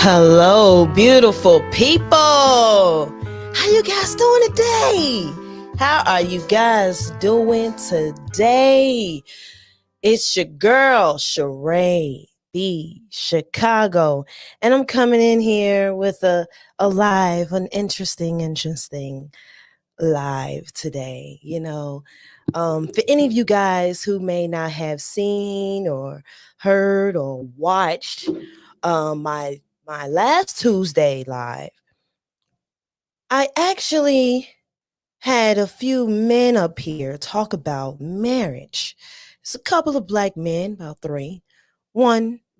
Hello, beautiful people. How you guys doing today? How are you guys doing today? It's your girl, CharaeBChicago, and I'm coming in here with an interesting live today. For any of you guys who may not have seen or heard or watched my last Tuesday live, I actually had a few men up here talk about marriage. It's a couple of black men, about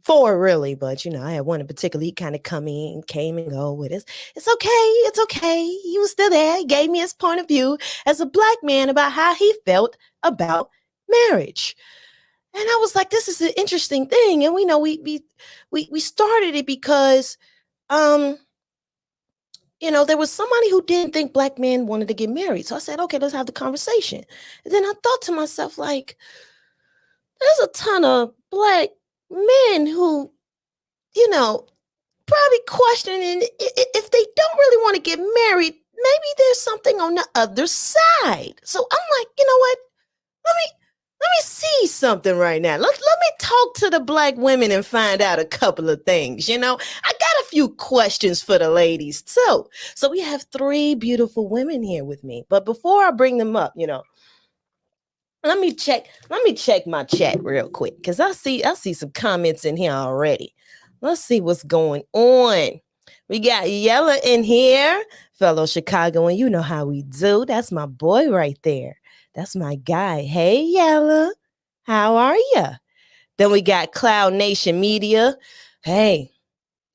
four really, but I had one in particular. He kind of came and go with us. It's okay. He was still there. He gave me his point of view as a black man about how he felt about marriage. And I was like, this is an interesting thing. And we started it because there was somebody who didn't think black men wanted to get married. So I said, okay, let's have the conversation. And then I thought to myself, like, there's a ton of black men who, probably questioning if they don't really want to get married, maybe there's something on the other side. So I'm like, you know what? Let me see something right now. Let me talk to the black women and find out a couple of things. I got a few questions for the ladies too. So we have three beautiful women here with me. But before I bring them up, let me check my chat real quick, because I see some comments in here already. Let's see what's going on. We got Yella in here, fellow Chicagoan. You know how we do. That's my boy right there. That's my guy. Hey, Yella. How are you? Then we got Cloud Nation Media. Hey,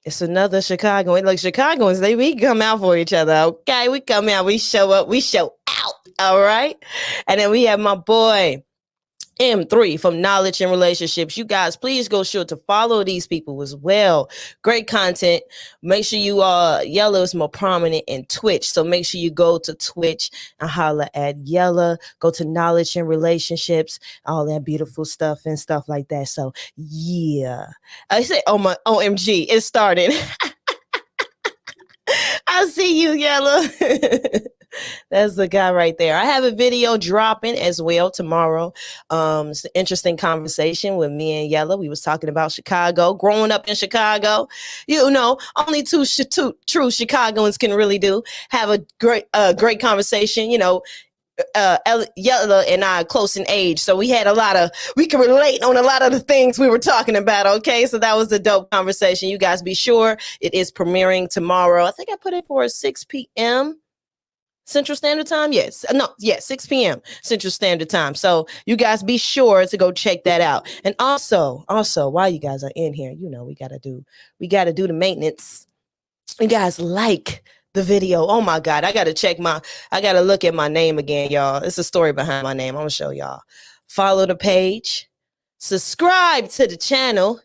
it's another Chicagoan. Look, Chicagoans, we come out for each other, okay? We come out, we show up, we show out, all right? And then we have my boy, M3 from Knowledge and Relationships. You guys, please go sure to follow these people as well. Great content. Make sure you Yella is more prominent in Twitch. So make sure you go to Twitch and holla at Yella. Go to Knowledge and Relationships, all that beautiful stuff and stuff like that. So yeah. I say, oh my OMG, it started. I see you, Yella. That's the guy right there. I have a video dropping as well tomorrow. It's an interesting conversation with me and Yella. We was talking about Chicago, growing up in Chicago. You know, only two true Chicagoans can really do. Have a great conversation. You know, Yella and I are close in age, so we can relate on a lot of the things we were talking about. Okay, so that was a dope conversation. You guys be sure it is premiering tomorrow. I think I put it for 6 p.m. Central Standard Time. Yes, 6 p.m. Central Standard Time. So you guys be sure to go check that out. And also, while you guys are in here, you know, we gotta do the maintenance. You guys like the video. Oh my God, I gotta look at my name again, y'all. It's a story behind my name. I'm gonna show y'all. Follow the page, subscribe to the channel,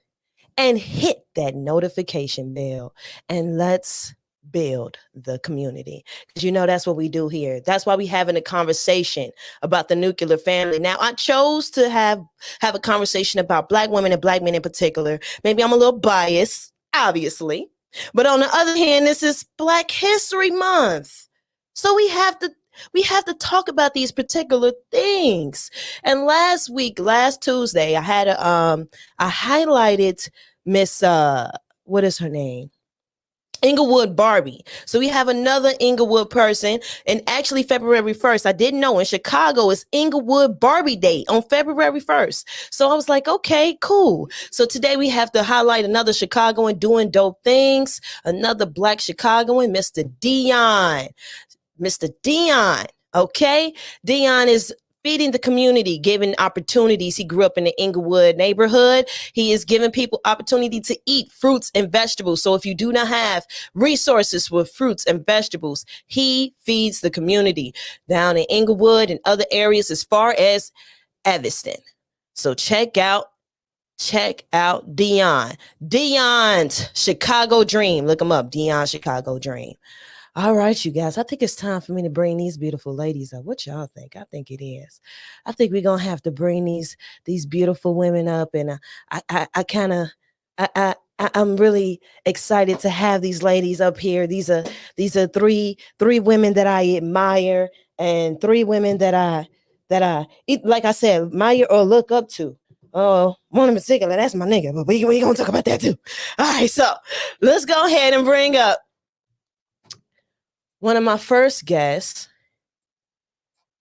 and hit that notification bell. And let's build the community, because you know that's what we do here. That's why we having a conversation about the nuclear family. Now, I chose to have a conversation about Black women and Black men in particular. Maybe I'm a little biased, obviously. But on the other hand, this is Black History Month. So we have to talk about these particular things. And last Tuesday, I highlighted Miss what is her name? Inglewood Barbie. So we have another Inglewood person. And actually February 1st, I didn't know in Chicago is Inglewood Barbie Day on February 1st. So I was like, okay, cool. So today we have to highlight another Chicagoan doing dope things. Another Black Chicagoan, Mr. Dion. Mr. Dion. Okay. Dion is feeding the community, giving opportunities. He grew up in the Inglewood neighborhood. He is giving people opportunity to eat fruits and vegetables. So if you do not have resources with fruits and vegetables, he feeds the community down in Inglewood and other areas as far as Evanston. So check out Dion. Dion's Chicago Dream. Look him up, Dion Chicago Dream. All right, you guys, I think it's time for me to bring these beautiful ladies up. What y'all think? I think it is. I think we're gonna have to bring these beautiful women up, and I'm really excited to have these ladies up here. These are three women that I admire, and three women that I like I said, admire or look up to. Oh, one in particular, that's my nigga, but we gonna talk about that too. All right, so let's go ahead and bring up one of my first guests.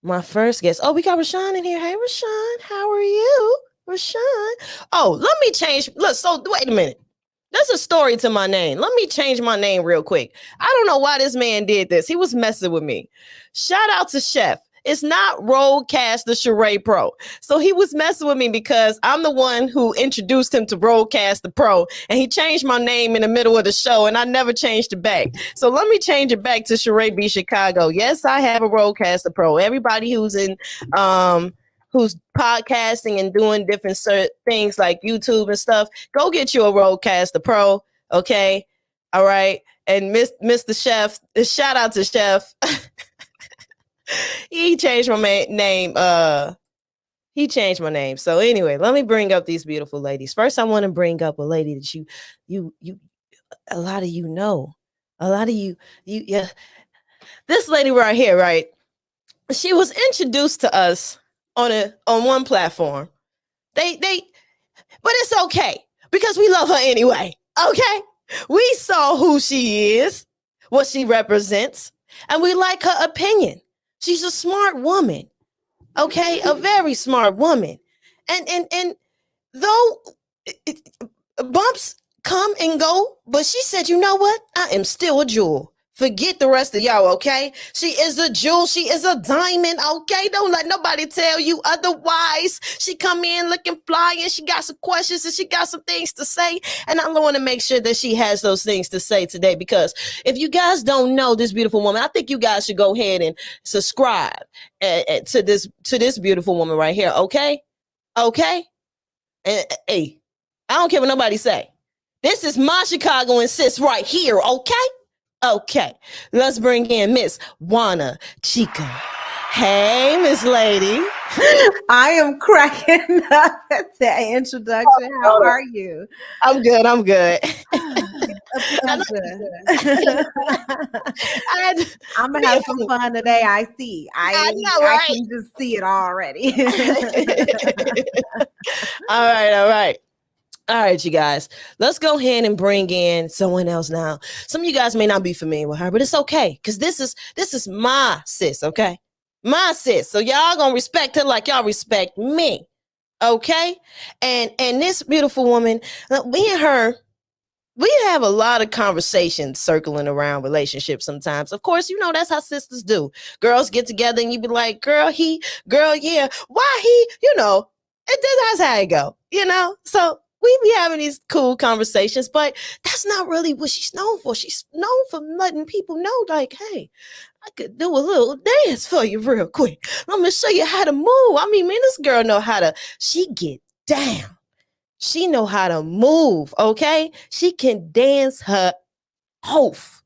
Oh, we got Rashawn in here. Hey, Rashawn, how are you? Rashawn. Oh, let me change. Look, so wait a minute. There's a story to my name. Let me change my name real quick. I don't know why this man did this. He was messing with me. Shout out to Chef. It's not Roadcast the Charae Pro. So he was messing with me because I'm the one who introduced him to Roadcast the Pro, and he changed my name in the middle of the show, and I never changed it back. So let me change it back to CharaeBChicago. Yes, I have a Roadcast the Pro. Everybody who's in who's podcasting and doing different things like YouTube and stuff, go get you a Roadcast the Pro. Okay. All right. And Mr. Chef, shout out to Chef. He changed my name. He changed my name. So anyway, let me bring up these beautiful ladies. First, I want to bring up a lady that you a lot of you know. A lot of you yeah. This lady right here, right? She was introduced to us on one platform. But it's okay because we love her anyway. Okay? We saw who she is, what she represents, and we like her opinion. She's a smart woman, okay? A very smart woman. And though bumps come and go, but she said, you know what? I am still a jewel. Forget the rest of y'all, okay? She is a jewel. She is a diamond, okay? Don't let nobody tell you otherwise. She come in looking fly, and she got some questions, and she got some things to say. And I want to make sure that she has those things to say today, because if you guys don't know this beautiful woman, I think you guys should go ahead and subscribe to this beautiful woman right here, okay? Okay? Hey, I don't care what nobody say. This is my Chicago and sis right here, okay? Okay. Let's bring in Miss Wanna Chica. Hey, Miss Lady. I am cracking up at that introduction. How are you? I'm good. I'm good. A I know, pleasure. I had to I'm gonna be have some fun today. I see. I know, I right? can just see it already. All right, all right. All right, you guys. Let's go ahead and bring in someone else now. Some of you guys may not be familiar with her, but it's okay because this is my sis, okay? My sis. So y'all gonna respect her like y'all respect me, okay? And this beautiful woman, me and her, we have a lot of conversations circling around relationships sometimes. Of course, you know that's how sisters do. Girls get together and you be like, girl, yeah, why he, that's how it go, So we be having these cool conversations, but that's not really what she's known for. She's known for letting people know, like, hey, I could do a little dance for you real quick. I'm gonna show you how to move. I mean, man, this girl know how to, she get down. She know how to move, okay? She can dance her off,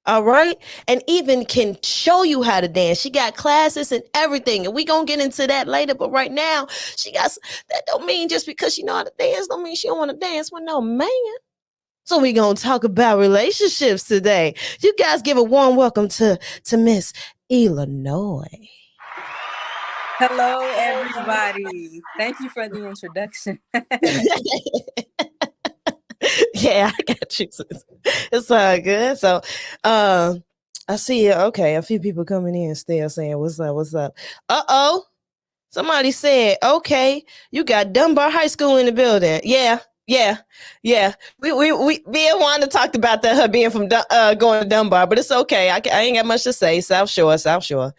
all right? And even can show you how to dance. She got classes and everything. And we gonna get into that later. But right now, that don't mean just because she know how to dance, don't mean she don't want to dance with no man. So we gonna talk about relationships today. You guys give a warm welcome to Miss Illinois. Hello, everybody. Thank you for the introduction. Yeah, I got you. It's all good. So, I see. Okay, a few people coming in still saying, "What's up? What's up?" Oh, somebody said, "Okay, you got Dunbar High School in the building." Yeah, yeah, yeah. We me and Wanda talked about that, her being from going to Dunbar, but it's okay. I ain't got much to say. South Shore, South Shore.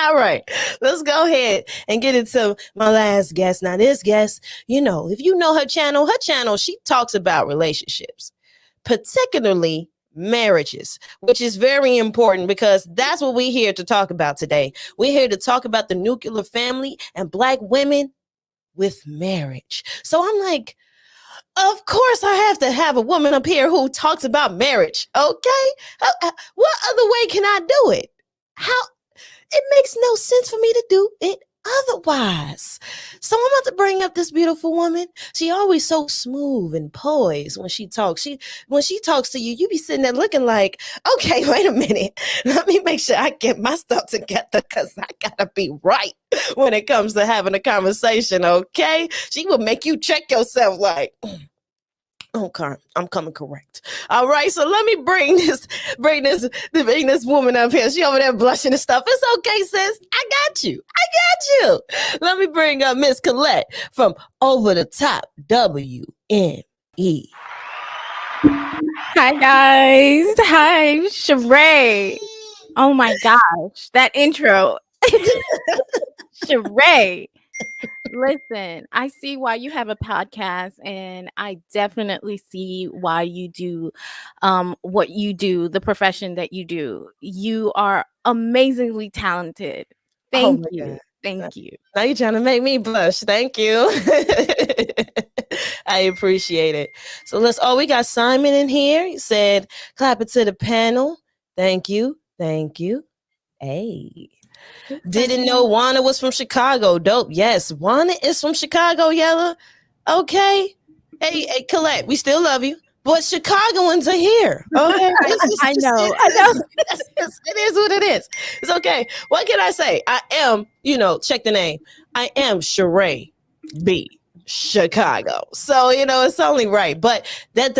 All right, let's go ahead and get into my last guest. Now, this guest, if you know her channel, she talks about relationships, particularly marriages, which is very important because that's what we're here to talk about today. We're here to talk about the nuclear family and Black women with marriage. So I'm like, of course, I have to have a woman up here who talks about marriage. Okay, what other way can I do it? How it makes no sense for me to do it otherwise. So I'm about to bring up this beautiful woman. She always so smooth and poised when she talks. When she talks to you, you be sitting there looking like, okay, wait a minute. Let me make sure I get my stuff together because I gotta be right when it comes to having a conversation. Okay, she will make you check yourself like. Okay, I'm coming correct. All right, so let me bring this woman up here. She over there blushing and stuff. It's okay, sis. I got you. Let me bring up Miss Colette from Over the Top W.M.E. Hi guys. Hi, Sheree. Oh my gosh, that intro. Sheree. Listen, I see why you have a podcast and I definitely see why you do what you do, the profession that you do. You are amazingly talented. Oh Thank my you. God. Thank you. Now you're trying to make me blush. Thank you. I appreciate it. So we got Simon in here. He said, clap it to the panel. Thank you. Thank you. Hey. Didn't know Wanda was from Chicago. Dope. Yes, Wanda is from Chicago, Yella. Okay. Hey, Colette, we still love you. But Chicagoans are here. Okay. I know. It is what it is. It's okay. What can I say? I am, check the name. I am Sheree B. Chicago. So, it's only right. But that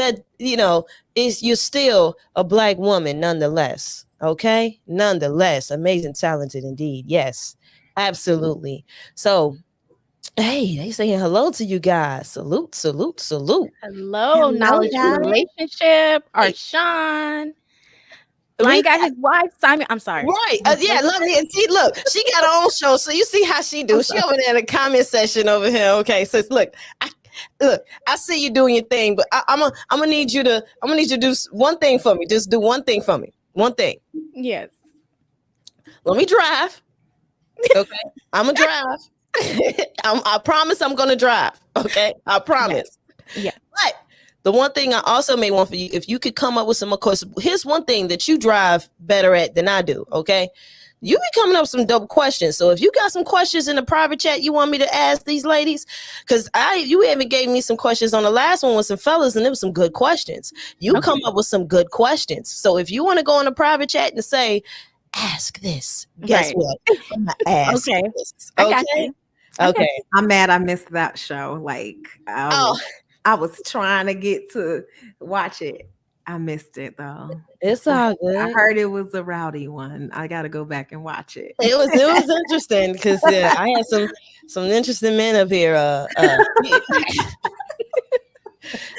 is you're still a Black woman nonetheless. Okay. Nonetheless, amazing, talented indeed. Yes, absolutely. So, hey, they saying hello to you guys. Salute, salute, salute. Hello, Hello, knowledge and guys. relationship. Hey, Arshawn. Blind got his wife. Simon. I'm sorry. right. Yeah, What you let say? me and see. Look, she got her own show. So you see how she do. I'm She sorry. over there in the comment section over here. Okay. So look, I see you doing your thing, but I'm gonna need you to do one thing for me. Just do one thing for me. One thing. Yes. Let me drive. Okay. I'm gonna drive. I promise I'm gonna drive. Okay, I Yes. promise. Yeah. But the one thing I also may want for you, if you could come up with some, of course, here's one thing that you drive better at than I do. Okay, you be coming up with some dope questions. So if you got some questions in the private chat you want me to ask these ladies, because you even gave me some questions on the last one with some fellas, and it was some good questions. You Okay. come up with some good questions. So if you want to go in the private chat and say, ask this, guess Right. what? I'm gonna ask Okay. this. I got Okay. you. I got Okay. you. I'm mad I missed that show. Like Oh, I was trying to get to watch it. I missed it though. it's I all I good. heard it was a rowdy one. I got to go back and watch it. It was interesting because I had some interesting men up here. I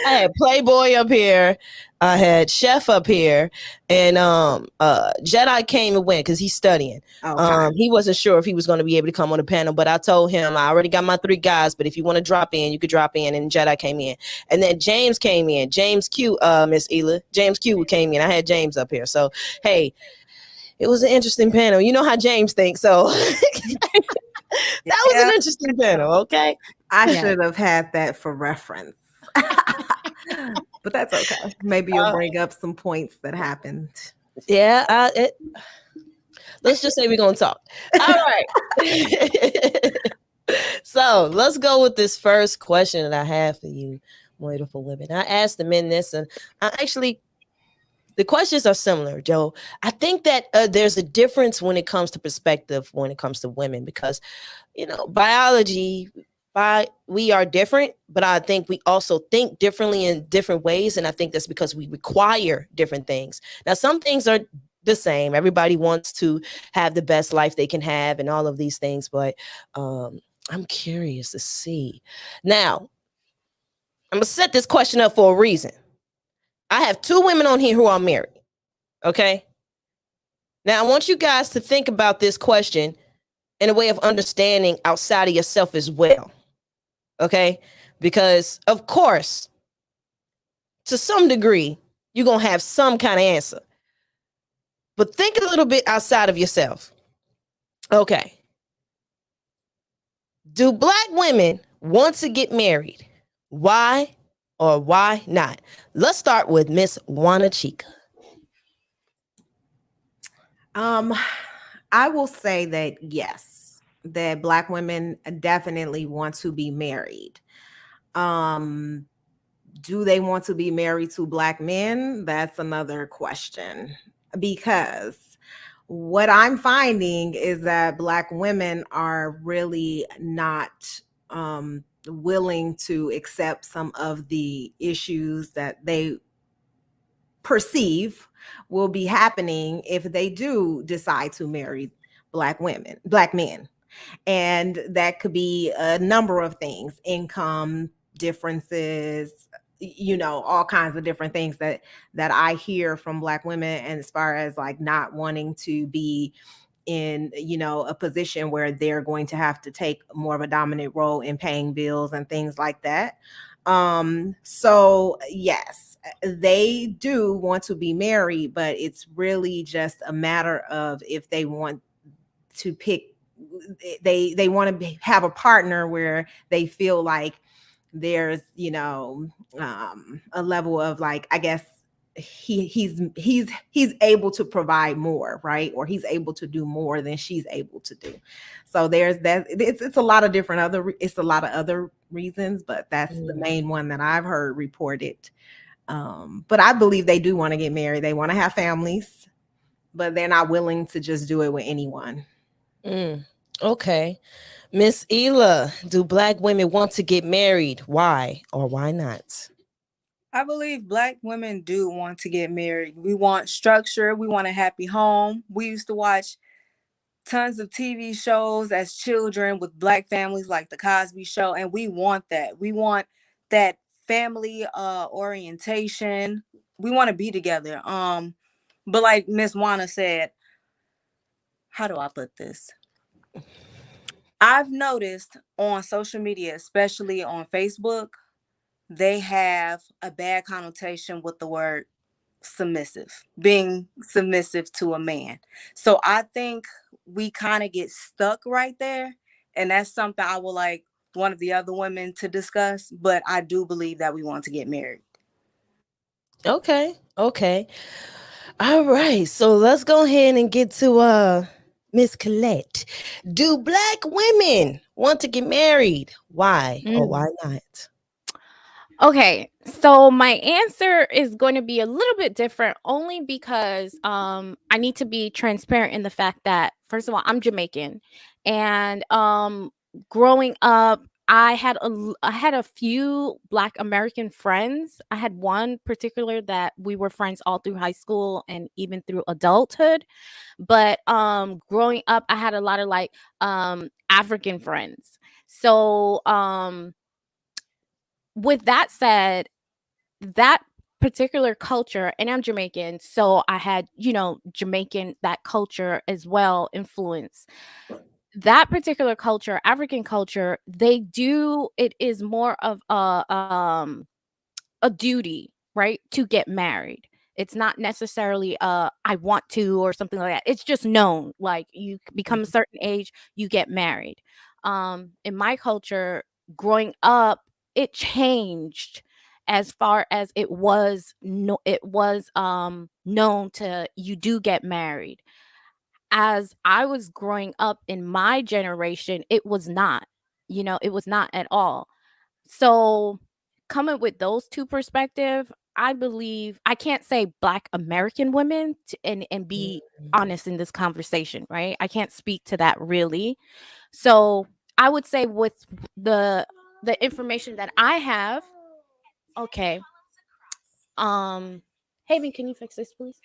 had Playboy up here. I had Chef up here, and Jedi came and went because he's studying. Okay. He wasn't sure if he was going to be able to come on the panel, but I told him I already got my 3 guys. But if you want to drop in, you could drop in. And Jedi came in, and then James came in. James Q, Miss Ela, James Q came in. I had James up here, so hey, it was an interesting panel. You know how James thinks, so that was an Yeah. interesting panel. Okay. I Yeah. should have had that for reference. But that's okay. Maybe you'll Uh, bring up some points that happened. yeah. Let's just say we're gonna talk. All right. So let's go with this first question that I have for you, wonderful women. I asked the men this, and I actually the questions are similar, Joe. I think that there's a difference when it comes to perspective when it comes to women because biology by we are different, but I think we also think differently in different ways, and I think that's because we require different things. Now some things are the same. Everybody wants to have the best life they can have and all of these things, but I'm curious to see. Now I'm gonna set this question up for a reason. I have 2 women on here who are married. Okay, now I want you guys to think about this question in a way of understanding outside of yourself as well. Okay, because of course to some degree you're gonna have some kind of answer, but think a little bit outside of yourself. Okay, do black women want to get married? Why or why not? Let's start with Miss Juana Chica. Um, I will say that yes, that Black women definitely want to be married. Um, do they want to be married to Black men? That's another question. Because what I'm finding is that Black women are really not willing to accept some of the issues that they perceive will be happening if they do decide to marry Black men. And that could be a number of things: income differences, all kinds of different things that I hear from Black women. And as far as like not wanting to be in a position where they're going to have to take more of a dominant role in paying bills and things like that. So yes, they do want to be married, but it's really just a matter of if they want to pick they want to have a partner where they feel like there's a level of, like, I guess he's able to provide more, right? Or he's able to do more than she's able to do. So there's that. It's a lot of different it's a lot of other reasons, but that's the Mm, main one that I've heard reported. But I believe they do want to get married. They want to have families, but they're not willing to just do it with anyone. mm. Okay, Miss Ela, do black women want to get married? Why or why not? I believe Black women do want to get married. We want structure. We want a happy home. We used to watch tons of TV shows as children with Black families like the Cosby Show, and we want that. We want that family orientation. We want to be together. But like Miss Juana said, how do I put this? I've noticed on social media, especially on Facebook, they have a bad connotation with the word submissive, being submissive to a man. So I think we kind of get stuck right there And that's something I would like one of the other women to discuss. But I do believe that we want to get married. Okay. Okay. All right. So let's go ahead and get to Miss Colette. Do black women want to get married? Why or Mm. why not? Okay, so my answer is going to be a little bit different only because I need to be transparent in the fact that first of all, I'm Jamaican and growing up I had a few black American friends. I had one particular that we were friends all through high school and even through adulthood. But growing up I had a lot of like African friends. So with that said, that particular culture, and I'm Jamaican, so I had, Jamaican, that culture as well influence. That particular culture, African culture, it is more of a duty, right? To get married. It's not necessarily I want to or something like that. It's just known. Like you become a certain age, you get married. In my culture, growing up, it changed as far as it was known to you do get married. As I was growing up in my generation, it was not. It was not at all. So, coming with those two perspective, I believe I can't say black American women and be honest in this conversation, right? I can't speak to that really. So, I would say with the the information that I have, okay. Haven, can you fix this please?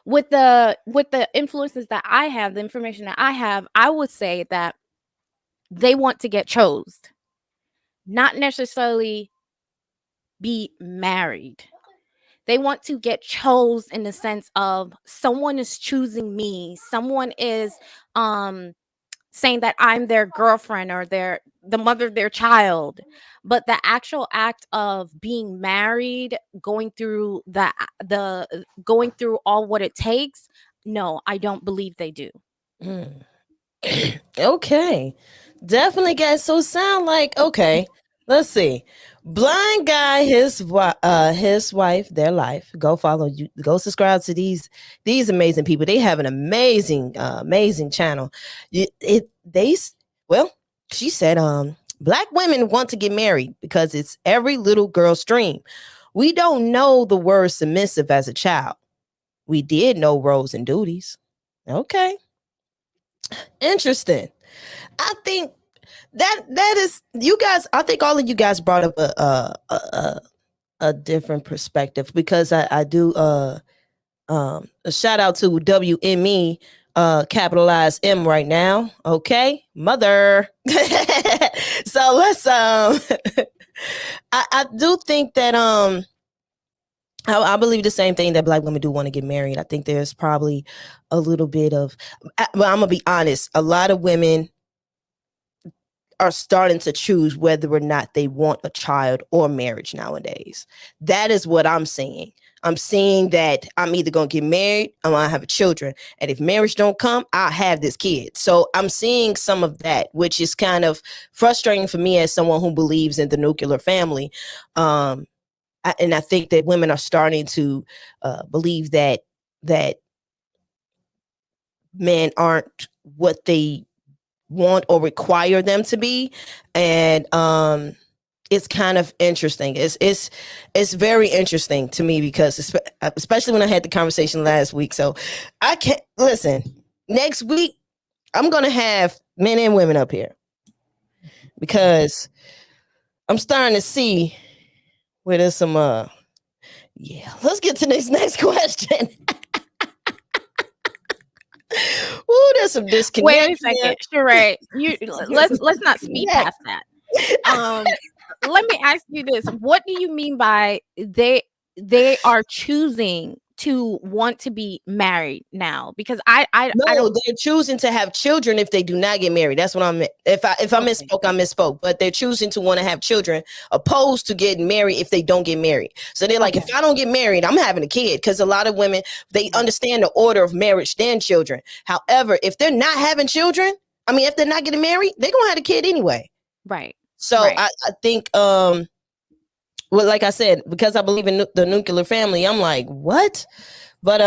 With the influences that I have, the information that I have, I would say that they want to get chose, not necessarily be married. They want to get chose in the sense of someone is choosing me. Someone is um saying that I'm their girlfriend or the mother of their child. But the actual act of being married, going through all what it takes, no, I don't believe they do. Mm. Okay. Definitely, guys. So sound like okay. Let's see. Blind guy, his wife, their life. Go follow you. Go subscribe to these amazing people. They have an amazing channel. Well, she said black women want to get married because it's every little girl's dream. We don't know the word submissive as a child. We did know roles and duties. Okay, interesting. I think that is you guys. I think all of you guys brought up a different perspective because I do a shout out to W.M.E. Capitalize M right now. Okay, mother. So let's I do think that I believe the same thing that black women do want to get married. I think there's probably a little bit of, well, I'm gonna be honest. A lot of women are starting to choose whether or not they want a child or marriage nowadays. That is what I'm seeing. I'm seeing that I'm either going to get married or I'm going to have children. And if marriage don't come, I'll have this kid. So I'm seeing some of that, which is kind of frustrating for me as someone who believes in the nuclear family. And I think that women are starting to believe that men aren't what they want or require them to be, and it's kind of interesting. It's very interesting to me because especially when I had the conversation last week. So I can't listen. Next week I'm gonna have men and women up here because I'm starting to see where there's some yeah. Let's get to this next question. Ooh, there's some Wait a disconnect here. second, Sheree. Let's not speed Yeah. past that. Um, Let me ask you this: what do you mean by they are choosing to want to be married now? Because I No, don't. they're choosing to have children if they do not get married. That's what I meant. If I Okay, misspoke, I misspoke. But they're choosing to want to have children, opposed to getting married if they don't get married. So they're like, okay, if I don't get married, I'm having a kid. Because a lot of women, they right. understand the order of marriage then children. However, if they're not having children, I mean, if they're not getting married, they're gonna have a kid anyway. Right. So Right. I think well, like I said, because I believe in the nuclear family, I'm like, what? But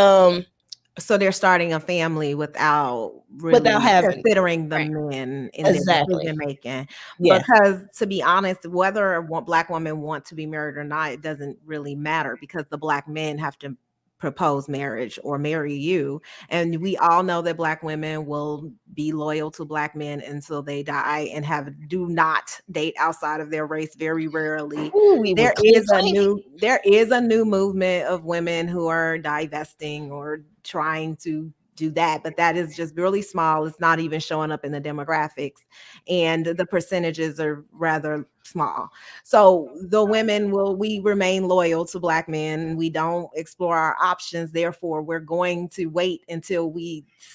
So they're starting a family without without really having considering the Right. men in the exactly, decision making. yeah. Because to be honest, whether black women want to be married or not, it doesn't really matter because the black men have to propose marriage or marry you. And we all know that black women will be loyal to black men until they die and do not date outside of their race very rarely. Ooh, we would clean clean. There is a new movement of women who are divesting or trying to do that, but that is just really small. It's not even showing up in the demographics, and the percentages are rather small. So the women we remain loyal to black men. We don't explore our options. Therefore, we're going to wait until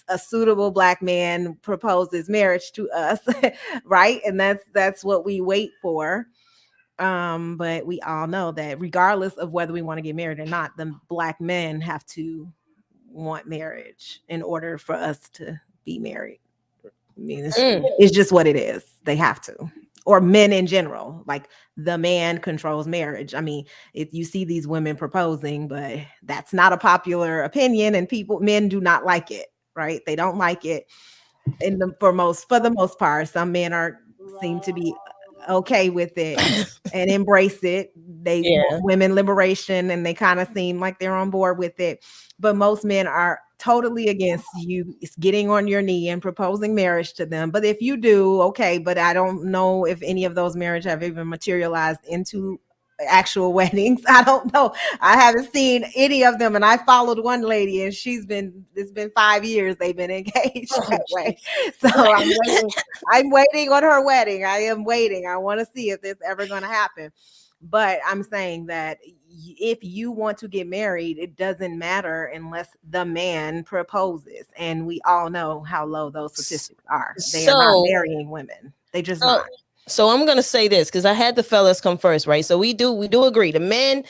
a suitable black man proposes marriage to us, right? And that's what we wait for. But we all know that regardless of whether we want to get married or not, the black men have to want marriage in order for us to be married. I mean, Mm. it's just what it is. They have to. Or men in general, like the man controls marriage. I mean, if you see these women proposing, but that's not a popular opinion, and men do not like it, right? They don't like it. For the most part, some men seem to be okay with it and embrace it. They want Yeah. women liberation and they kind of seem like they're on board with it. But most men are totally against you getting on your knee and proposing marriage to them. But if you do, okay, but I don't know if any of those marriages have even materialized into actual weddings. I don't know. I haven't seen any of them. And I followed one lady and it's been 5 years they've been engaged Oh, that way. So jeez. I'm waiting on her wedding. I am waiting. I want to see if this ever going to happen. But I'm saying that if you want to get married, it doesn't matter unless the man proposes. And we all know how low those statistics are. They are not So, marrying women. They just so, not. so I'm gonna say this because I had the fellas come first, right? So we do agree. The men,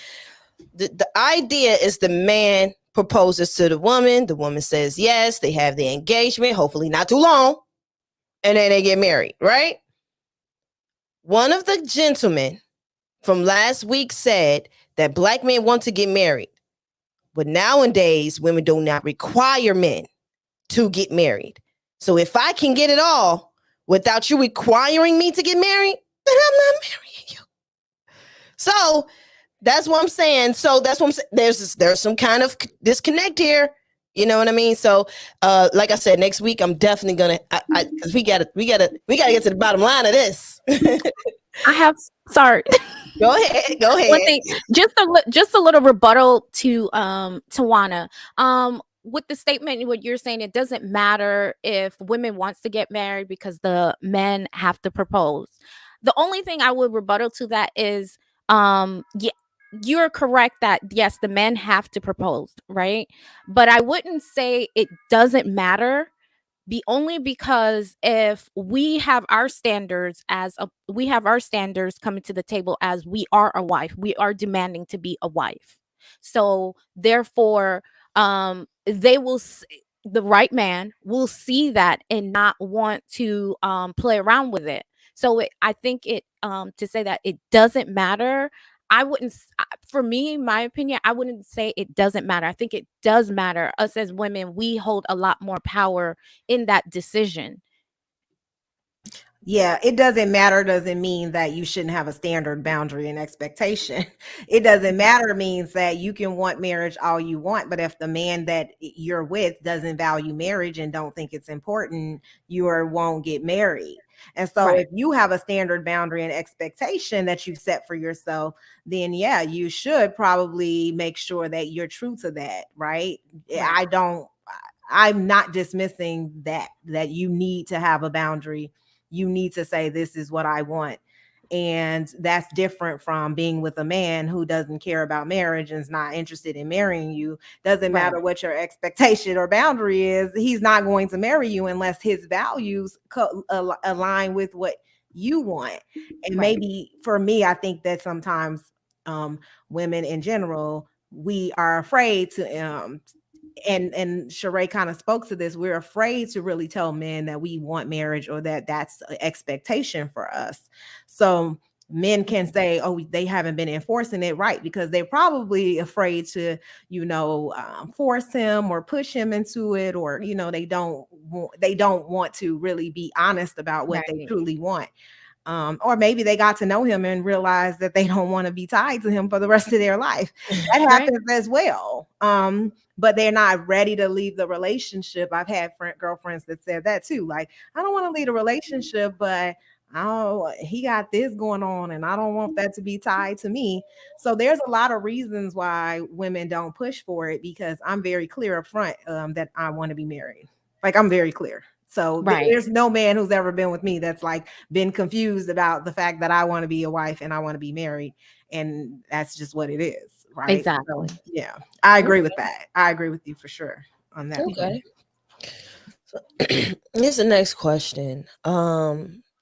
the idea is the man proposes to the woman says yes, they have the engagement, hopefully not too long, and then they get married, right? One of the gentlemen from last week said that black men want to get married, but nowadays women do not require men to get married. So if I can get it all without you requiring me to get married, then I'm not marrying you. So that's what I'm saying. So that's what I'm saying. There's some kind of disconnect here. You know what I mean? So, like I said, next week I'm definitely gonna. Cause we gotta get to the bottom line of this. I have sorry. Go ahead. Go One ahead. thing, just a little rebuttal to Tawana. With the statement, what you're saying, it doesn't matter if women wants to get married because the men have to propose. The only thing I would rebuttal to that is, yeah, you're correct that yes, the men have to propose, right? But I wouldn't say it doesn't matter be only because if we have our standards coming to the table as we are a wife, we are demanding to be a wife. So therefore, they will the right man will see that and not want to play around with it. So I think it to say that it doesn't matter, I wouldn't for me, my opinion, I wouldn't say it doesn't matter. I think it does matter. Us as women, we hold a lot more power in that decision. Yeah, it doesn't matter doesn't mean that you shouldn't have a standard boundary and expectation. It doesn't matter means that you can want marriage all you want, but if the man that you're with doesn't value marriage and don't think it's important, won't get married. And so Right. if you have a standard boundary and expectation that you've set for yourself, then yeah, you should probably make sure that you're true to that, right? Right. I'm not dismissing that you need to have a boundary. You need to say, this is what I want. And that's different from being with a man who doesn't care about marriage and is not interested in marrying you. Doesn't Right. matter what your expectation or boundary is. He's not going to marry you unless his values align with what you want. And Right. maybe for me, I think that sometimes women in general, we are afraid to and Sheree kind of spoke to this. We're afraid to really tell men that we want marriage or that that's an expectation for us. So men can say, oh, they haven't been enforcing it, right, because they're probably afraid to, force him or push him into it, or they don't want to really be honest about what they Right. truly want. Or maybe they got to know him and realize that they don't want to be tied to him for the rest of their life. That Right. happens as well. But they're not ready to leave the relationship. I've had girlfriends that said that too. Like, I don't want to leave a relationship, but oh, he got this going on and I don't want that to be tied to me. So there's a lot of reasons why women don't push for it, because I'm very clear up front that I want to be married. Like, I'm very clear. So Right. there's no man who's ever been with me that's like been confused about the fact that I want to be a wife and I want to be married. And that's just what it is. Right. So Exactly. yeah, I agree with Okay. that. I agree with you for sure on that point. Okay. So here's the next question.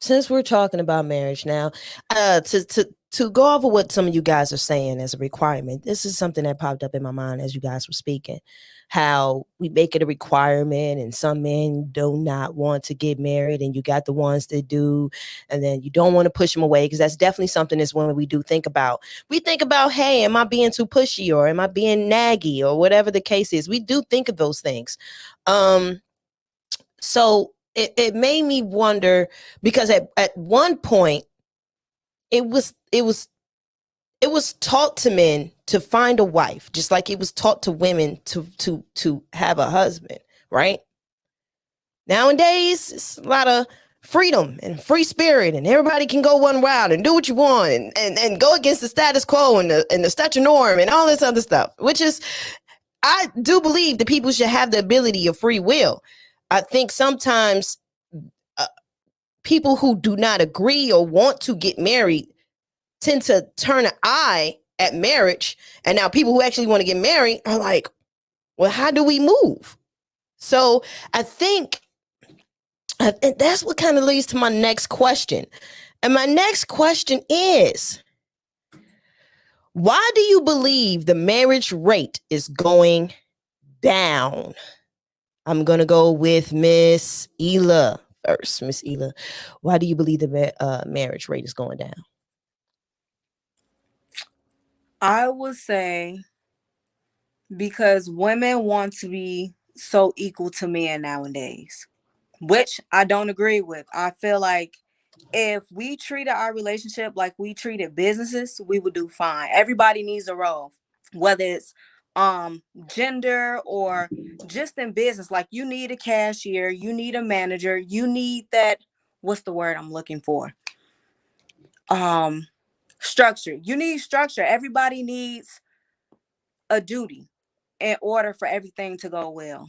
Since we're talking about marriage now, to go over what some of you guys are saying as a requirement, this is something that popped up in my mind as you guys were speaking. How we make it a requirement, and some men do not want to get married, and you got the ones that do, and then you don't want to push them away, because that's definitely something as women we do think about. We think about, hey, am I being too pushy, or am I being naggy, or whatever the case is. We do think of those things. So it made me wonder, because at one point it was it was it was taught to men to find a wife, just like it was taught to women to have a husband, right? Nowadays it's a lot of freedom and free spirit, and everybody can go one route and do what you want, and go against the status quo and the statute norm and all this other stuff, which is, I do believe that people should have the ability of free will. I think sometimes uh, people who do not agree or want to get married tend to turn an eye at marriage. And now people who actually want to get married are like, well, how do we move? So I think and that's what kind of leads to my next question. And my next question is, why do you believe the marriage rate is going down? I'm going to go with Miss Ela first. Miss Ela, why do you believe the marriage rate is going down? I would say because women want to be so equal to men nowadays, which I don't agree with. I feel like if we treated our relationship like we treated businesses, we would do fine. Everybody needs a role, whether it's gender or just in business. Like, you need a cashier, you need a manager, you need that, what's the word I'm looking for? Um Structure. You need structure. Everybody needs a duty in order for everything to go well.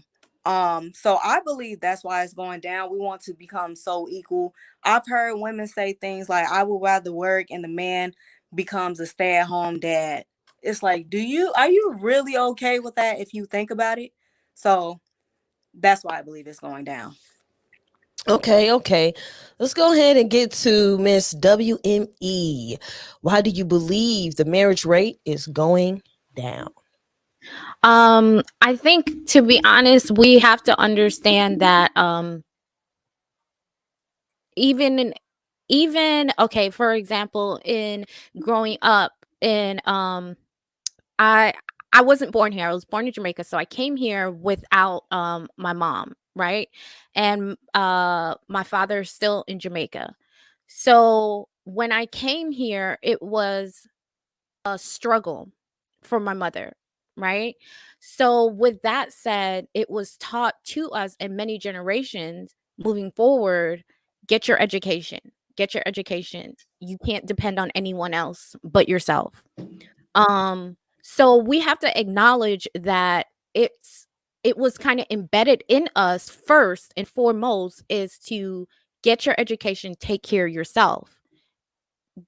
So I believe that's why it's going down. We want to become so equal. I've heard women say things like, I would rather work, and the man becomes a stay-at-home dad. It's like, are you really okay with that if you think about it? So that's why I believe it's going down. Okay. Let's go ahead and get to Miss W.M.E. Why do you believe the marriage rate is going down? I think, to be honest, we have to understand that even in even okay, for example, in growing up in I I wasn't born here. I was born in Jamaica, so I came here without my mom, right? And my father's still in Jamaica. So when I came here, it was a struggle for my mother, right? So with that said, it was taught to us in many generations moving forward, get your education. Get your education. You can't depend on anyone else but yourself. So we have to acknowledge that it was kind of embedded in us first and foremost is to get your education, take care of yourself.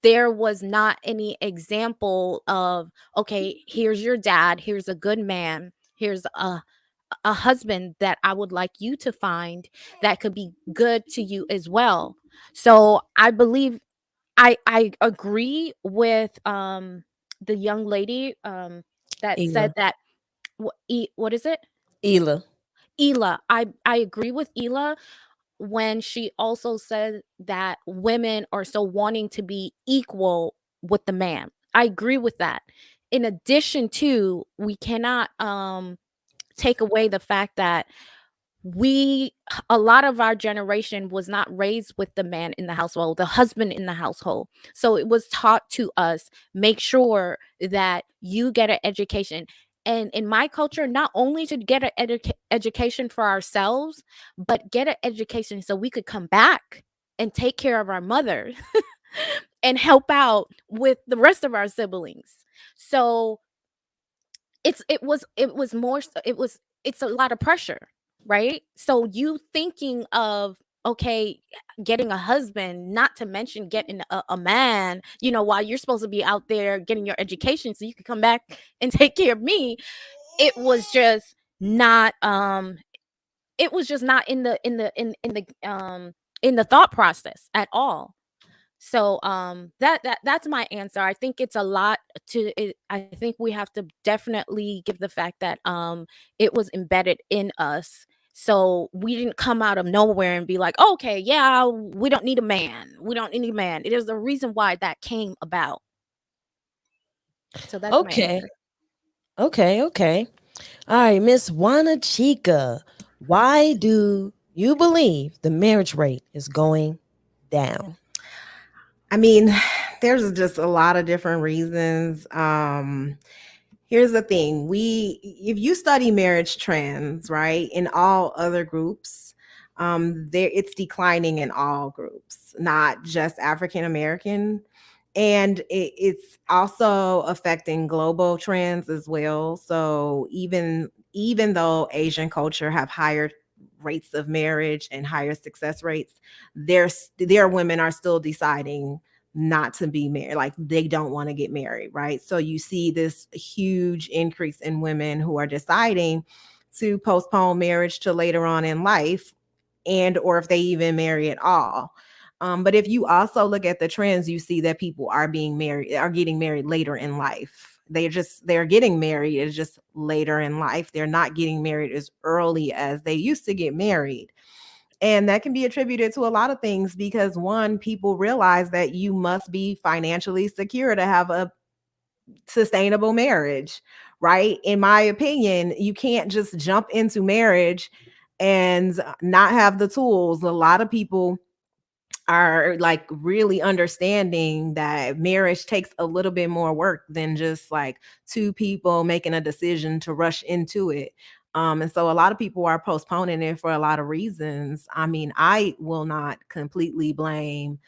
There was not any example of, okay, here's your dad, here's a good man, here's a husband that I would like you to find that could be good to you as well. So I believe I agree with the young lady that said Ela. that what is it? Ela. Ela, I agree with Ela when she also said that women are still wanting to be equal with the man. I agree with that. In addition to, we cannot take away the fact that we a lot of our generation was not raised with the man in the household, the husband in the household. So it was taught to us, make sure that you get an education. And in my culture, not only to get an education for ourselves, but get an education so we could come back and take care of our mother and help out with the rest of our siblings. So it was more it's a lot of pressure, right? So you thinking of, okay, getting a husband, not to mention getting a man, while you're supposed to be out there getting your education so you can come back and take care of me. It was just not it was just not in the thought process at all. So that's my answer. I think it's a lot to it. I think we have to definitely give the fact that it was embedded in us. So we didn't come out of nowhere and be like, "Oh, okay, yeah, we don't need a man. We don't need a man." It is the reason why that came about. So that's my Okay. answer. Okay. Okay. All right, Miss Juana Chica. Why do you believe the marriage rate is going down? I mean, there's just a lot of different reasons. Here's the thing. If you study marriage trends, right, in all other groups, there it's declining in all groups, not just African American. And it's also affecting global trends as well. So even though Asian culture have higher rates of marriage and higher success rates, their women are still deciding not to be married, like they don't want to get married, right? So you see this huge increase in women who are deciding to postpone marriage to later on in life, and or if they even marry at all. But if you also look at the trends, you see that people are getting married later in life. They're getting married, it's just later in life. They're not getting married as early as they used to get married. And that can be attributed to a lot of things because one, people realize that you must be financially secure to have a sustainable marriage, right? In my opinion, you can't just jump into marriage and not have the tools. A lot of people are like really understanding that marriage takes a little bit more work than just like two people making a decision to rush into it. And so a lot of people are postponing it for a lot of reasons. I mean, I will not completely blame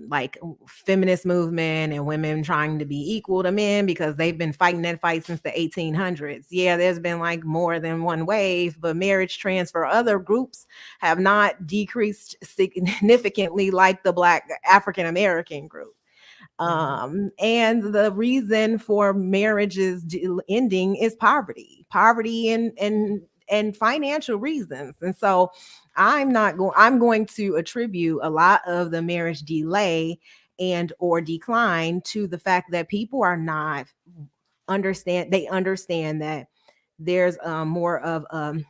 like feminist movement and women trying to be equal to men because they've been fighting that fight since the 1800s. Yeah, there's been like more than one wave, but marriage trends for other groups have not decreased significantly like the Black African American group. Mhm. And the reason for marriages ending is poverty and financial reasons. And so I'm going to attribute a lot of the marriage delay and or decline to the fact that people are not understand that there's more of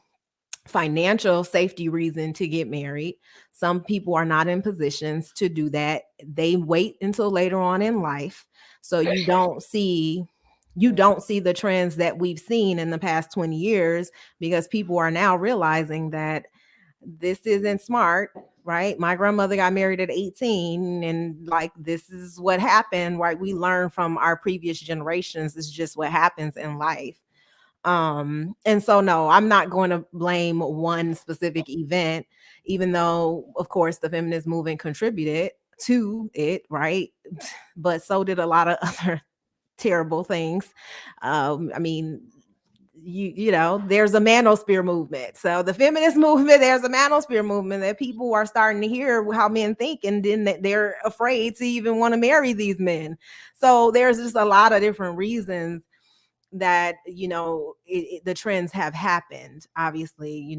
financial safety reason to get married. Some people are not in positions to do that. They wait until later on in life. So you don't see the trends that we've seen in the past 20 years because people are now realizing that this isn't smart, right? My grandmother got married at 18 and like this is what happened, right? We learn from our previous generations. It's just what happens in life. And so no, I'm not going to blame one specific event, even though of course the feminist movement contributed to it, right? But so did a lot of other terrible things. I mean, you know, there's a manosphere movement. So the feminist movement, there's a manosphere movement that people are starting to hear how men think, and then they're afraid to even want to marry these men. So there's just a lot of different reasons that the trends have happened. Obviously,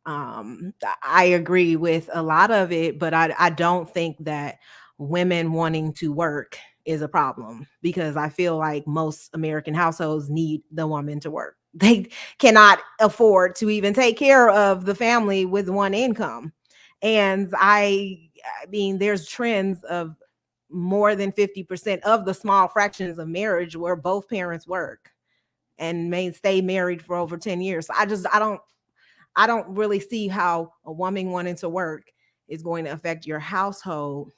I agree with a lot of it, but I don't think that women wanting to work is a problem because I feel like most American households need the woman to work. they cannot afford to even take care of the family with one income. And I mean, there's trends of more than 50% of the small fractions of marriage where both parents work and may stay married for over 10 years. So I don't really see how a woman wanting to work is going to affect your household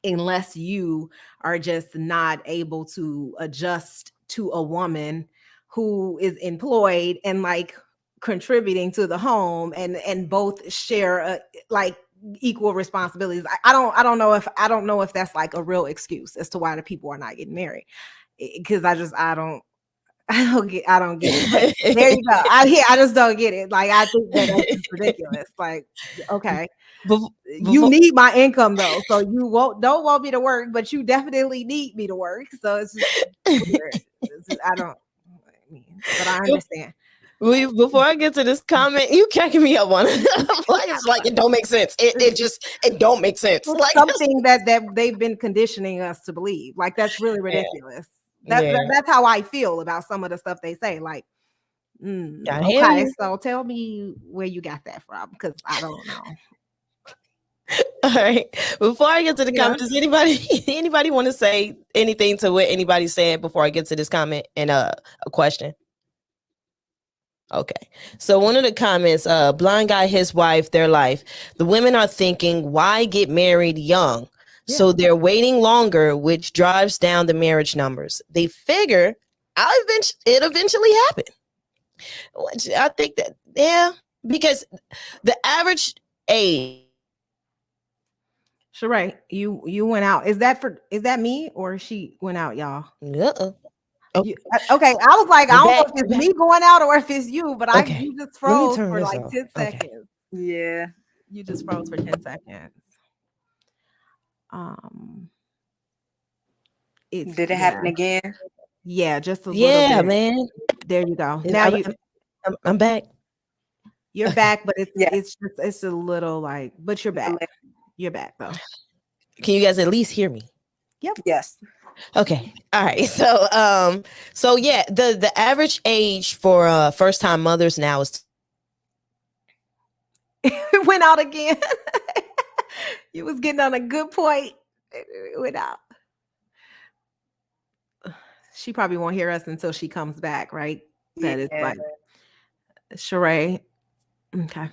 unless you are just not able to adjust to a woman who is employed and like contributing to the home and both share like equal responsibilities. I don't know if that's like a real excuse as to why the people are not getting married, because I don't get it. But there you go. I just don't get it. Like I think that that's just ridiculous. Like, okay, you Before, need my income though, so you don't want me to work, but you definitely need me to work. So it's just weird. I don't. I mean, but I understand. before I get to this comment, you cracking me up on it. Like, it's like it don't make sense. It don't make sense. It's Like, something that they've been conditioning us to believe. Like that's really yeah, ridiculous. yeah. That's how I feel about some of the stuff they say. Like, I hear okay, you. so tell me where you got that from, because I don't know. All right. Before I get to the Yeah. comment, does anybody want to say anything to what anybody said before I get to this comment and a question? Okay. So one of the comments, blind guy, his wife, their life. The women are thinking, why get married young? Yeah. So they're waiting longer, which drives down the marriage numbers. They figure it eventually happen. Which I think that, yeah, because the average age. Sheree, you went out. Is that me or she went out, y'all? Uh-uh. Oh, Okay, I was like, I we're don't know back. if We're it's back. me going out or if it's you, but Okay. you just Let me froze turn for this like off. 10 Okay. seconds. Yeah. You just froze for 10 seconds. Um it's Did it happen again? yeah, just a little Yeah, bit. man. There you go. Is- Now I'm back. you're Okay. back, but Yes. it's a little like, but you're back. Delay. You're back though. Can you guys at least hear me? Yep. Yes. Okay. All right. So yeah, the average age for first time mothers now is It went out again. You was getting on a good point. It went out. She probably won't hear us until she comes back, right? That is Yeah. like Sheree. Okay.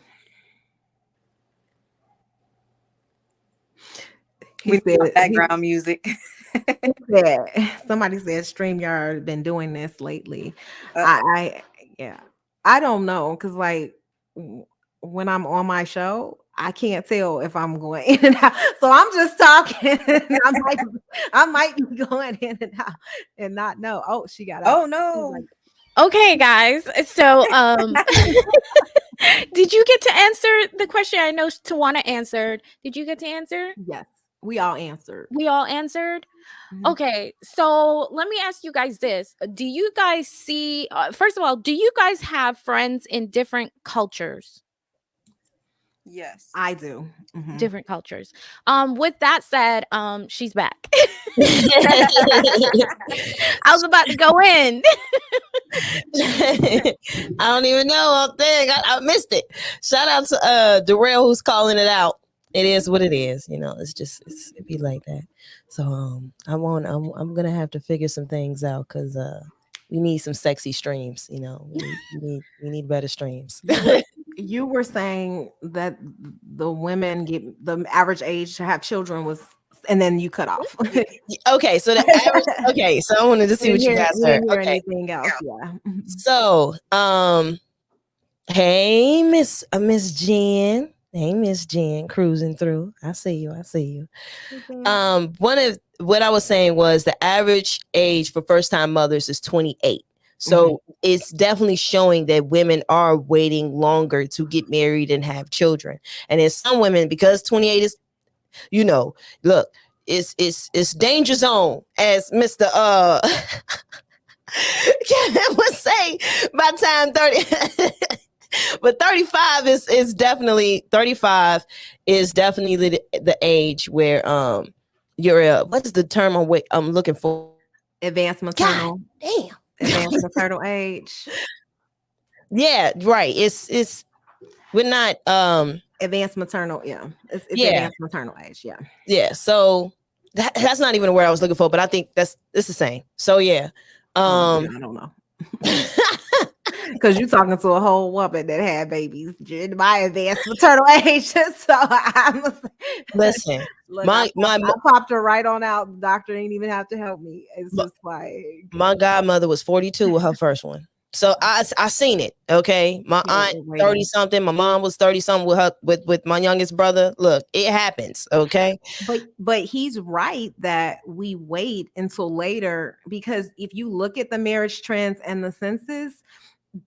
He We need said my background music. he said somebody said StreamYard been doing this lately. I yeah. I don't know, because like when I'm on my show, I can't tell if I'm going in and out. So I'm just talking. I might be going in and out and not know. Oh, she got out. Oh She was no. like, Okay, guys. So, did you get to answer the question? I know Tawana answered. Did you get to answer? yes, we all answered. We all answered. Mhm. Okay, so let me ask you guys this: do you guys see? First of all, do you guys have friends in different cultures? Yes. I do. Mhm. Different cultures. With that said, she's back. I was about to go in. I don't even know. Dang, I missed it. Shout out to Darrell who's calling it out. It is what it is. You know, it be like that. So I'm gonna have to figure some things out because we need some sexy streams. You know, we need better streams. You were saying that the women get the average age to have children was, and then you cut off. Okay, so the average. Okay, so I wanted to see what you guys We heard. didn't hear Okay, anything else. Yeah. so hey Miss Jen. Hey Miss Jen, cruising through. I see you. I see you. One of what I was saying was the average age for first time mothers is 28. So it's definitely showing that women are waiting longer to get married and have children. And in some women, because 28 is, you know, look, it's danger zone, as Mr. Kevin would say by time 30. But 35 is definitely 35 is definitely the age where you're what is the term I'm looking for? Advanced God maternal, damn. advanced maternal age. Yeah, right. It's we're not Advanced maternal, yeah. It's yeah, advanced maternal age, yeah. yeah. So that's not even the word I was looking for, but I think it's the same. So yeah. Oh, yeah, Um I don't know. Because you're talking to a whole woman that had babies during my advanced maternal age. So I'm listen, look, my my I popped her right on out. The doctor didn't even have to help me. It's my just like, my godmother was 42 with her first one. So I seen it. Okay. My yeah, aunt we're 30 waiting. something. My mom was 30 something with her with my youngest brother. Look, it happens. Okay. But he's right that we wait until later, because if you look at the marriage trends and the census,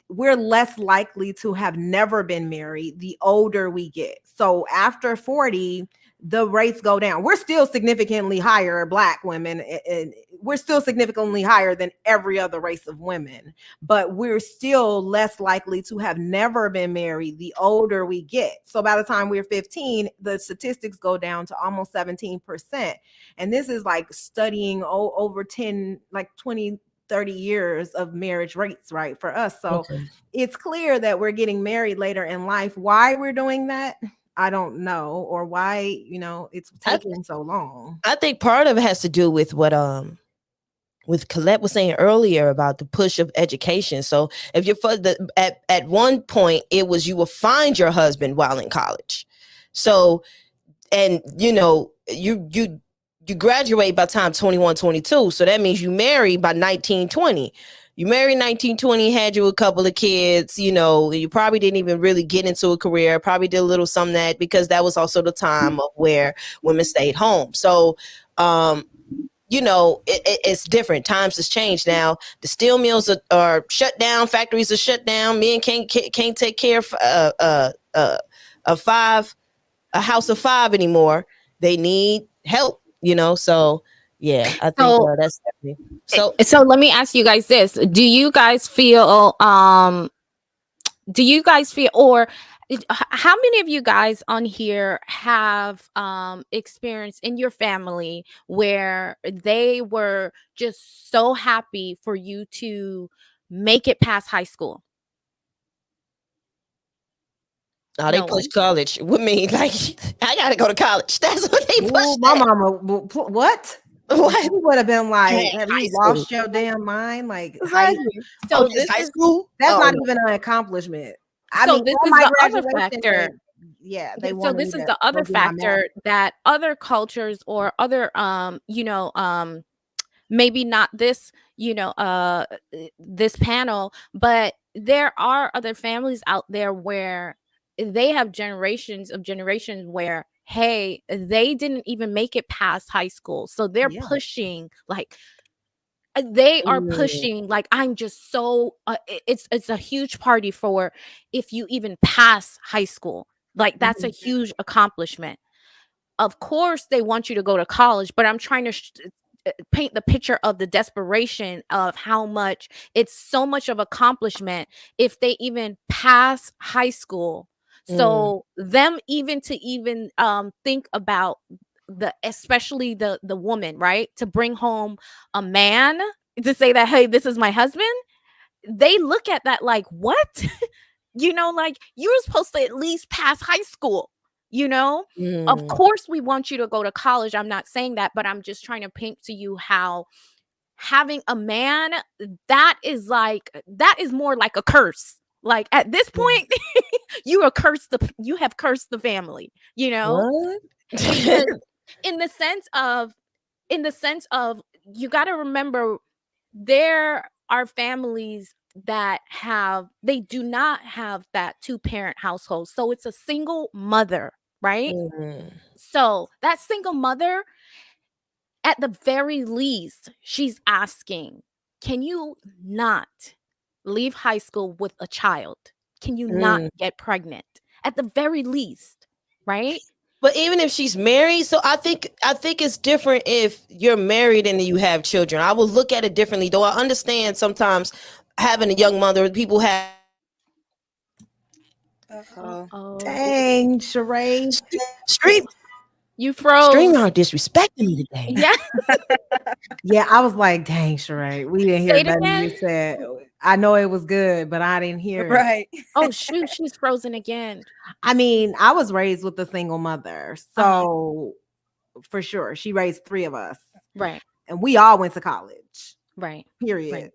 we're less likely to have never been married the older we get. So after 40, the rates go down. We're still significantly higher, Black women, and we're still significantly higher than every other race of women, but we're still less likely to have never been married the older we get. So by the time we're 15, the statistics go down to almost 17%. And this is like studying over 10, like 20, 30 years of marriage rates, right, for us. So Okay. it's clear that we're getting married later in life. Why we're doing that, I don't know, or why, it's I taking so long. I think part of it has to do with Colette was saying earlier about the push of education. So if you're at one point it was you will find your husband while in college. So and you graduate by time 21, 22. So that means you marry by 1920. You married 1920, had you a couple of kids, you probably didn't even really get into a career, probably did a little something that because that was also the time of where women stayed home. So it's different. Times has changed now. The steel mills are shut down, factories are shut down. Men can't take care of a house of five anymore. They need help, so yeah, I think So that's definitely so. so let me ask you guys this. Do you guys feel, or how many of you guys on here have experience in your family where they were just so happy for you to make it past high school? Oh, they No push one. college with me. Like, I gotta go to college. That's what they push. Ooh, my mama, what? She What? would have been like, Hey, have high you school. lost your damn mind? Like, Exactly. Oh, So just this high is school? that's Oh not no. even an accomplishment. I so mean, this on is my the other graduation day, factor. yeah, they Yeah, so wanted me this is to the go other get my master's. factor that other cultures or other maybe not this, this panel, but there are other families out there where they have generations where, hey, they didn't even make it past high school, so they're Yeah. pushing like they are Mm, pushing like I'm just so it's a huge party for if you even pass high school, like that's a Mhm. huge accomplishment. Of course they want you to go to college, but I'm trying to paint the picture of the desperation of how much it's so much of accomplishment if they even pass high school. mm, So them even to even think about the, especially the woman, right, to bring home a man, to say that, hey, this is my husband, they look at that like, what? Like you're supposed to at least pass high school, you know? Of mm, course we want you to go to college. I'm not saying that, but I'm just trying to paint to you how having a man, that is more like a curse. Like at this mm. point, you have cursed the family, What? because in the sense of you got to remember there are families that they do not have that two parent household, so it's a single mother, right? Mm, So that single mother, at the very least, she's asking, can you not leave high school with a child? Can you not mm. get pregnant at the very least, right? But even if she's married, so I think it's different if you're married and you have children. I will look at it differently, though. I understand sometimes having a young mother, people have Uh-oh. Uh-oh. Dang, Sheree. stream You froze. StreamYard disrespecting me today. Yeah. Yeah, I was like, dang, Sheree. We didn't hear Say it nothing again. you said. I know it was good, but I didn't hear it. Right. Oh shoot, she's frozen again. I mean, I was raised with a single mother, Uh-huh. so for sure, she raised 3 of us, Right. and we all went to college, Right. Right. period.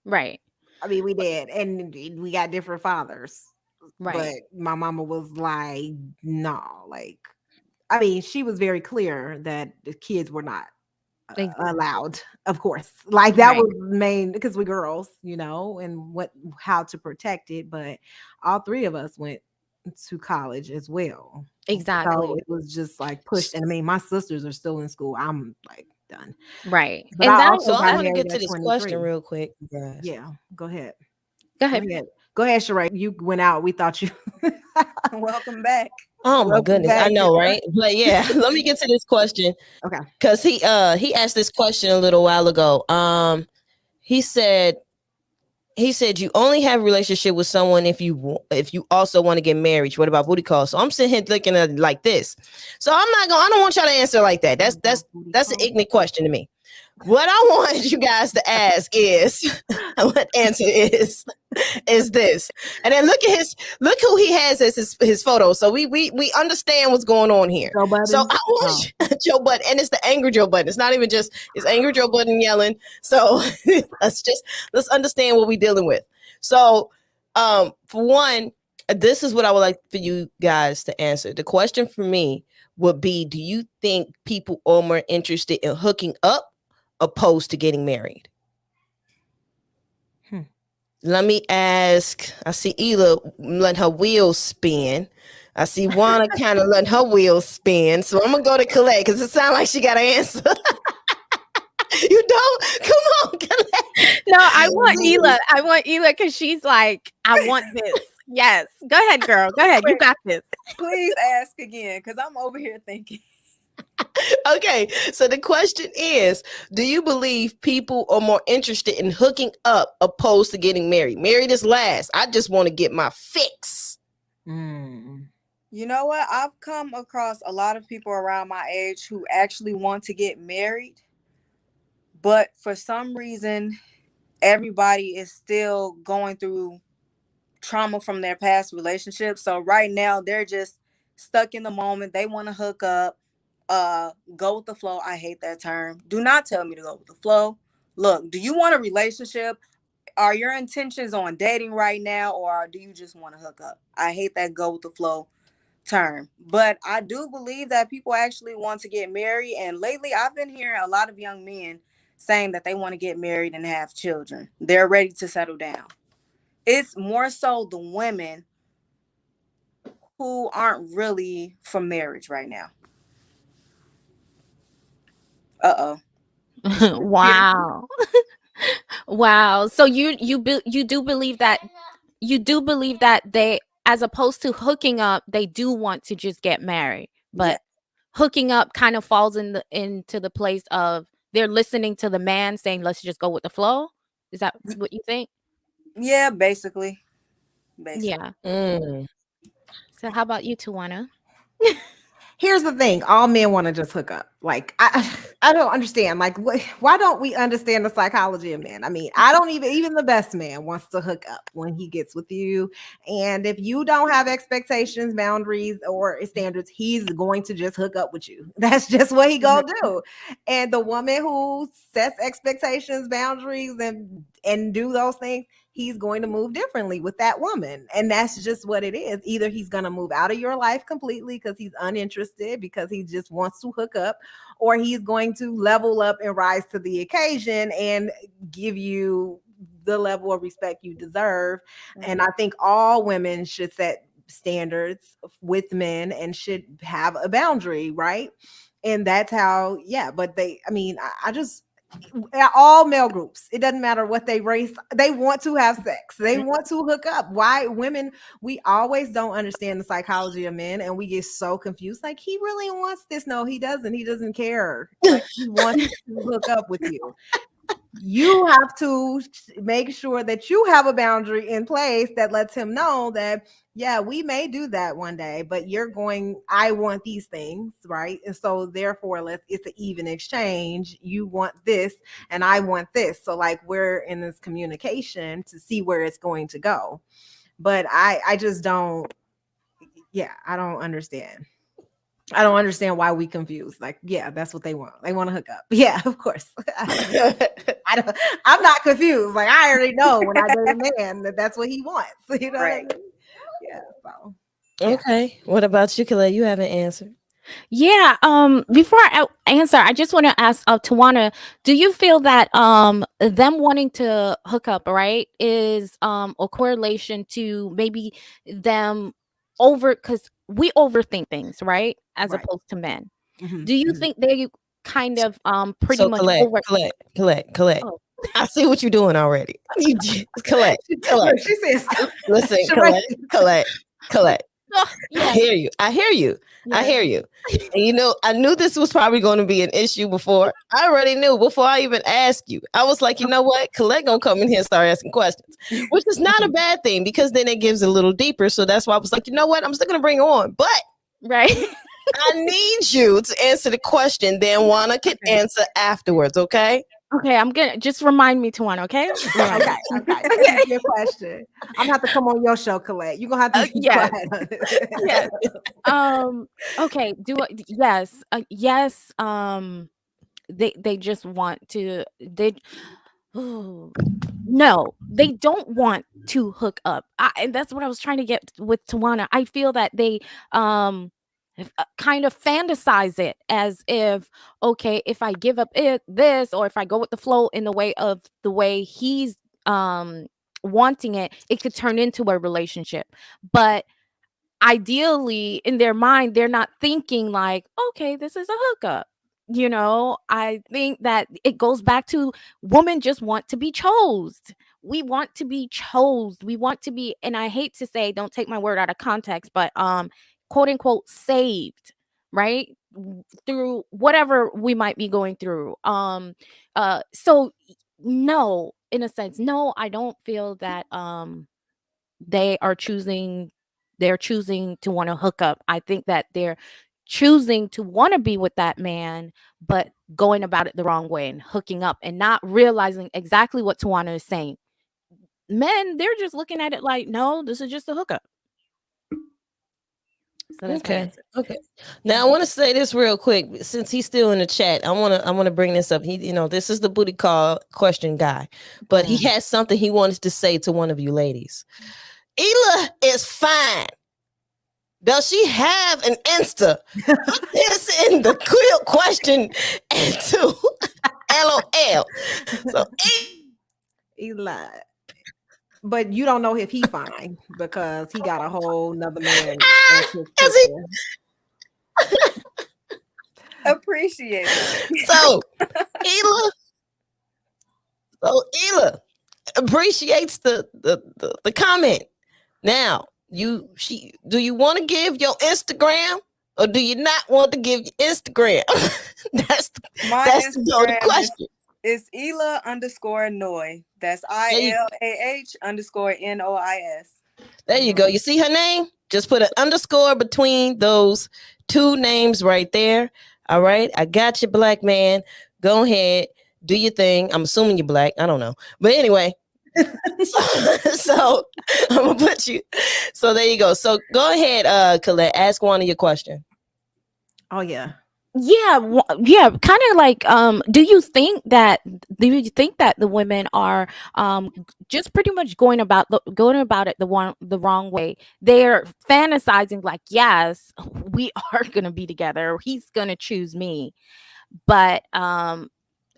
Right. I mean, we did, and we got different fathers, but Right. my mama was like, "No," like, I mean, she was very clear that the kids were not Ex- allowed, of course. Like, that Right. was main because we girls, and how to protect it, but all 3 of us went to college as well. So Exactly. it was just like pushed. And I mean, my sisters are still in school. I'm like done. Right. But And I that also So I got that's want to married get to at this 23. question real quick, guys. Yeah, go ahead. go Go ahead. ahead. Go ahead, Sheree. You went out. We thought you Welcome back. Oh my welcome goodness, I back, know, girl. right? But yeah, let me get to this question Okay. because he asked this question a little while ago. He said you only have a relationship with someone if you also want to get married. What about booty calls? So I'm sitting here looking at it like this. So I don't want y'all to answer like that. What about booty That's an call? ignorant question to me. What I want you guys to ask is what answer is this. And then look who he has as his photo. So we understand what's going on here. Joe So Budden. I Oh. want Joe Budden, and it's the angry Joe Budden. It's not even just it's angry Joe Budden yelling. So let's understand what we're dealing with. So for one, this is what I would like for you guys to answer. The question for me would be, do you think people are more interested in hooking up opposed to getting married? Let me ask. I see Ela letting her wheels spin. I see Juana kind of letting her wheels spin. So I'm gonna go to Colette because it sounds like she got an answer. You don't? Come on, Colette. No, I want See, Ela. I want Ela because she's like, I want this. Yes. Go ahead, girl. Go ahead. You Wait, got this. please ask again because I'm over here thinking. okay, so the question is, do you believe people are more interested in hooking up opposed to getting married? Married is last. I just want to get my fix. Mm. You know what? I've come across a lot of people around my age who actually want to get married, but for some reason, everybody is still going through trauma from their past relationships. So right now, they're just stuck in the moment. They want to hook up, go with the flow. I hate that term. Do not tell me to go with the flow. Look, do you want a relationship? Are your intentions on dating right now, or do you just want to hook up? I hate that go with the flow term, but I do believe that people actually want to get married. And lately, I've been hearing a lot of young men saying that they want to get married and have children. They're ready to settle down. It's more so the women who aren't really for marriage right now. Uh-oh. Did she disappear? Wow. Wow. So you do believe that they, as opposed to hooking up, they do want to just get married. Yeah. But hooking up kind of falls into the place of they're listening to the man saying, let's just go with the flow. Is that what you think? Yeah, basically. Basically. Yeah. Mm. So how about you, Tawana? Here's the thing, all men want to just hook up. Like, I don't understand. Like, why don't we understand the psychology of men? I mean, I don't even the best man wants to hook up when he gets with you. And if you don't have expectations, boundaries, or standards, he's going to just hook up with you. That's just what he gonna do. And the woman who sets expectations, boundaries, and do those things, he's going to move differently with that woman. And that's just what it is. Either he's going to move out of your life completely because he's uninterested, because he just wants to hook up, or he's going to level up and rise to the occasion and give you the level of respect you deserve. And I think all women should set standards with men and should have a boundary, right? And that's how, yeah. But I mean, I just, all male groups, it doesn't matter what they race, they want to have sex, they want to hook up. Why women, we always don't understand the psychology of men, and we get so confused, like, he really wants this. No, he doesn't care. Like, he wants to hook up with you. you have to make sure that you have a boundary in place that lets him know that, yeah, we may do that one day, but I want these things, right? And so therefore it's an even exchange. You want this and I want this. So like we're in this communication to see where it's going to go. But I just don't, yeah, I don't understand. I don't understand why we confused. Like, yeah, that's what they want. They want to hook up. Yeah, of course. I don't, I'm not confused. Like, I already know when I date a man that that's what he wants. You know what I Right. mean? Yeah. So, yeah. Okay. What about you, Kalei? You haven't answered. Yeah. Before I answer, I just want to ask Tawana, do you feel that them wanting to hook up, right, is a correlation to maybe them because we overthink things, right, as Right. opposed to men. Mm-hmm. Do you Mm-hmm. think they kind of pretty So much collect, over? collect, collect. Oh, I see what you're doing already. You collect, Look, collect. she says, Listen, Sheree, collect, collect, collect. oh, I yes, hear you. I hear you. I yes. hear you. And you know, I knew this was probably going to be an issue before. I already knew before I even asked you. I was like, you know what? Collect gonna come in here and start asking questions, which is not a bad thing because then it gives it a little deeper. So that's why I was like, you know what? I'm still gonna bring her on, but Right. I need you to answer the question. Then Juana can okay, answer afterwards. Okay? Okay, I'm gonna just remind me to one. Okay, remind okay, me. okay. This is Okay. your question. I'm gonna have to come on your show, Colette. You're gonna have to be Yes. quiet on Yes. it. Okay. Yes. Yes. They just want to. Oh, no, they don't want to hook up. And that's what I was trying to get with Tawana. I feel that they kind of fantasize it as if, okay, if I give up this, or if I go with the flow in the way of the way he's wanting it, it could turn into a relationship. But ideally in their mind they're not thinking like, okay, this is a hookup. I think that it goes back to women just want to be chose. We want to be chose. We want to be, and I hate to say, don't take my word out of context, but quote unquote saved, right? Through whatever we might be going through. So no, in a sense, no, I don't feel that they are choosing they're choosing to want to hook up. I think that they're choosing to want to be with that man, but going about it the wrong way and hooking up and not realizing exactly what Tawana is saying. Men, they're just looking at it like, no, this is just a hookup. So that's my Okay. answer. Okay. Now I want to say this real quick since he's still in the chat. I want to bring this up. This is the booty call question guy, but he Mm. has something he wanted to say to one of you ladies. Ela is fine. Does she have an Insta? Put this in the question and to LOL. So Eli. But you don't know if he fine because he got a whole nother man as his as he, picture. Appreciate it. so Ela, Ela appreciates the comment. Now, do you want to give your Instagram or do you not want to give your Instagram? that's My that's the Instagram question. is Ela_Noi. That's There you, ILAH_NOIS. there you go. You see her name? Just put an underscore between those two names right there. All right. I got you, black man. Go ahead. Do your thing. I'm assuming you're black. I don't know. But anyway, so I'm gonna put you. So there you go. So go ahead, Colette. Ask one of your question. Oh yeah. Yeah, yeah, kind of like do you think that the women are just pretty much going about it the wrong way? They're fantasizing like, yes, we are going to be together. He's going to choose me, but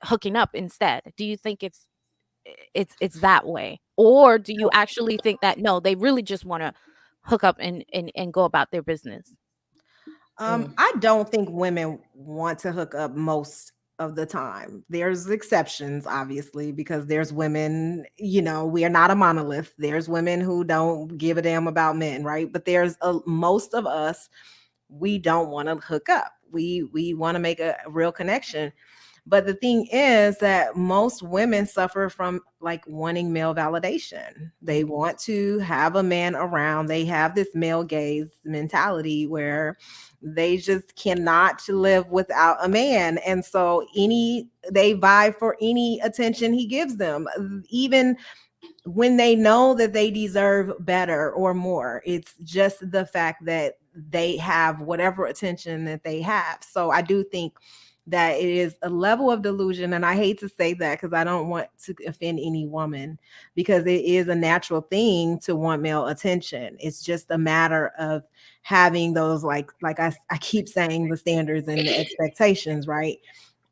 hooking up instead. Do you think it's that way? Or do you actually think that no, they really just want to hook up and go about their business? I don't think women want to hook up most of the time. There's exceptions, obviously, because there's women, we are not a monolith. There's women who don't give a damn about men, right? But most of us, we don't want to hook up. We want to make a real connection. But the thing is that most women suffer from like wanting male validation. They want to have a man around. They have this male gaze mentality where they just cannot live without a man. And so they vie for any attention he gives them, even when they know that they deserve better or more. It's just the fact that they have whatever attention that they have. So I do think that it is a level of delusion. And I hate to say that because I don't want to offend any woman, because it is a natural thing to want male attention. It's just a matter of having those, I keep saying, the standards and the expectations, right?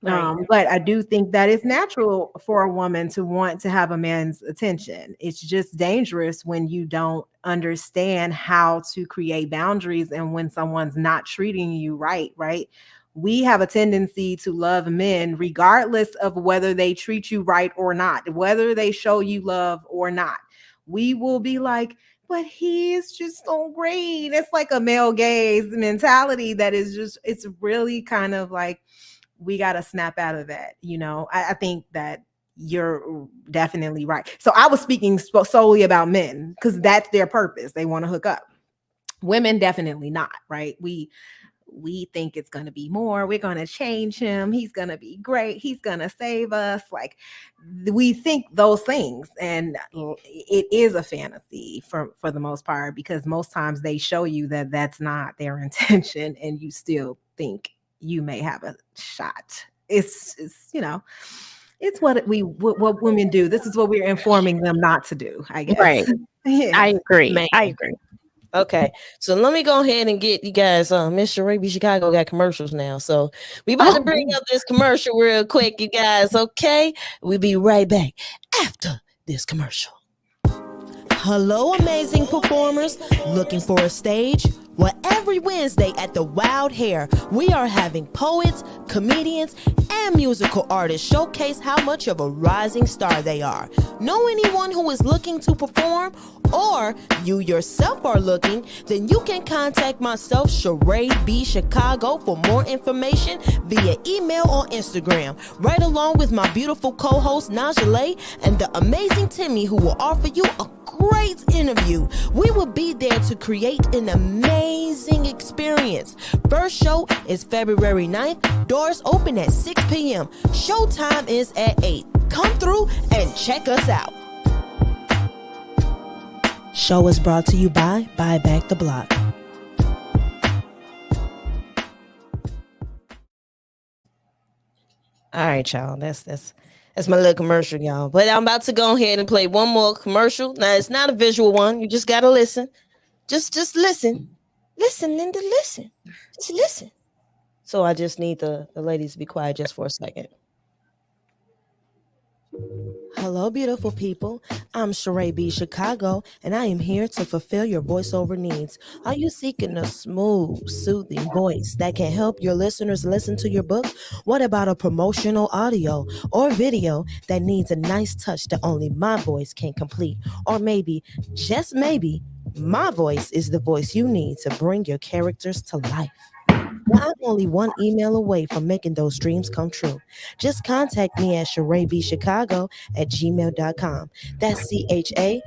Right. But I do think that it's natural for a woman to want to have a man's attention. It's just dangerous when you don't understand how to create boundaries and when someone's not treating you right, right? We have a tendency to love men regardless of whether they treat you right or not, whether they show you love or not. We will be like, but he is just so great. It's like a male gaze mentality that is just, it's really kind of like, we got to snap out of that. I think that you're definitely right. So I was speaking solely about men because that's their purpose. They want to hook up. Women definitely not, right? We think it's going to be more. We're going to change him. He's going to be great. He's going to save us. Like, we think those things, and it is a fantasy for the most part, because most times they show you that that's not their intention, and you still think you may have a shot. It's it's what women do. This is what we're informing them not to do, I guess. Right. Yeah. I agree. Man. I agree. Okay, so let me go ahead and get you guys. Miss CharaeBChicago got commercials now, so we about to bring up this commercial real quick, you guys. Okay, we'll be right back after this commercial. Hello, amazing performers looking for a stage? Well, every Wednesday at the Wild Hair, we are having poets, comedians, and musical artists showcase how much of a rising star they are. Know anyone who is looking to perform, or you yourself are looking? Then you can contact myself, CharaeBChicago, for more information via email or Instagram, right along with my beautiful co-host Najee and the amazing Timmy, who will offer you a great interview. We will be there to create an amazing experience. First show is February 9th. Doors open at 6 p.m. Showtime is at 8. Come through and check us out. Show is brought to you by Buy Back the Block. All right, y'all. That's my little commercial, y'all. But I'm about to go ahead and play one more commercial. Now, it's not a visual one. You just gotta listen. Just listen. Listen, Linda, listen. Just listen. So I just need the ladies to be quiet just for a second. Hello, beautiful people. I'm CharaeBChicago, and I am here to fulfill your voiceover needs. Are you seeking a smooth, soothing voice that can help your listeners listen to your book? What about a promotional audio or video that needs a nice touch that only my voice can complete? Or maybe, just maybe, my voice is the voice you need to bring your characters to life. Well, I'm only one email away from making those dreams come true. Just contact me at CharaeBChicago@gmail.com. That's CharaeB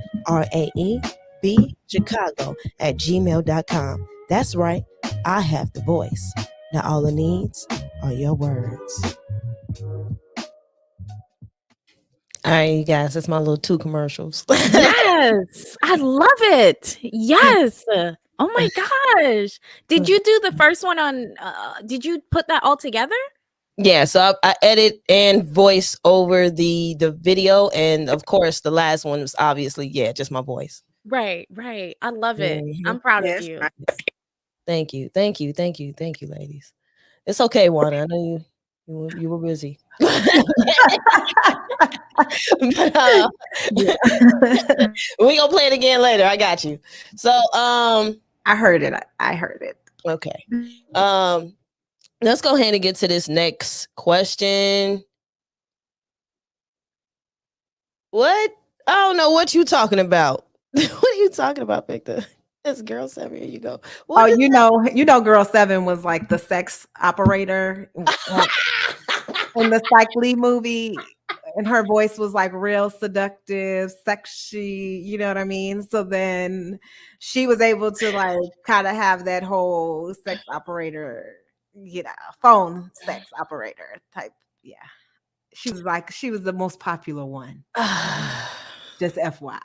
Chicago@gmail.com. That's right, I have the voice. Now all it needs are your words. All right, you guys, that's my little 2 commercials. Yes, I love it. Yes. Oh my gosh. Did you do the first one on did you put that all together? Yeah, so I edit and voice over the video, and of course the last one was obviously just my voice. Right. I love it. Mhm. I'm proud of Yes, you. nice. Thank you, ladies. It's okay, Wanda. I know you were busy. But, we gonna play it again later. I got you. So I heard it. okay. Let's go ahead and get to this next question. What? I don't know what you talking about. What are you talking about, Victor? This girl 7. Here you go. What Oh, you know, Girl 7 was like the sex operator. in the Spike Lee movie, and her voice was like real seductive, sexy, you know what I mean? So then she was able to like kind of have that whole sex operator, phone sex operator type. Yeah. She was the most popular one. Just FYI.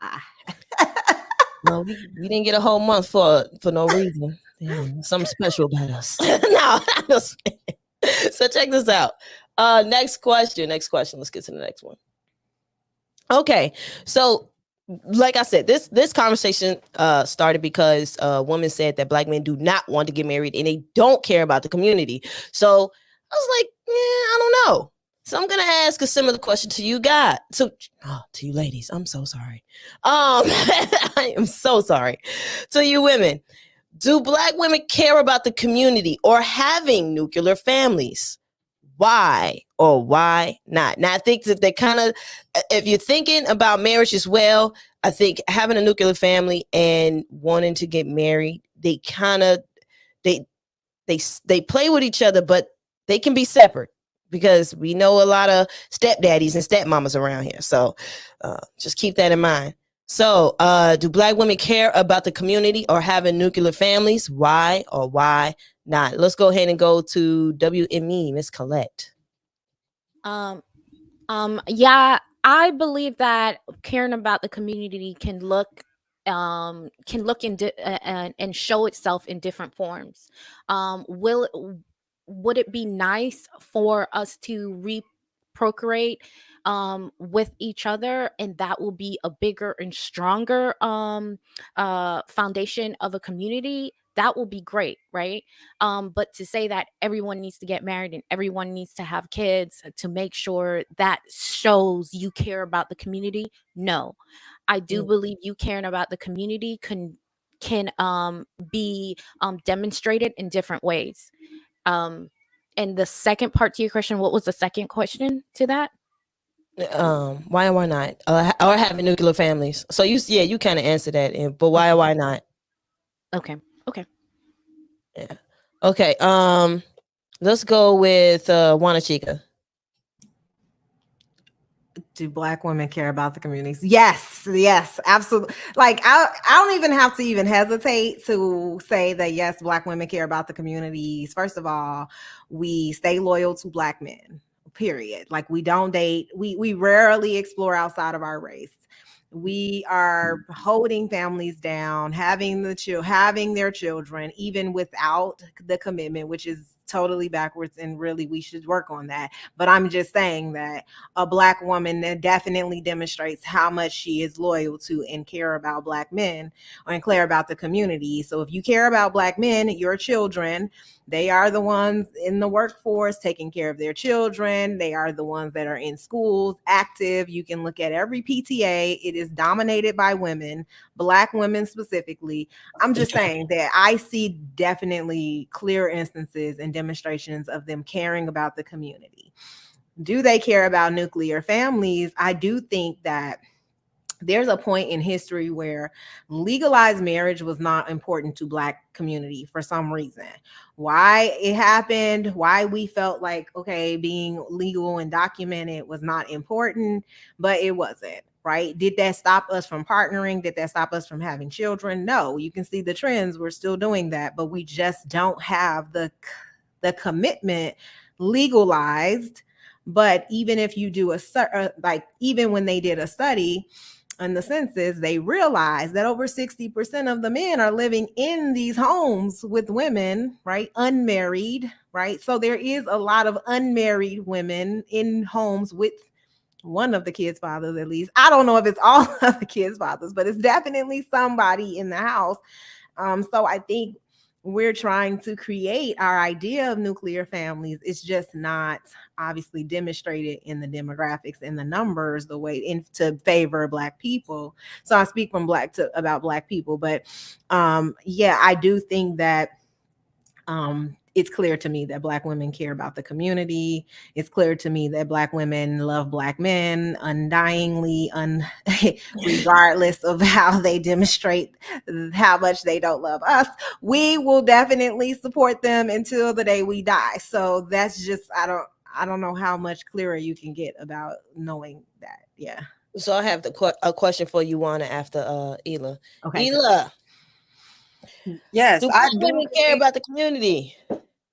Well, we didn't get a whole month for no reason. Damn, something special about us. No, I'm just kidding. So check this out. Next question. Next question. Let's get to the next one. Okay, so like I said, this conversation started because a woman said that Black men do not want to get married and they don't care about the community. So I was like, yeah, I don't know. So I'm gonna ask a similar question to you guys. So to you ladies, I'm so sorry. I am so sorry. To you women, do Black women care about the community or having nuclear families? Why or why not? Now, I think that they kind of, if you're thinking about marriage as well, I think having a nuclear family and wanting to get married, they kind of, they play with each other, but they can be separate because we know a lot of stepdaddies and stepmamas around here. So just keep that in mind. So do Black women care about the community or having nuclear families? Why or why not? Let's go ahead and go to W.M.E, Miss Colette. Yeah, I believe that caring about the community can look and show itself in different forms. Would it be nice for us to procreate with each other, and that will be a bigger and stronger foundation of a community? That will be great, right? But to say that everyone needs to get married and everyone needs to have kids to make sure that shows you care about the community, no. I do believe you caring about the community can be demonstrated in different ways. And the second part to your question, what was the second question to that? Why or why not? Or having nuclear families. So you kind of answered that, but why or why not? Okay. Yeah. Okay. Let's go with Wanachika. Do Black women care about the communities? Yes, absolutely. Like I don't even have to even hesitate to say that yes, Black women care about the communities. First of all, we stay loyal to Black men. Period. Like we don't date. We rarely explore outside of our race. We are holding families down, having their children, even without the commitment, which is totally backwards, and really we should work on that. But I'm just saying that a Black woman that definitely demonstrates how much she is loyal to and care about Black men and care about the community. So if you care about Black men, your children, they are the ones in the workforce taking care of their children. They are the ones that are in schools, active. You can look at every PTA. It is dominated by women, Black women specifically. I'm just saying that I see definitely clear instances and demonstrations of them caring about the community. Do they care about nuclear families? I do think that there's a point in history where legalized marriage was not important to Black community for some reason. Why it happened, why we felt like, okay, being legal and documented was not important, but it wasn't, right? Did that stop us from partnering? Did that stop us from having children? No, you can see the trends. We're still doing that, but we just don't have the commitment legalized. But even if you do even when they did a study, in the census, they realized that over 60% of the men are living in these homes with women, right? Unmarried, right? So there is a lot of unmarried women in homes with one of the kids' fathers, at least. I don't know if it's all of the kids' fathers, but it's definitely somebody in the house. So I think we're trying to create our idea of nuclear families. It's just not obviously demonstrated in the demographics and the numbers the way to favor Black people. So I speak from about Black people, but yeah, I do think that it's clear to me that Black women care about the community. It's clear to me that Black women love Black men undyingly, regardless of how they demonstrate how much they don't love us. We will definitely support them until the day we die. So that's just, I don't know how much clearer you can get about knowing that. Yeah. So I have a question for you, Wanna, after Ela. Okay. Ela, Yes, do I black do women care think, about the community,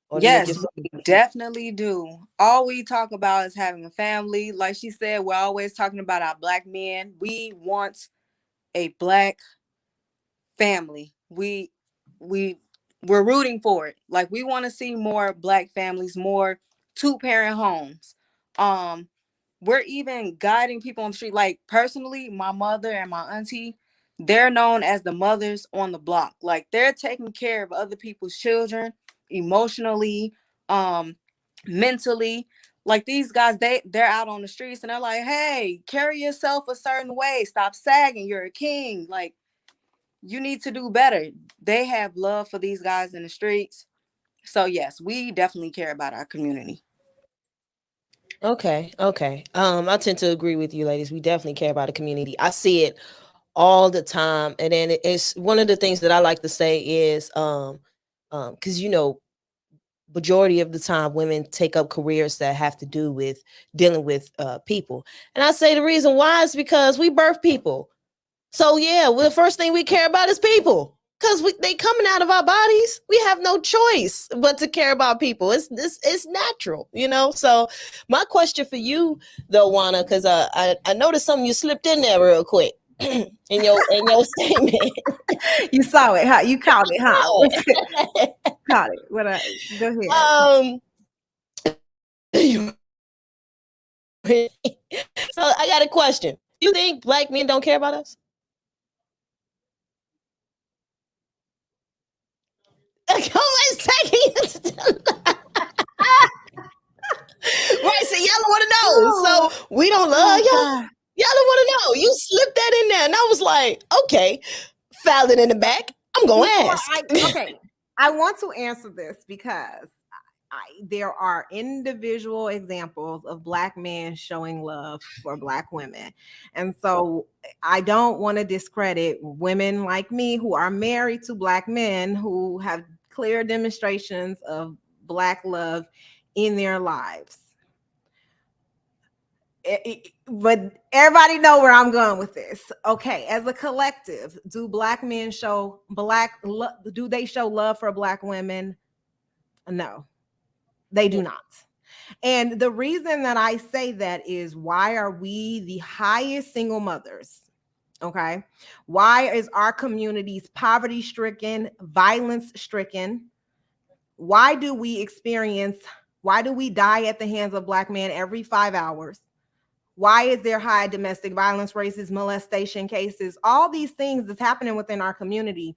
or do they yes, just? we definitely do. All we talk about is having a family. Like she said, we're always talking about our black men. We want a black family. We we're rooting for it. Like we want to see more black families, more two-parent homes. Um, we're even guiding people on the street. Like personally, my mother and my auntie, they're known as the mothers on the block. Like they're taking care of other people's children emotionally, um, mentally. Like these guys, they're out on the streets and they're like, hey, carry yourself a certain way. Stop sagging. You're a king. Like you need to do better. They have love for these guys in the streets. So yes, we definitely care about our community. Okay, okay. I tend to agree with you, ladies. We definitely care about the community. I see it all the time, and then it's one of the things that I like to say is, because majority of the time women take up careers that have to do with dealing with people, and I say the reason why is because we birth people. So yeah, well, the first thing we care about is people because they coming out of our bodies. We have no choice but to care about people. It's natural. So my question for you though, Juana, because I noticed something you slipped in there real quick in your statement. You saw it, huh? You caught it, huh? Caught it. What? Go ahead. um, so I got a question. You think black men don't care about us? Come on, taking you to right, so y'all want to know. Oh, So we don't love oh y'all. God. Y'all don't want to know. You slipped that in there, and I was like, okay, file it in the back. I'm gonna Before ask. I want to answer this because there are individual examples of black men showing love for black women. And so I don't want to discredit women like me who are married to black men who have clear demonstrations of black love in their lives. But everybody know where I'm going with this. Okay, as a collective, do black men do they show love for black women? No, they do not. And the reason that I say that is, why are we the highest single mothers? Okay. Why is our communities poverty stricken, violence stricken? Why do we die at the hands of black men every 5 hours? Why is there high domestic violence, racist molestation cases? All these things that's happening within our community.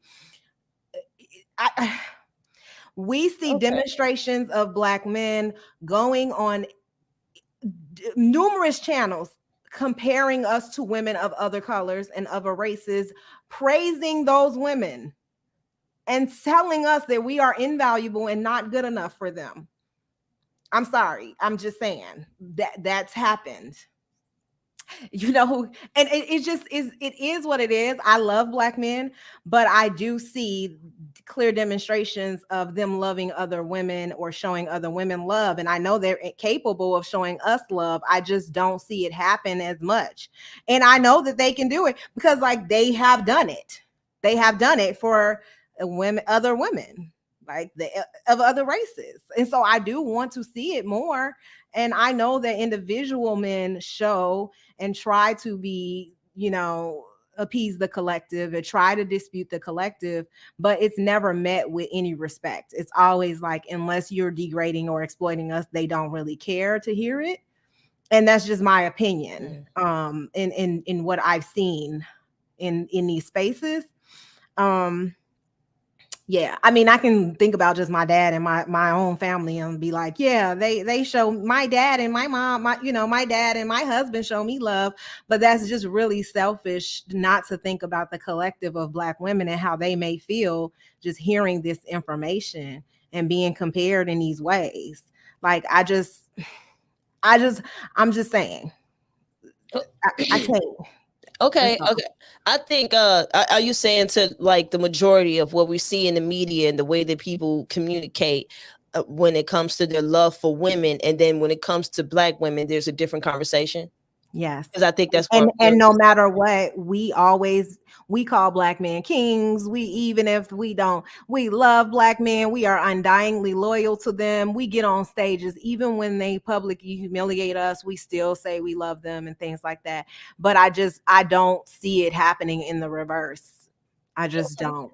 We see demonstrations of black men going on numerous channels comparing us to women of other colors and other races, praising those women and telling us that we are invaluable and not good enough for them. I'm sorry. I'm just saying that's happened. And it just is what it is. I love black men, but I do see clear demonstrations of them loving other women or showing other women love, and I know they're capable of showing us love. I just don't see it happen as much, and I know that they can do it because like they have done it for other women, like of other races, and so I do want to see it more. And I know that individual men show and try to be, appease the collective and try to dispute the collective, but it's never met with any respect. It's always like, unless you're degrading or exploiting us, they don't really care to hear it. And that's just my opinion. In what I've seen in these spaces. Yeah, I mean, I can think about just my dad and my own family and be like, yeah, they show my dad and my mom, my dad and my husband show me love, but that's just really selfish not to think about the collective of black women and how they may feel just hearing this information and being compared in these ways. Like I'm just saying, I can't. Okay. I think are you saying to like the majority of what we see in the media and the way that people communicate, when it comes to their love for women, and then when it comes to black women, there's a different conversation? Yes. Because I think that's And what we're no matter what, we call black men kings. We, even if we don't, we love black men. We are undyingly loyal to them. We get on stages even when they publicly humiliate us. We still say we love them and things like that. But I don't see it happening in the reverse. I just okay. don't.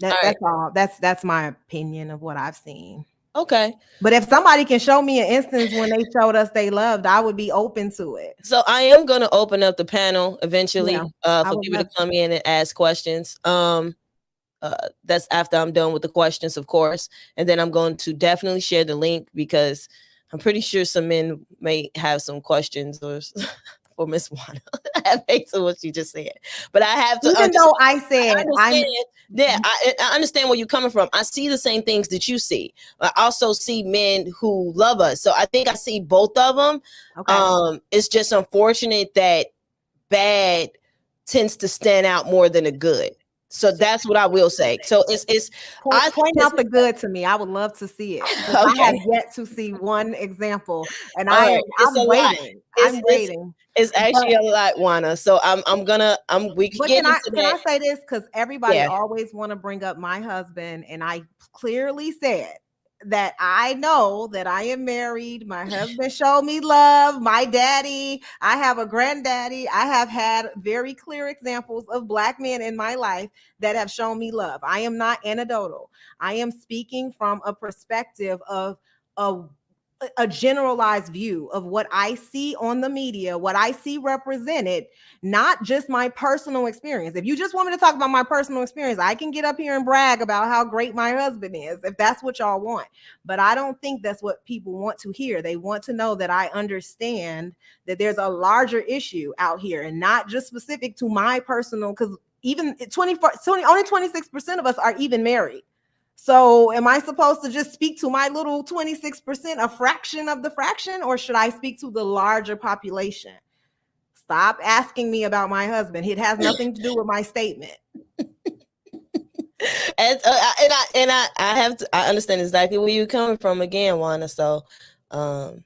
All right. That's all. That's my opinion of what I've seen. Okay. But if somebody can show me an instance when they showed us they loved, I would be open to it. So I am going to open up the panel Yeah, eventually I for would people to love to. come in and ask questions. That's after I'm done with the questions, of course, and then I'm going to definitely share the link because I'm pretty sure some men may have some questions or for Miss Wanda. Based on what you just said, but I have to Even understand. though I I said I'm understand. Yeah, I understand where you're coming from. I see the same things that you see. I also see men who love us, so I think I see both of them. okay. It's just unfortunate that bad tends to stand out more than a good. So that's what I will say. So it's I think Point this out the good to me. I would love to see it because I have okay. yet to see one example, and All right. It's a I'm lot. waiting. It's I'm it's waiting. it's But actually a lot, Juana. So I'm we can But get into can that. I say this? Because everybody Yeah. always want to bring up my husband, and I clearly said that I know that I am married. My husband showed me love. My daddy, I have a granddaddy. I have had very clear examples of black men in my life that have shown me love. I am not anecdotal. I am speaking from a perspective of a generalized view of what I see on the media, what I see represented, not just my personal experience. If you just want me to talk about my personal experience, I can get up here and brag about how great my husband is, if that's what y'all want. But I don't think that's what people want to hear. They want to know that I understand that there's a larger issue out here and not just specific to my personal, because even 26% of us are even married. So am I supposed to just speak to my little 26%, a fraction of the fraction, or should I speak to the larger population? Stop asking me about my husband. It has nothing to do with my statement. I have to, I understand exactly where you're coming from again, Juana. So um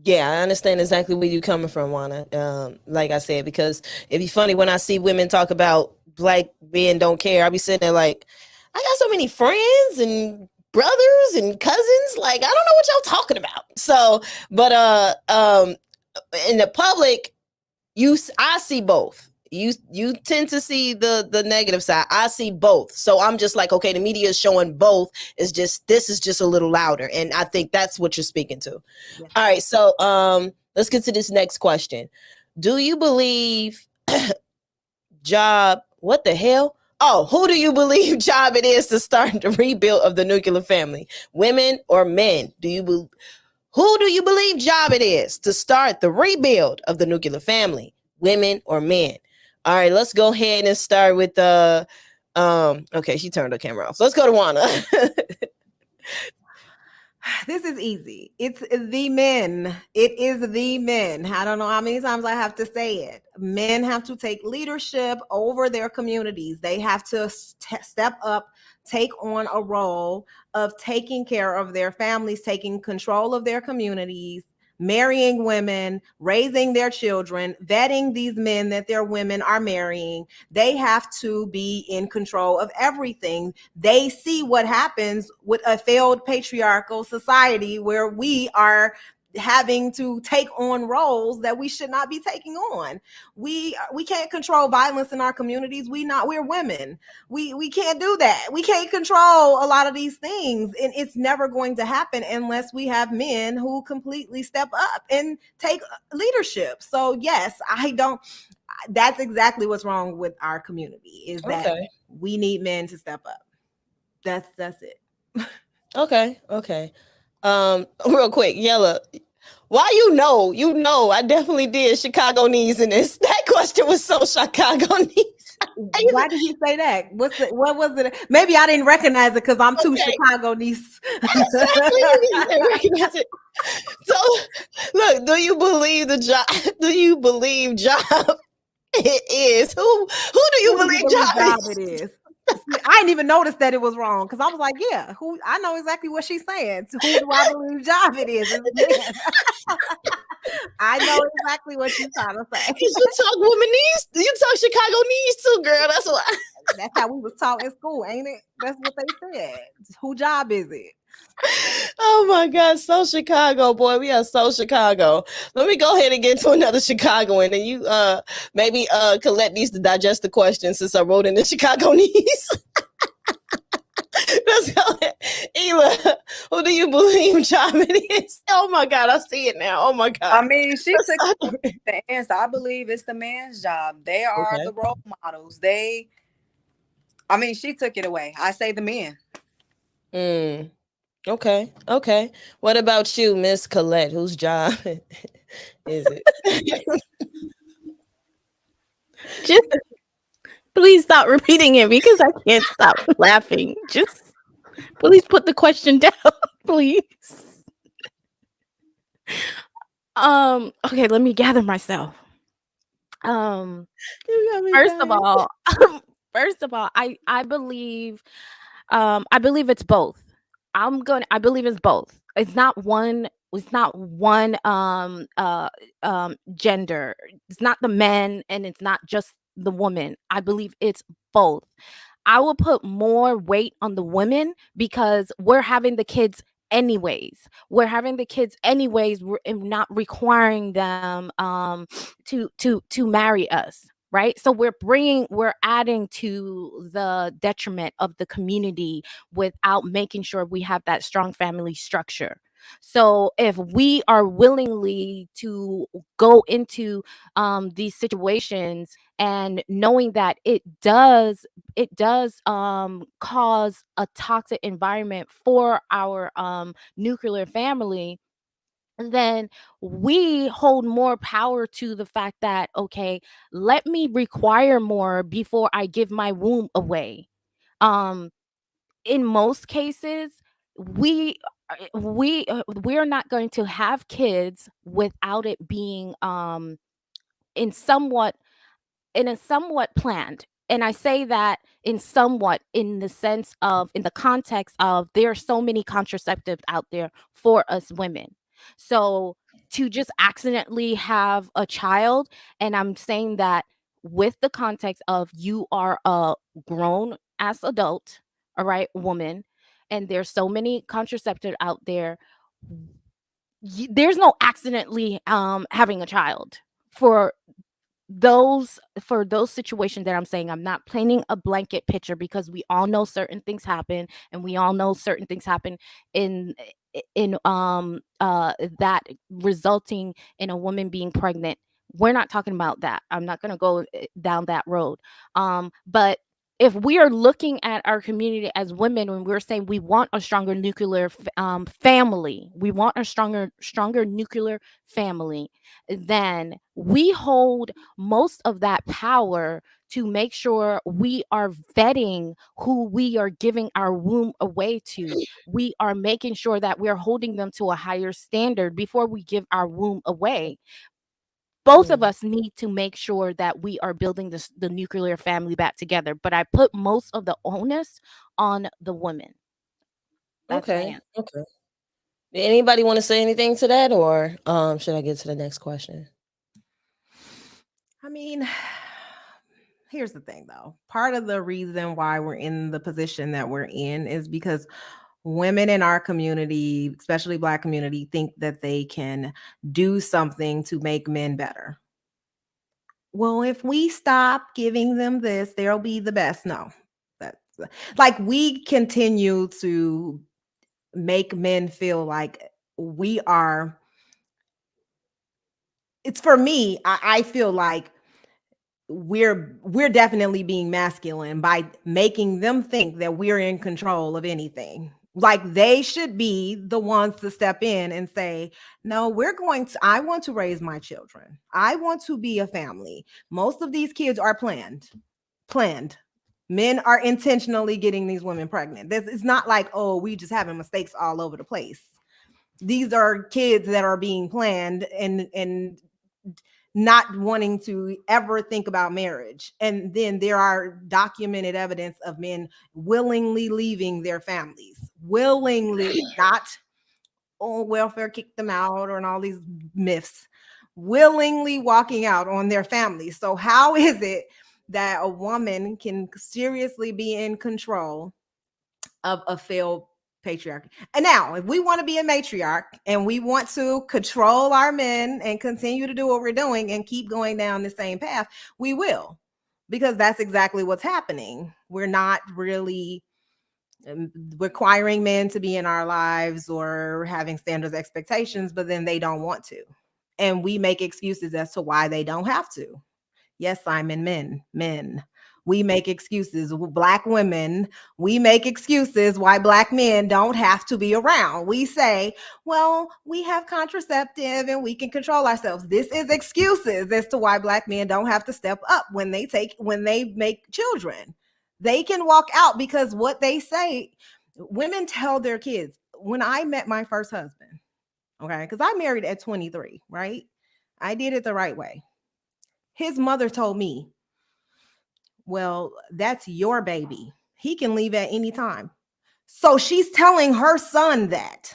yeah, I understand exactly where you're coming from, Juana. Like I said, because it'd be funny when I see women talk about black men don't care. I'll be sitting there like, I got so many friends and brothers and cousins. Like, I don't know what y'all talking about. So, but in the public, I see both. You tend to see the negative side. I see both. So I'm just like, okay, the media is showing both. It's just this is just a little louder. And I think that's what you're speaking to. Yes. All right, so let's get to this next question. Do you believe what the hell? Oh, who do you believe job it is to start the rebuild of the nuclear family? Women or men? Who do you believe job it is to start the rebuild of the nuclear family? Women or men? All right, let's go ahead and start with the okay, she turned her camera off. Let's go to Juana. This is easy. It's the men. It is the men. I don't know how many times I have to say it. Men have to take leadership over their communities. They have to step up, take on a role of taking care of their families, taking control of their communities, marrying women, raising their children, vetting these men that their women are marrying. They have to be in control of everything. They see what happens with a failed patriarchal society where we are having to take on roles that we should not be taking on. We can't control violence in our communities. We're women. We can't do that. We can't control a lot of these things, and it's never going to happen unless we have men who completely step up and take leadership. So yes, that's exactly what's wrong with our community, is that Okay. we need men to step up. That's it. Okay. Real quick, Yella. Why I definitely did Chicago needs in this. That question was so Chicago needs. Why did you say that? What was it? Maybe I didn't recognize it because I'm too Okay. Chicago niece. Exactly. You didn't recognize it. So look, do you believe the job? Do you believe job it is? Who do you Who do you believe believe job job is? it is? See, I didn't even notice that it was wrong because I was like, yeah, who I know exactly what she's saying. To who do I believe job it is? It's men. I know exactly what you're trying to say. Cause you talk womanese, you talk Chicagonese too, girl. That's why. That's how we was taught in school, ain't it? That's what they said. Who job is it? Oh my God, so Chicago, boy. We are so Chicago. Let me go ahead and get to another Chicagoan, and you maybe Colette needs to digest the question since I wrote in the Chicagonese. Let's go ahead. Ela, who do you believe job it is? Oh my God, I see it now. Oh my I God. mean, she took the answer. I believe it's the man's job. They are Okay. the role models. I mean, she took it away. I say the men. Mm, okay. Okay. What about you, Miss Colette? Whose job is it? Just please stop repeating it because I can't stop laughing. Just please put the question down, please. Okay, let me gather myself. Um, You got me first of dying. all, first of all, I believe it's both. I believe it's both. It's not one gender. It's not the men and it's not just the woman. I believe it's both. I will put more weight on the women because we're having the kids anyways. We're having the kids anyways. We're not requiring them to marry us, right? So we're adding to the detriment of the community without making sure we have that strong family structure. So if we are willingly to go into these situations and knowing that it does cause a toxic environment for our nuclear family, then we hold more power to the fact that, okay, let me require more before I give my womb away. um in most cases, we we're not going to have kids without it being in somewhat in a somewhat planned. And I say that in somewhat in the sense of in the context of there are so many contraceptives out there for us women. So to just accidentally have a child, and I'm saying that with the context of you are a grown ass adult, all right, woman, and there's so many contraceptives out there, there's no accidentally having a child for those situations that I'm saying. I'm not painting a blanket picture because we all know certain things happen, and we all know certain things happen in that resulting in a woman being pregnant. We're not talking about that. I'm not going to go down that road. But if we are looking at our community as women, when we're saying we want a stronger nuclear family, we want a stronger nuclear family, then we hold most of that power to make sure we are vetting who we are giving our womb away to. We are making sure that we're holding them to a higher standard before we give our womb away. Both of Mm, us need to make sure that we are building the nuclear family back together. But I put most of the onus on the women. That's my okay. answer. Okay. Did anybody want to say anything to that, or should I get to the next question? I mean, here's the thing though. Part of the reason why we're in the position that we're in is because women in our community, especially Black community, think that they can do something to make men better. Well, if we stop giving them this, they'll be the best. No, that's like we continue to make men feel like we are. It's for me, I feel like we're definitely being masculine by making them think that we're in control of anything. Like they should be the ones to step in and say, no, I want to raise my children. I want to be a family. Most of these kids are planned. Men are intentionally getting these women pregnant. This is not like, oh, we just having mistakes all over the place. These are kids that are being planned and not wanting to ever think about marriage. And then there are documented evidence of men willingly leaving their families, willingly, not welfare kicked them out or and all these myths, willingly walking out on their families. So how is it that a woman can seriously be in control of a failed patriarchy? And now, if we want to be a matriarch and we want to control our men and continue to do what we're doing and keep going down the same path, we will, because that's exactly what's happening. We're not really requiring men to be in our lives or having standards, expectations, but then they don't want to. And we make excuses as to why they don't have to. Yes, Simon, men. We make excuses. Black women, we make excuses why Black men don't have to be around. We say, well, we have contraceptive and we can control ourselves. This is excuses as to why Black men don't have to step up when they make children. They can walk out because what they say, women tell their kids. When I met my first husband, okay, because I married at 23, right? I did it the right way. His mother told me, well, that's your baby. He can leave at any time. So she's telling her son that.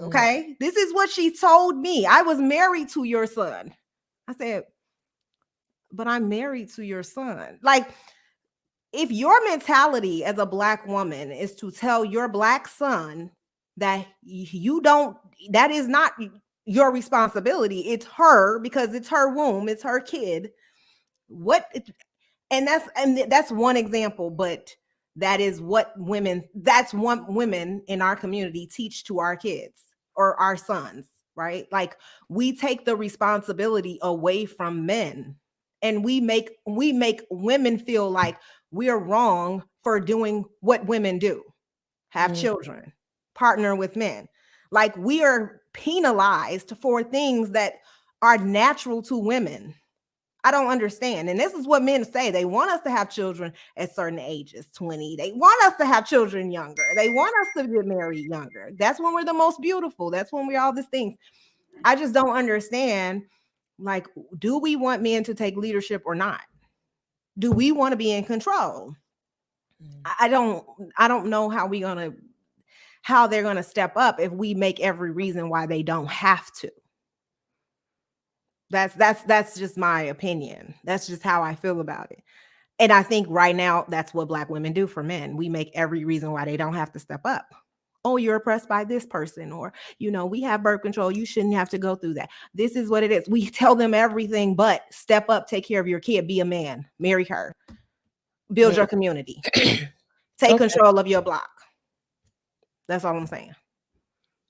Okay. This is what she told me. I was married to your son. I said, but I'm married to your son. Like, if your mentality as a Black woman is to tell your Black son that that is not your responsibility, it's her, because it's her womb, it's her kid. And that's one example, but that's what women in our community teach to our kids or our sons, right? Like, we take the responsibility away from men, and we make women feel like we're wrong for doing what women do: have children, partner with men. Like, we are penalized for things that are natural to women. I don't understand. And this is what men say. They want us to have children at certain ages, 20. They want us to have children younger. They want us to get married younger. That's when we're the most beautiful. That's when we're all these things. I just don't understand. Like, do we want men to take leadership or not? Do we want to be in control? I don't know how they're gonna step up if we make every reason why they don't have to. That's just my opinion. That's just how I feel about it. And I think right now that's what Black women do for men. We make every reason why they don't have to step up. Oh, you're oppressed by this person, or, we have birth control. You shouldn't have to go through that. This is what it is. We tell them everything, but step up, take care of your kid, be a man, marry her, build your community, take control of your block. That's all I'm saying.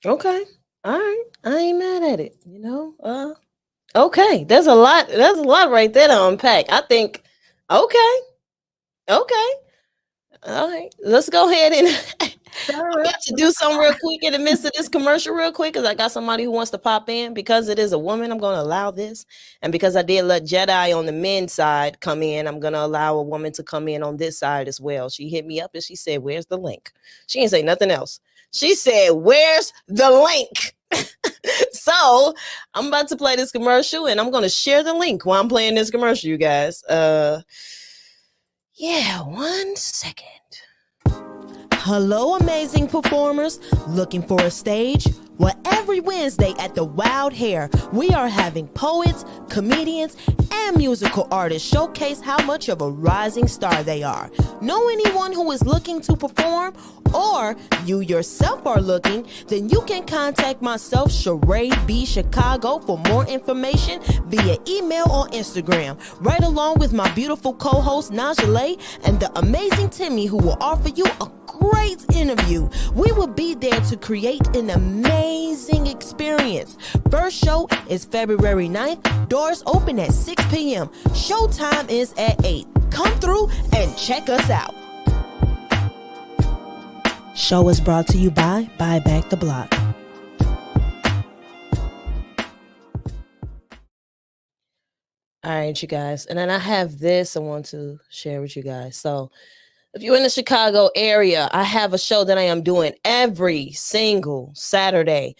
Okay. All right. I ain't mad at it. Okay. There's a lot right there to unpack. I think, okay. All right. Let's go ahead and I'm about to do something real quick in the midst of this commercial real quick, because I got somebody who wants to pop in. Because it is a woman, I'm going to allow this. And because I did let Jedi on the men's side come in, I'm going to allow a woman to come in on this side as well. She hit me up and she said, where's the link? She didn't say nothing else. She said, where's the link? So I'm about to play this commercial, and I'm going to share the link while I'm playing this commercial, you guys. Yeah, 1 second. Hello, amazing performers. Looking for a stage? Well, every Wednesday at the Wild Hair, we are having poets, comedians, and musical artists showcase how much of a rising star they are. Know anyone who is looking to perform, or you yourself are looking? Then you can contact myself, CharaeBChicago, for more information via email or Instagram, right along with my beautiful co-host Najee and the amazing Timmy, who will offer you a great interview. We will be there to create an amazing experience. First show is February 9th. Doors open at 6 p.m. Showtime is at 8. Come through and check us out. Show is brought to you by Buy Back the Block. All right, you guys. And then I have this I want to share with you guys. So If you're in the Chicago area, I have a show that I am doing every single Saturday,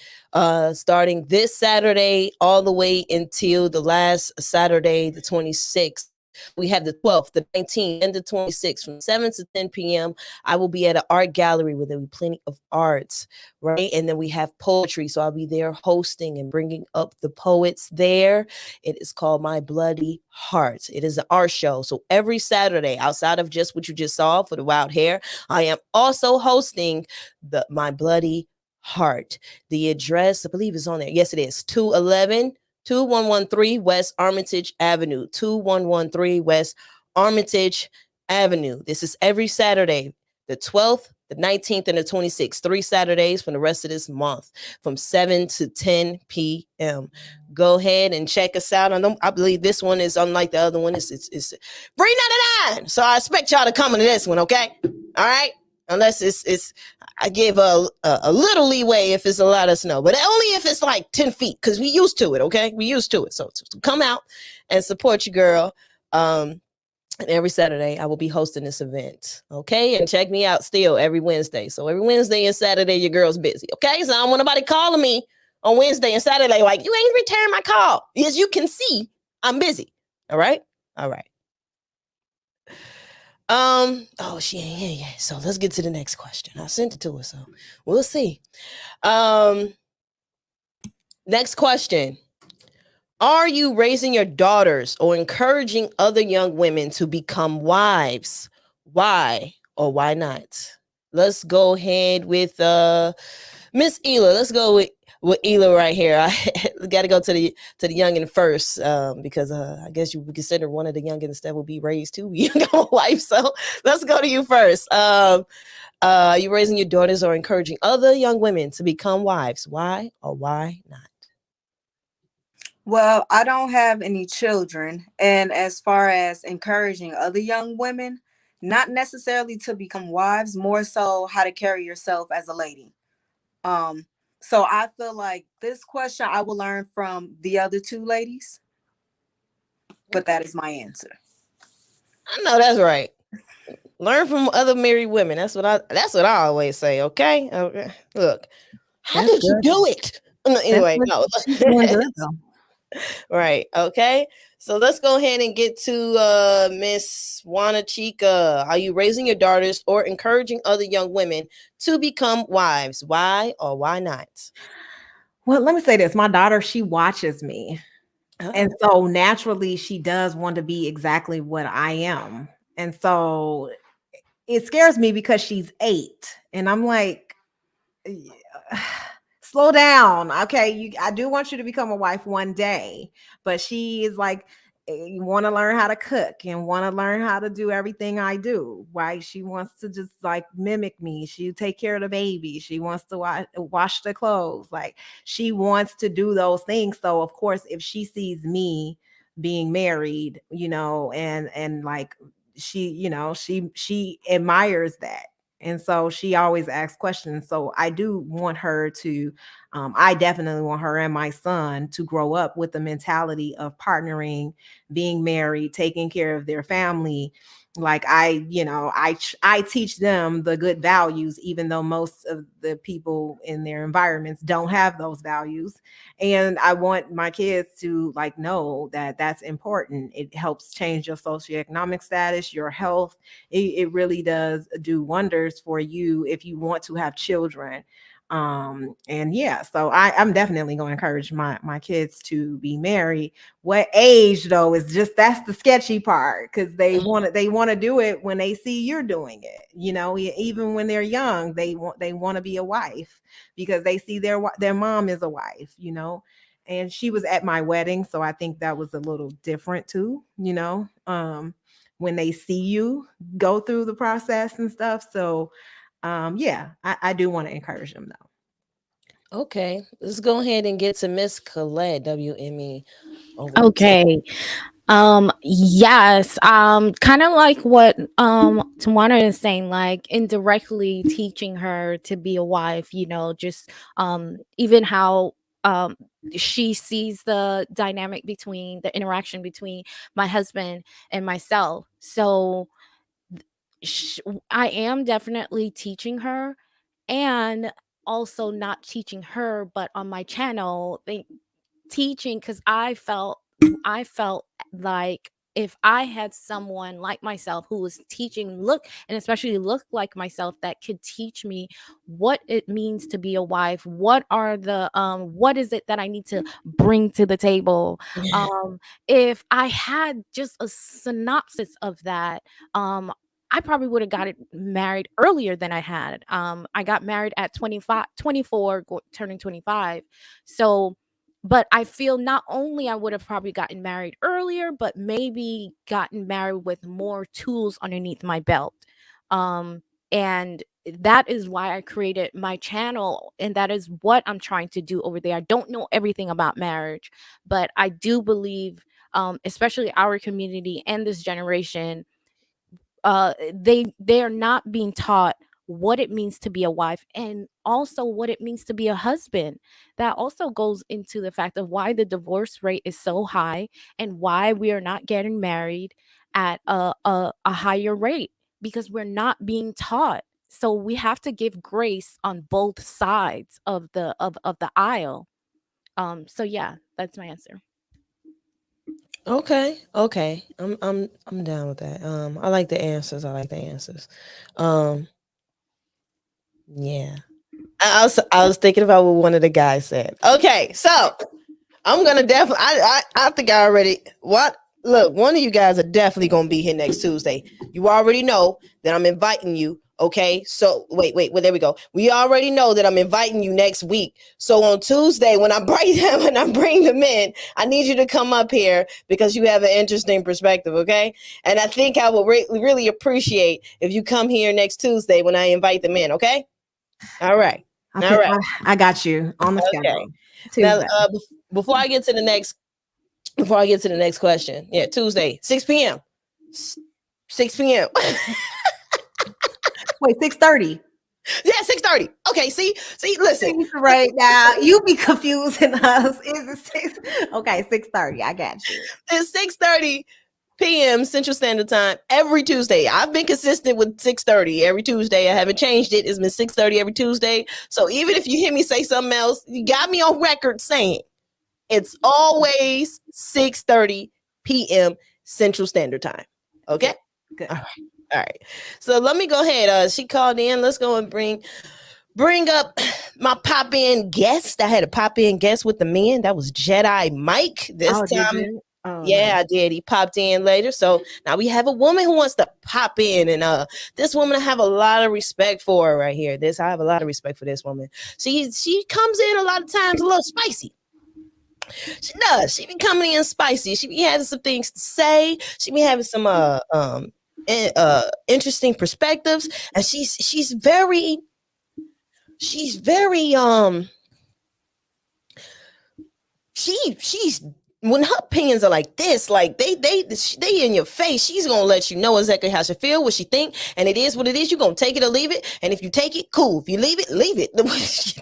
starting this Saturday all the way until the last Saturday, the 26th. We have the 12th, the 19th, and the 26th from 7 to 10 p.m. I will be at an art gallery where there will be plenty of arts, right? And then we have poetry. So I'll be there hosting and bringing up the poets there. It is called My Bloody Heart. It is an art show. So every Saturday, outside of just what you just saw for the wild hair, I am also hosting the My Bloody Heart. The address, I believe, is on there. Yes, it is 2113 West Armitage Avenue. 2113 West Armitage Avenue. This is every Saturday, the 12th, the 19th, and the 26th. 3 Saturdays from the rest of this month from 7 to 10 p.m. Go ahead and check us out on them. I believe this one is unlike the other one. It's free 99. So I expect y'all to come into this one, okay? All right? Unless it's I give a little leeway if it's a lot of snow, but only if it's like 10 feet, because we used to it, okay? We used to it. So come out and support your girl. And every Saturday, I will be hosting this event. Okay. And check me out still every Wednesday. So every Wednesday and Saturday, your girl's busy. Okay. So I don't want nobody calling me on Wednesday and Saturday like, you ain't returned my call. As you can see, I'm busy. All right. All right. Oh, she ain't here yet. So let's get to the next question. I sent it to her. So we'll see. Next question. Are you raising your daughters or encouraging other young women to become wives? Why or why not? Let's go ahead with Miss Ela. Let's go with Ela right here. I got to go to the youngin first because I guess you would consider one of the youngins that will be raised to become a wife. So let's go to you first. Are you raising your daughters or encouraging other young women to become wives? Why or why not? Well, I don't have any children. And as far as encouraging other young women, not necessarily to become wives, more so how to carry yourself as a lady. Um, so I feel like this question I will learn from the other two ladies, but that is my answer. I know that's right. Learn from other married women. That's what I always say. Okay. Okay. Look, how That's did you good. do it? No, That's anyway, what no. she's doing good though. Right. Okay. So let's go ahead and get to Miss Juana Chica. Are you raising your daughters or encouraging other young women to become wives? Why or why not? Well, let me say this. My daughter, she watches me. And Oh. so naturally she does want to be exactly what I am. And so it scares me because she's 8 and I'm like, slow down. Okay, I do want you to become a wife one day, but she is like, you want to learn how to cook and want to learn how to do everything I do. Why she wants to just like mimic me. She take care of the baby. She wants to wash the clothes. Like she wants to do those things. So of course, if she sees me being married, and like she admires that, and so she always asks questions. So I do want her to, I definitely want her and my son to grow up with the mentality of partnering, being married, taking care of their family. Like I teach them the good values, even though most of the people in their environments don't have those values. And I want my kids to like know that that's important. It helps change your socioeconomic status, your health. It really does do wonders for you if you want to have children. And yeah, so I'm definitely going to encourage my kids to be married. What age though is just, that's the sketchy part, because they want to do it when they see you're doing it. Even when they're young, they want to be a wife because they see their mom is a wife. And she was at my wedding, so I think that was a little different too. When they see you go through the process and stuff. So yeah, I do want to encourage them though. Okay. Let's go ahead and get to Miss Colette, WME, over to you. Okay. Yes. Kind of like what Tawana is saying, like indirectly teaching her to be a wife, just even how um she sees the dynamic between the interaction between my husband and myself. So I am definitely teaching her, and also not teaching her, but on my channel, teaching, because I felt like if I had someone like myself who was teaching, look, and especially look like myself, that could teach me what it means to be a wife, what is it that I need to bring to the table. um if I had just a synopsis of that, I probably would have got it married earlier than I had. I got married at 25, 24, turning 25. So, but I feel not only I would have probably gotten married earlier, but maybe gotten married with more tools underneath my belt. Um, and that is why I created my channel. And that is what I'm trying to do over there. I don't know everything about marriage, but I do believe, especially our community and this generation, they are not being taught what it means to be a wife, and also what it means to be a husband. That also goes into the fact of why the divorce rate is so high, and why we are not getting married at a higher rate, because we're not being taught. So we have to give grace on both sides of the aisle. So yeah, that's my answer. Okay, okay. I'm down with that. I like the answers. I like the answers. Um, yeah. I was thinking about what one of the guys said. Okay, so I'm gonna definitely. I think I already. What? Look, one of you guys are definitely gonna be here next Tuesday. You already know that I'm inviting you. Okay, so wait. Well, there we go. We already know that I'm inviting you next week. So on Tuesday, when I bring them, when I bring them in, I need you to come up here because you have an interesting perspective. Okay, and I think I will really appreciate if you come here next Tuesday when I invite them in. Okay. All right. All Okay, right. I got you on the Okay. schedule. Now, Tuesday. before I get to the next question, yeah, Tuesday, 6 p.m. 6 p.m. Wait, 6:30. Yeah, 6:30. Okay, see, listen. Right now, you be confusing us. Is it six? Okay, 6:30. I got you. It's 6:30 p.m. Central Standard Time every Tuesday. I've been consistent with 6:30 every Tuesday. I haven't changed it. It's been 6:30 every Tuesday. So even if you hear me say something else, you got me on record saying it's always 6:30 p.m. Central Standard Time. Okay? Good. Good. All right. All right. So let me go ahead. She called in. Let's go and bring up my pop in guest. I had a pop in guest with the men. That was Jedi Mike this Oh, did time. you? Oh, Yeah, nice. I did. He popped in later. So now we have a woman who wants to pop in. And this woman, I have a lot of respect for her right here. I have a lot of respect for this woman. She comes in a lot of times a little spicy. She does. She be coming in spicy. She be having some things to say. She be having some interesting perspectives. And she's very she's when her opinions are like this, like they in your face, she's gonna let you know exactly how she feel, what she think, and it is what it is. You're gonna take it or leave it, and if you take it, cool. If you leave it, leave it.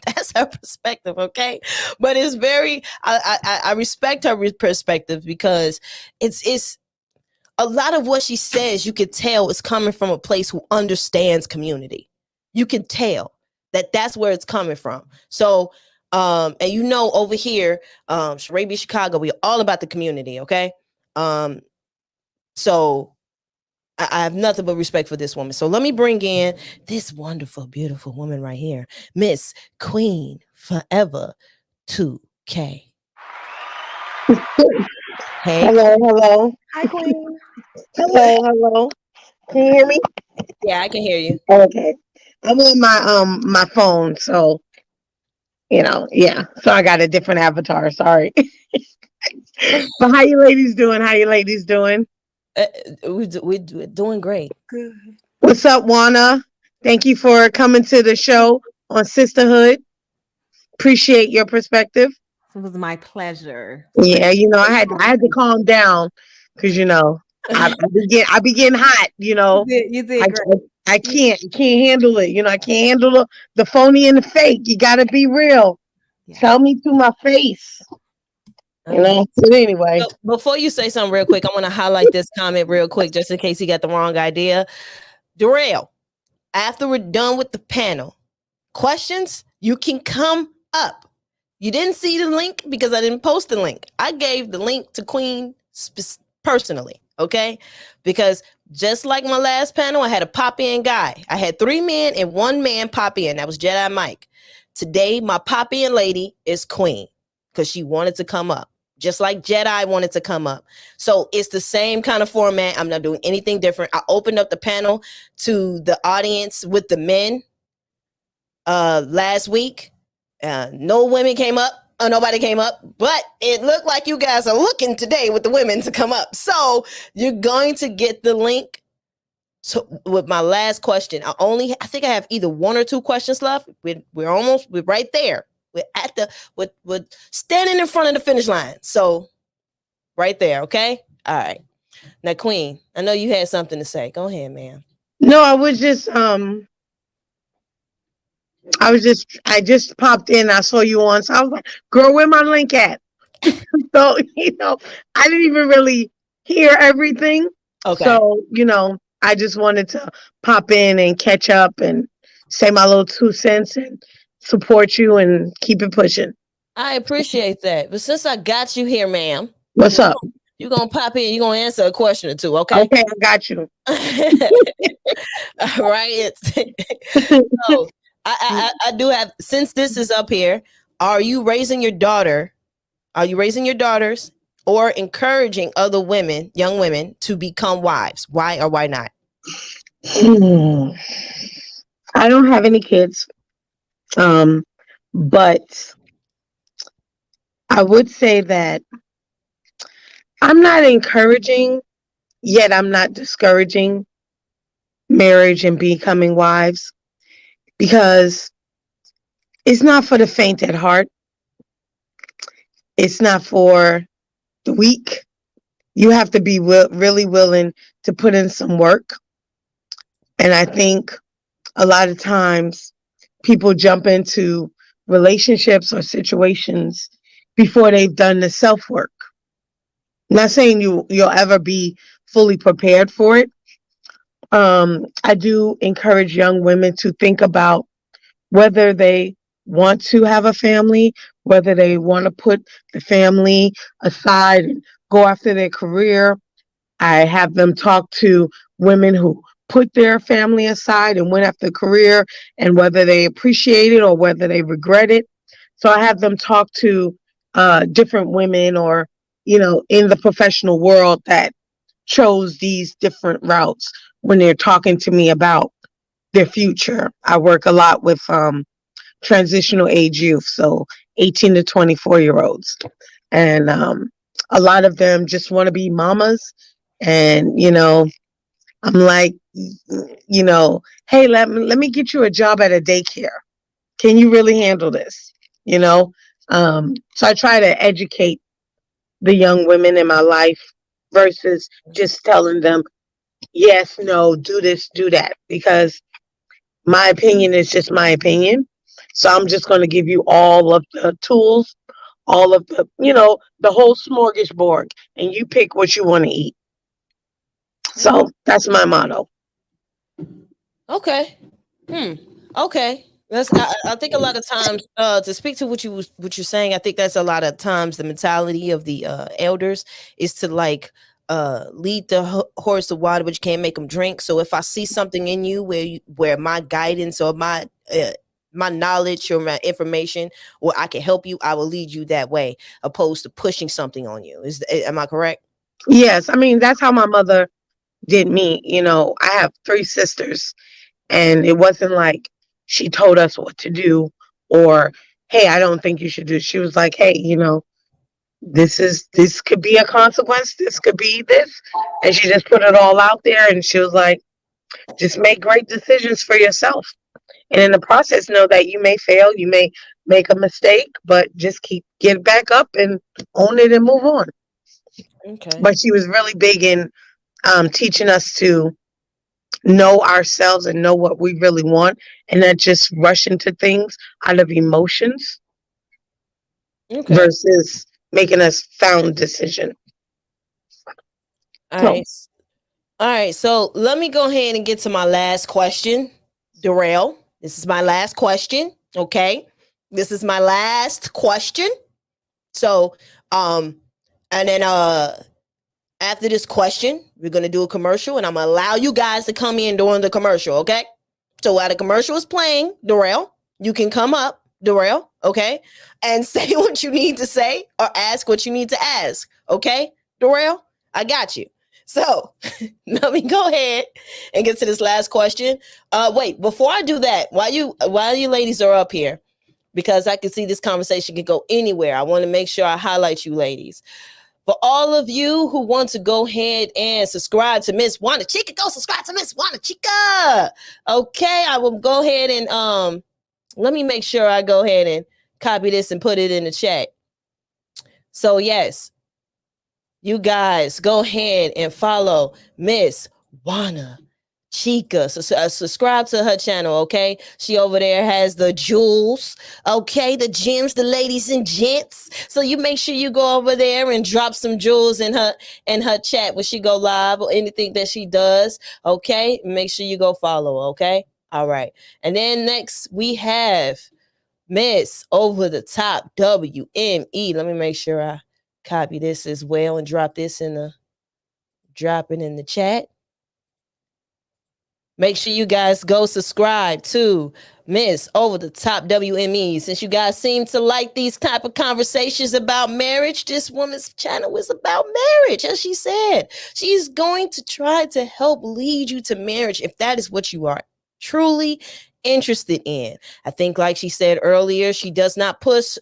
That's her perspective, okay? But it's very, I respect her perspective because it's a lot of what she says. You could tell is coming from a place who understands community. You can tell that that's where it's coming from. So and over here, CharaeBChicago, we're all about the community, okay? um so I have nothing but respect for this woman. So let me bring in this wonderful, beautiful woman right here, Miss Queen Forever 2K. Hey. Hello, hello, Hi, Queen. hello. Can you hear me? Yeah, I can hear you. Okay. I'm on my phone, so yeah. So I got a different avatar. Sorry. But how you ladies doing? How you ladies doing? uh, we're doing great. Good. What's up, Juana? Thank you for coming to the show on sisterhood. Appreciate your perspective. It was my pleasure. Yeah, I had to You calm down because I be getting hot. You I did great. I can't handle it. I can't handle the phony and the fake. You got to be real. Yeah. Tell me to my face. But anyway, Before you say something real quick, I want to highlight this comment real quick just in case he got the wrong idea. Darrell, after we're done with the panel, questions, you can come up. You didn't see the link because I didn't post the link. I gave the link to Queen personally, okay? Because just like my last panel, I had a pop in guy. I had 3 men and 1 man pop in. That was Jedi Mike. Today, my pop in lady is Queen because she wanted to come up, just like Jedi wanted to come up. So it's the same kind of format. I'm not doing anything different. I opened up the panel to the audience with the men last week. No women came up. Nobody came up, but it looked like you guys are looking today with the women to come up. So you're going to get the link. So with my last question, I think I have either 1 or 2 questions left. We're right there. We're standing in front of the finish line. So right there, okay? All right. Now, Queen, I know you had something to say. Go ahead, ma'am. No, I just popped in. I saw you on, so I was like, "Girl, where my link at?" So I didn't even really hear everything. Okay. So I just wanted to pop in and catch up and say my little 2 cents and support you and keep it pushing. I appreciate that. But since I got you here, ma'am, What's up? you're going to pop in. You're going to answer a question or two, okay? Okay, I got you. All right. So I do have, since this is up here, are you raising your daughter? Are you raising your daughters or encouraging other women, young women, to become wives? Why or why not? I don't have any kids, but I would say that I'm not encouraging, yet I'm not discouraging marriage and becoming wives because it's not for the faint at heart. It's not for the weak. You have to be really willing to put in some work. And I think a lot of times people jump into relationships or situations before they've done the self work. I'm not saying you'll ever be fully prepared for it. I do encourage young women to think about whether they want to have a family, whether they want to put the family aside and go after their career. I have them talk to women who put their family aside and went after career and whether they appreciate it or whether they regret it. So I have them talk to different women or, in the professional world that chose these different routes when they're talking to me about their future. I work a lot with transitional age youth, so 18 to 24-year olds. And a lot of them just want to be mamas. And, I'm like, hey, let me get you a job at a daycare. Can you really handle this? So I try to educate the young women in my life versus just telling them, yes, no, do this, do that, because my opinion is just my opinion. So I'm just going to give you all of the tools, all of the whole smorgasbord, and you pick what you want to eat. So that's my motto. Okay. Okay. I think a lot of times to speak to what you're saying, I think that's a lot of times the mentality of the elders is to like lead the horse to water, but you can't make them drink. So if I see something in you where my guidance or my knowledge or my information where I can help you, I will lead you that way, opposed to pushing something on you. Am I correct? Yes, I mean that's how my mother did me. I have 3 sisters, and it wasn't like she told us what to do or, hey, I don't think you should do. She was like, hey, this could be a consequence. This could be this, and she just put it all out there. And she was like, just make great decisions for yourself. And in the process, know that you may fail, you may make a mistake, but just get back up and own it and move on. Okay. But she was really big in teaching us to know ourselves and know what we really want and not just rush into things out of emotions Okay. versus making a sound decision. All So right. All right, so let me go ahead and get to my last question, Darrell. This is my last question. Okay, this is my last question. So, and then after this question, we're gonna do a commercial, and I'm gonna allow you guys to come in during the commercial. Okay. So while the commercial is playing, Darrell, you can come up, Darrell, okay, and say what you need to say or ask what you need to ask. Okay, Darrell, I got you. So let me go ahead and get to this last question. Wait, before I do that, while you ladies are up here, because I can see this conversation can go anywhere. I want to make sure I highlight you ladies. For all of you who want to go ahead and subscribe to Miss Wanda Chica, go subscribe to Miss Wanda Chica. Okay, I will go ahead and let me make sure I go ahead and copy this and put it in the chat. So yes, you guys go ahead and follow Miss Wanda Chica. Subscribe to her channel, okay? She over there has the jewels, okay? The gems, the ladies and gents. So you make sure you go over there and drop some jewels in her chat when she go live or anything that she does, okay? Make sure you go follow, okay? All right. And then next we have Miss Over the Top W.M.E. Let me make sure I copy this as well and drop it in the chat. Make sure you guys go subscribe to Miss Over the Top W.M.E. Since you guys seem to like these type of conversations about marriage, this woman's channel is about marriage. As she said, she's going to try to help lead you to marriage if that is what you are truly interested in. I think, like she said earlier, she does not push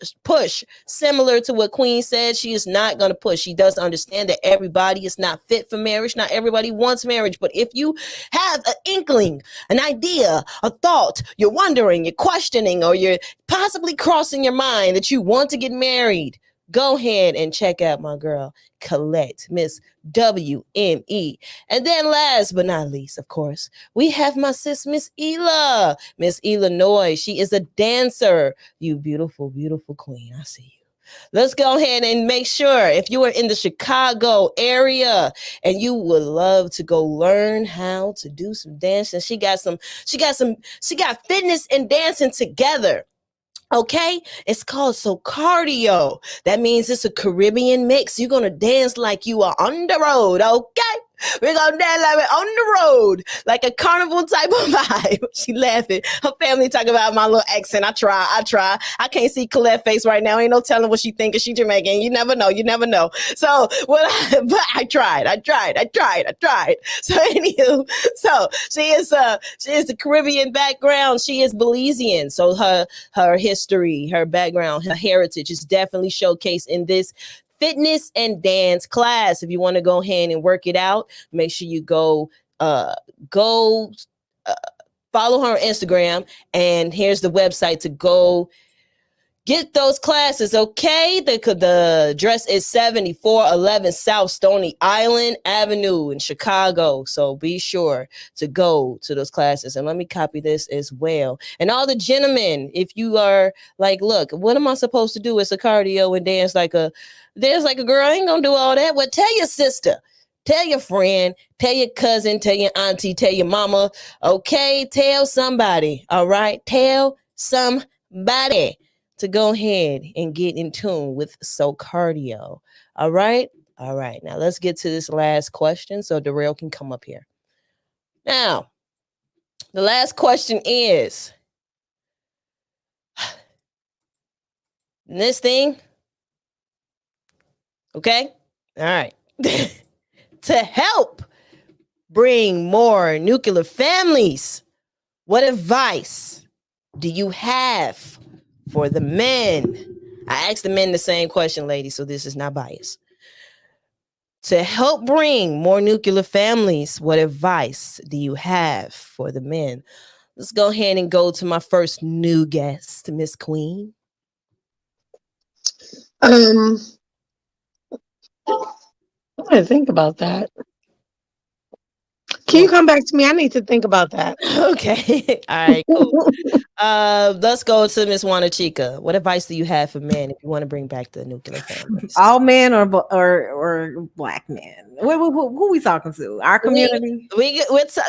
similar to what Queen said. She is not going to push. She does understand that everybody is not fit for marriage. Not everybody wants marriage. But if you have an inkling, an idea, a thought, you're wondering, you're questioning, or you're possibly crossing your mind that you want to get married, go ahead and check out my girl Colette, Miss W.M.E. And then last but not least, of course, we have my sis, Miss Ela. Miss Illinois. She is a dancer. You beautiful, beautiful queen. I see you. Let's go ahead and make sure if you are in the Chicago area and you would love to go learn how to do some dancing. She got fitness and dancing together. Okay, it's called so cardio. That means it's a Caribbean mix. You're gonna dance like you are on the road. Okay, we're gonna dance like we're on the road, like a carnival type of vibe. She laughing. Her family talking about my little accent. I try. I can't see Colette's face right now. Ain't no telling what she thinking. She Jamaican. You never know. So but I tried. So anywho, so she is the Caribbean background. She is Belizean. So her history, her background, her heritage is definitely showcased in this fitness and dance class. If you want to go ahead and work it out, make sure you go uh, follow her on Instagram, and here's the website to go get those classes, okay? The address is 7411 South Stony Island Avenue in Chicago. So be sure to go to those classes. And let me copy this as well. And all the gentlemen, if you are like, look, what am I supposed to do? It's a cardio and dance like a girl. I ain't gonna do all that. Well, tell your sister. Tell your friend, tell your cousin, tell your auntie, tell your mama, okay? Tell somebody, all right? Tell somebody to go ahead and get in tune with So Cardio. All right. All right. Now let's get to this last question so Darrell can come up here. Now, the last question is this thing. Okay. All right. To help bring more nuclear families, what advice do you have for the men? I asked the men the same question, ladies, so this is not biased. To help bring more nuclear families, what advice do you have for the men? Let's go ahead and go to my first new guest, Miss Queen. I think about that. Can you come back to me? I need to think about that. Okay. All right, cool. Let's go to Miss Juana Chica. What advice do you have for men if you want to bring back the nuclear families? All men or black men? Who we talking to? Our We community?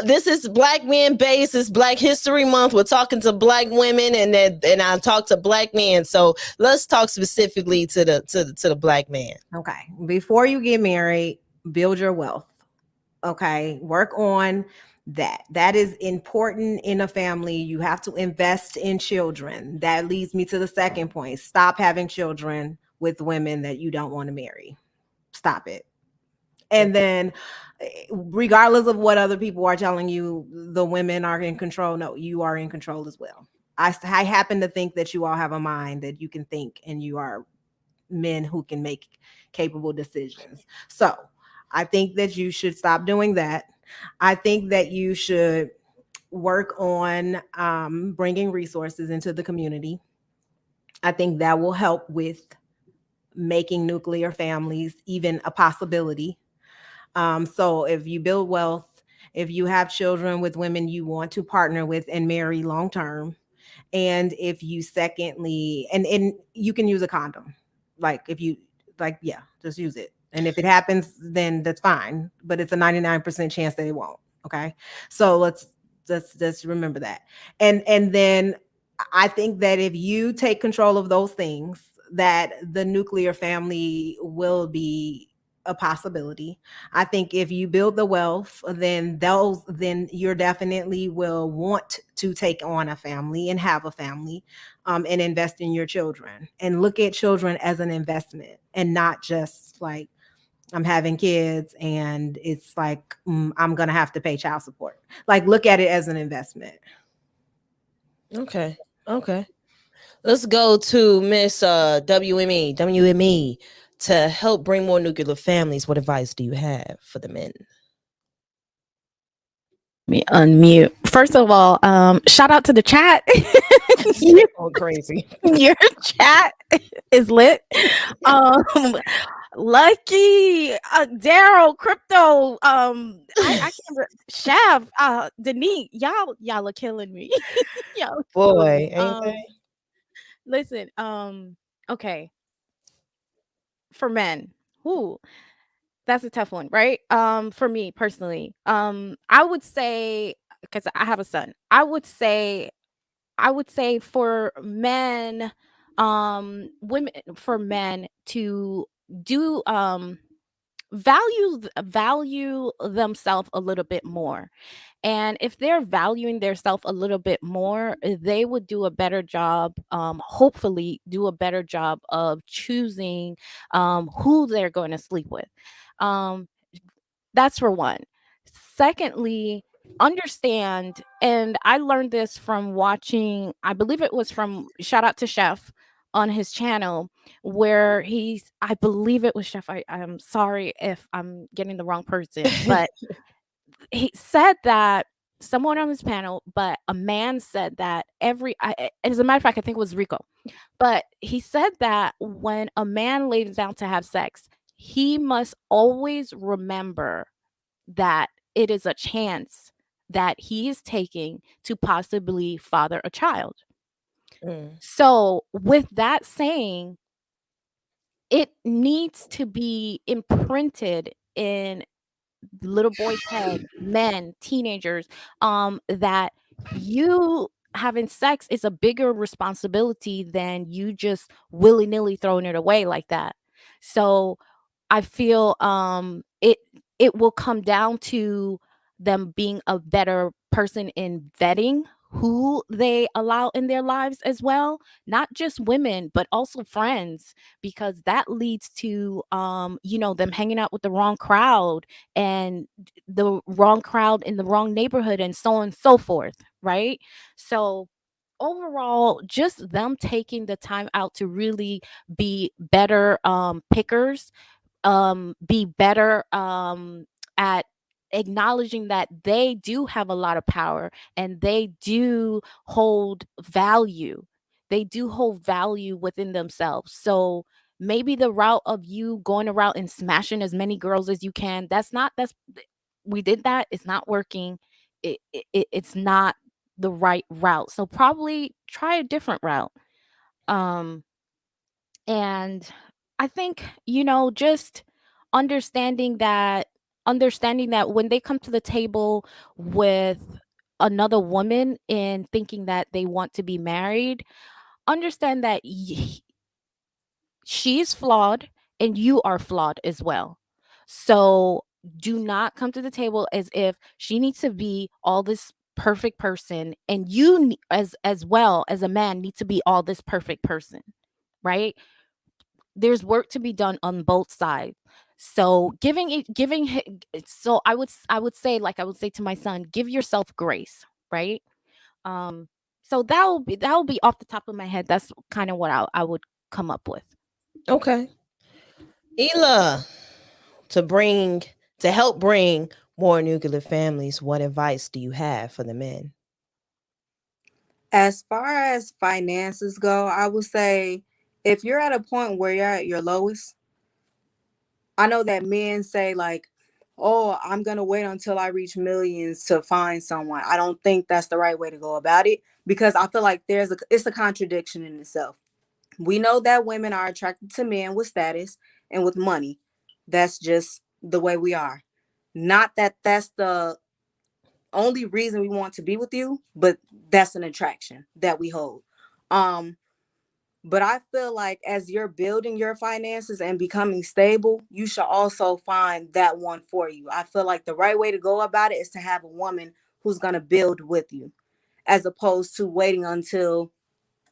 this is Black Men Base. It's Black History Month. We're talking to Black women, and I talk to Black men. So let's talk specifically to the Black man. Okay. Before you get married, build your wealth. Okay. Work on that. That is important in a family. You have to invest in children. That leads me to the second point. Stop having children with women that you don't want to marry. Stop it. And then, regardless of what other people are telling you, the women are in control. No, you are in control as well. I happen to think that you all have a mind that you can think, and you are men who can make capable decisions. So I think that you should stop doing that. I think that you should work on bringing resources into the community. I think that will help with making nuclear families even a possibility. So if you build wealth, if you have children with women you want to partner with and marry long term, and if you secondly, and you can use a condom, like if you like, yeah, just use it. And if it happens, then that's fine. But it's a 99% chance that it won't. Okay, so let's remember that. And then I think that if you take control of those things, that the nuclear family will be a possibility. I think if you build the wealth, then you're definitely will want to take on a family and have a family, and invest in your children and look at children as an investment and not just like I'm having kids and it's like I'm gonna have to pay child support. Like look at it as an investment. Okay. Okay. Let's go to Miss WME to help bring more nuclear families. What advice do you have for the men? Let me unmute. First of all, shout out to the chat. Oh, crazy. Your chat is lit. Um, Lucky, Daryl, Crypto, I can't remember, Chef, Denise, y'all are killing me. Y'all are killing me. Boy, ain't they? Listen, okay, for men, who that's a tough one, right? For me personally, I would say because I have a son, I would say for men, women, for men to do value themselves a little bit more. And if they're valuing themselves a little bit more, they would do a better job, hopefully do a better job of choosing who they're going to sleep with. Um, that's for one. Secondly, understand, and I learned this from watching, I believe it was from, shout out to Chef on his channel, where I believe it was Chef. I'm sorry if I'm getting the wrong person, but he said that someone on his panel, but a man said that as a matter of fact, I think it was Rico, but he said that when a man lays down to have sex, he must always remember that it is a chance that he is taking to possibly father a child. Mm. So, with that saying, it needs to be imprinted in little boys' head, men, teenagers, that you having sex is a bigger responsibility than you just willy-nilly throwing it away like that. So I feel it will come down to them being a better person in vetting who they allow in their lives as well, not just women but also friends, because that leads to them hanging out with the wrong crowd, and the wrong crowd in the wrong neighborhood, and so on and so forth, right? So overall, just them taking the time out to really be better pickers, be better at acknowledging that they do have a lot of power, and they do hold value. They do hold value within themselves. So maybe the route of you going around and smashing as many girls as you can, that's we did that, it's not working. It's not the right route. So probably try a different route. Um and I think, just understanding that understanding that when they come to the table with another woman and thinking that they want to be married, understand that she's flawed and you are flawed as well. So do not come to the table as if she needs to be all this perfect person, and you as well as a man need to be all this perfect person, right? There's work to be done on both sides. So so I would say to my son, give yourself grace, right? um so that will be off the top of my head. That's kind of what I would come up with. Okay. Ela, to bring to help bring more nuclear families, what advice do you have for the men? As far as finances go, I would say if you're at a point where you're at your lowest, I know that men say like, "Oh, I'm gonna wait until I reach millions to find someone." I don't think that's the right way to go about it, because I feel like it's a contradiction in itself. We know that women are attracted to men with status and with money. That's just the way we are. Not that that's the only reason we want to be with you, but that's an attraction that we hold. Um, but I feel like as you're building your finances and becoming stable, you should also find that one for you. I feel like the right way to go about it is to have a woman who's going to build with you, as opposed to waiting until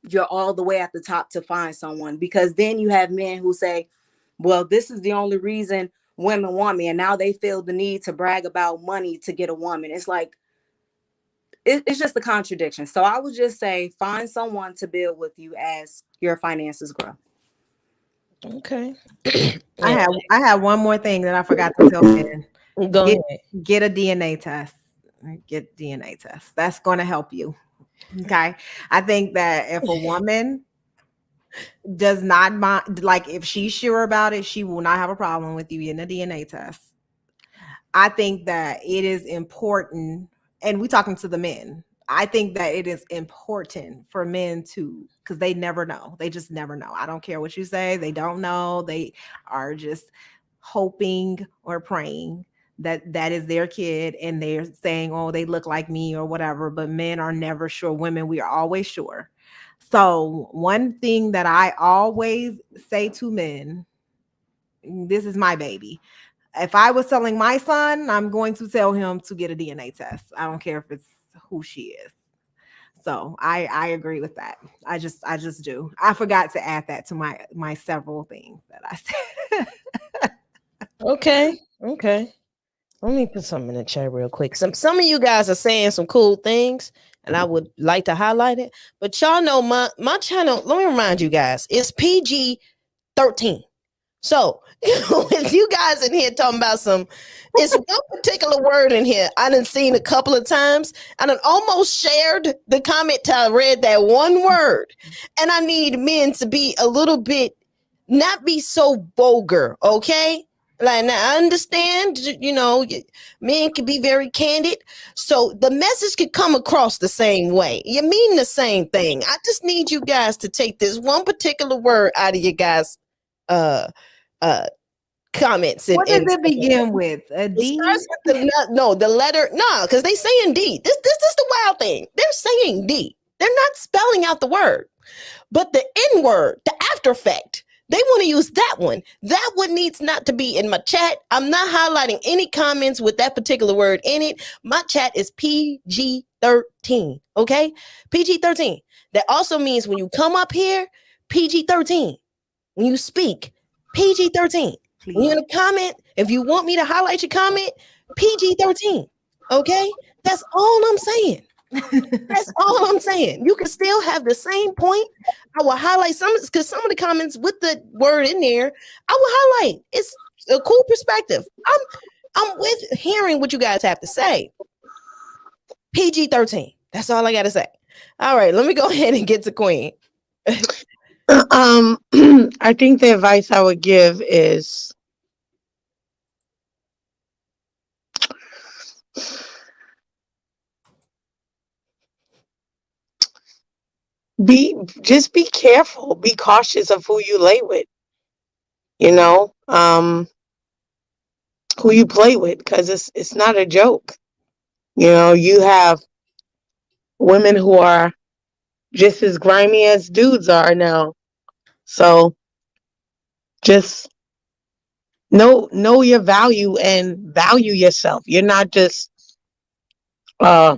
you're all the way at the top to find someone. Because then you have men who say, well, this is the only reason women want me. And now they feel the need to brag about money to get a woman. It's like, it's just a contradiction. So I would just say find someone to build with you as your finances grow. Okay. I Yeah, have I have one more thing that I forgot to tell men. go Get ahead. get a DNA test. Get DNA test. That's going to help you. Okay. I think that if a woman does not mind, like if she's sure about it, she will not have a problem with you getting a DNA test. I think that it is important, and we talking to the men. I think that it is important for men to, because they never know. They just never know. I don't care what you say. They don't know. They are just hoping or praying that that is their kid, and they're saying, "Oh, they look like me" or whatever. But men are never sure. Women, we are always sure. So one thing that I always say to men, this is my baby. If I was telling my son, I'm going to tell him to get a DNA test. I don't care if it's who she is. So I agree with that. I just do. I forgot to add that to my several things that I said. Okay. Okay. Let me put something in the chat real quick. Some of you guys are saying some cool things, and I would like to highlight it. But y'all know my channel. Let me remind you guys, it's PG-13. So if you guys in here talking about it's one particular word in here I done seen a couple of times. I done almost shared the comment till I read that one word, and I need men to be a little bit, not be so vulgar, okay? Like, now I understand, men can be very candid, so the message could come across the same way. You mean the same thing. I just need you guys to take this one particular word out of your guys' uh uh comments What does and it begin with? A it D? starts with the letter, no, because they saying D. This is the wild thing. They're saying D. They're not spelling out the word. But the N word, the after effect, they want to use that one. That one needs not to be in my chat. I'm not highlighting any comments with that particular word in it. My chat is PG-13. Okay? PG-13. That also means when you come up here, PG-13. When you speak, PG-13. When Please. you're in a comment, if you want me to highlight your comment, PG-13. Okay? That's all I'm saying. That's all I'm saying. You can still have the same point. I will highlight some, because some of the comments with the word in there, I will highlight. It's a cool perspective. I'm with hearing what you guys have to say. PG-13. That's all I gotta say. All right, let me go ahead and get to Queen. Um, I think the advice I would give is Just be careful. Be cautious of who you lay with. You know, who you play with, because it's not a joke. You know, you have women who are just as grimy as dudes are now. So just know your value and value yourself. You're not just uh